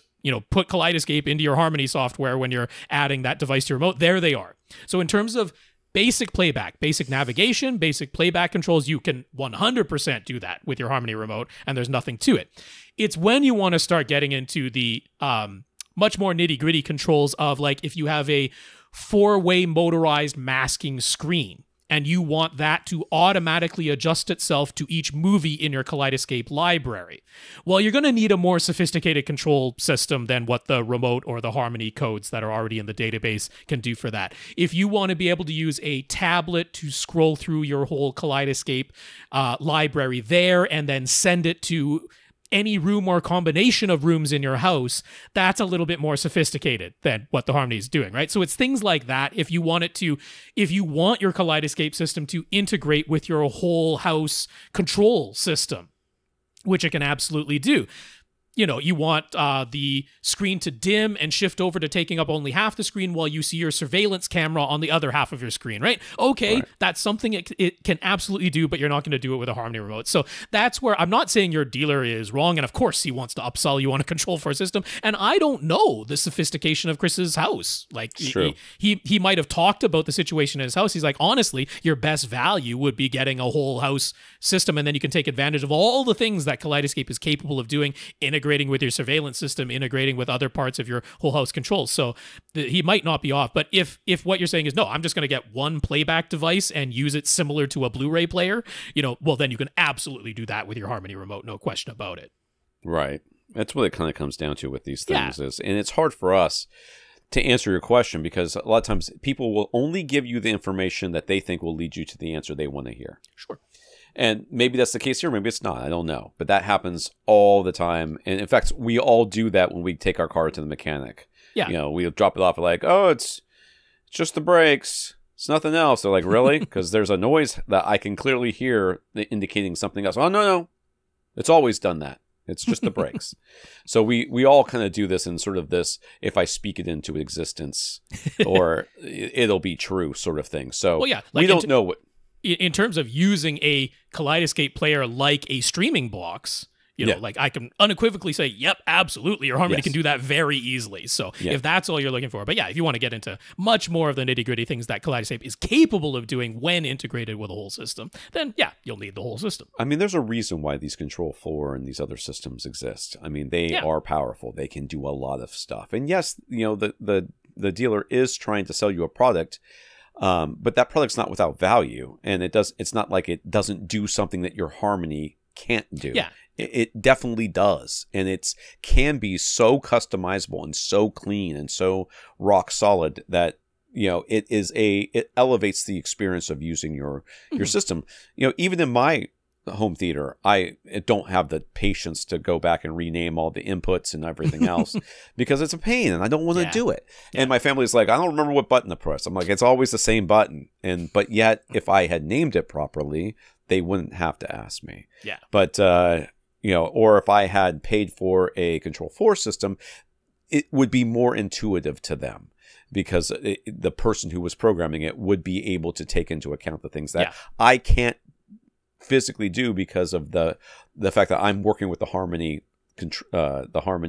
put Kaleidescape into your Harmony software when you're adding that device to your remote, there they are. So in terms of basic playback, basic navigation, basic playback controls, you can 100% do that with your Harmony remote, and there's nothing to it. It's when you want to start getting into the much more nitty-gritty controls of, like, if you have a 4-way motorized masking screen and you want that to automatically adjust itself to each movie in your Kaleidescape library. Well, you're going to need a more sophisticated control system than what the remote or the Harmony codes that are already in the database can do for that. If you want to be able to use a tablet to scroll through your whole Kaleidescape library there and then send it to any room or combination of rooms in your house, that's a little bit more sophisticated than what the Harmony is doing, right? So it's things like that. If you want your Kaleidescape system to integrate with your whole house control system, which it can absolutely do. You want the screen to dim and shift over to taking up only half the screen while you see your surveillance camera on the other half of your screen, right? Okay, right. That's something it can absolutely do, but you're not going to do it with a Harmony remote. So that's where I'm not saying your dealer is wrong, and of course he wants to upsell you on a Control 4 system, and I don't know the sophistication of Kris's house. Like, he might have talked about the situation in his house. He's like, honestly, your best value would be getting a whole house system, and then you can take advantage of all the things that Kaleidescape is capable of doing, integrating with your surveillance system, integrating with other parts of your whole house controls. So he might not be off. But if what you're saying is, no, I'm just going to get one playback device and use it similar to a Blu-ray player, well, then you can absolutely do that with your Harmony remote. No question about it. Right. That's what it kind of comes down to with these things. And it's hard for us to answer your question because a lot of times people will only give you the information that they think will lead you to the answer they want to hear. Sure. And maybe that's the case here. Maybe it's not. I don't know. But that happens all the time. And in fact, we all do that when we take our car to the mechanic. Yeah. You know, we'll drop it off like, oh, it's just the brakes. It's nothing else. They're like, really? Because there's a noise that I can clearly hear indicating something else. Oh, no. It's always done that. It's just the brakes. So we all kind of do this in sort of this, if I speak it into existence, or it'll be true sort of thing. So we don't know what. In terms of using a Kaleidescape player like a streaming box, you know, like I can unequivocally say, yep, absolutely, your Harmony can do that very easily. So if that's all you're looking for. But yeah, if you want to get into much more of the nitty-gritty things that Kaleidescape is capable of doing when integrated with a whole system, then yeah, you'll need the whole system. I mean, there's a reason why these Control 4 and these other systems exist. I mean, they are powerful. They can do a lot of stuff. And yes, you know, the dealer is trying to sell you a product, but that product's not without value. And it's not like it doesn't do something that your Harmony can't do. Yeah. It definitely does. And it can be so customizable and so clean and so rock solid that, you know, it elevates the experience of using your system. You know, even in my home theater, I don't have the patience to go back and rename all the inputs and everything else because it's a pain and I don't want to do it. And my family's like, I don't remember what button to press. I'm like, it's always the same button. But yet if I had named it properly, they wouldn't have to ask me. Yeah. But, you know, or if I had paid for a Control 4 system, it would be more intuitive to them because the person who was programming it would be able to take into account the things that I can't physically do because of the fact that I'm working with the Harmony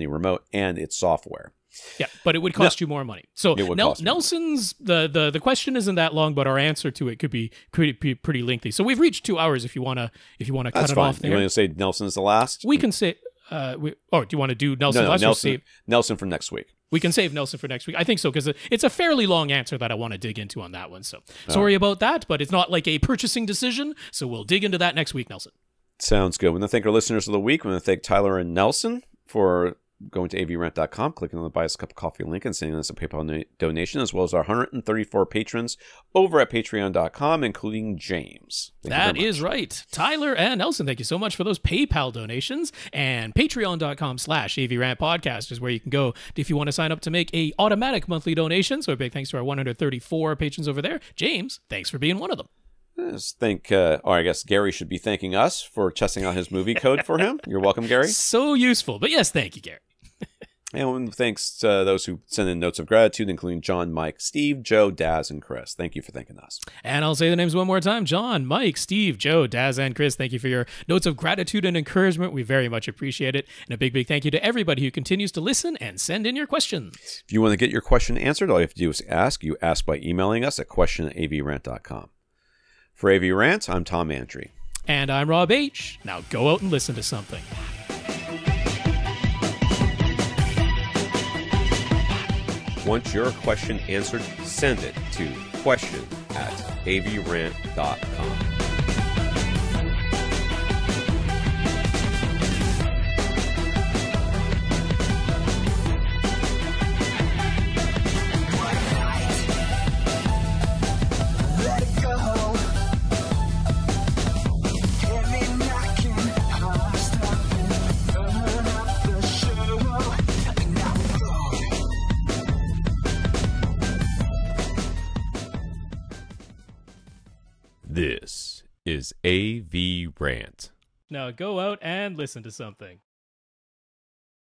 remote and its software. Yeah, but it would cost you more money. So Nelson's the question isn't that long, but our answer to it could be pretty lengthy. So we've reached 2 hours. If you want to cut it off there, you want to say Nelson's the last? We can say. Do you want to do Nelson last? Nelson for next week. We can save Nelson for next week. I think so because it's a fairly long answer that I want to dig into on that one. So sorry about that, but it's not like a purchasing decision. So we'll dig into that next week, Nelson. Sounds good. We want to thank our listeners of the week. We want to thank Tyler and Nelson for going to avrant.com, clicking on the Buy Us a Cup of Coffee link and sending us a PayPal donation, as well as our 134 patrons over at patreon.com, including James. That is right. Tyler and Nelson, thank you so much for those PayPal donations. And patreon.com/AVRant podcast is where you can go if you want to sign up to make a automatic monthly donation. So a big thanks to our 134 patrons over there. James, thanks for being one of them. I guess Gary should be thanking us for testing out his movie code for him. You're welcome, Gary. So useful. But yes, thank you, Gary. And thanks to those who send in notes of gratitude, including John, Mike, Steve, Joe, Dazz, and Kris. Thank you for thanking us. And I'll say the names one more time. John, Mike, Steve, Joe, Dazz, and Kris. Thank you for your notes of gratitude and encouragement. We very much appreciate it. And a big, big thank you to everybody who continues to listen and send in your questions. If you want to get your question answered, all you have to do is ask. You ask by emailing us at question@avrant.com. For AVRant, I'm Tom Antry. And I'm Rob H. Now go out and listen to something. Want your question answered? Send it to question@avrant.com. This is AVRant. Now go out and listen to something.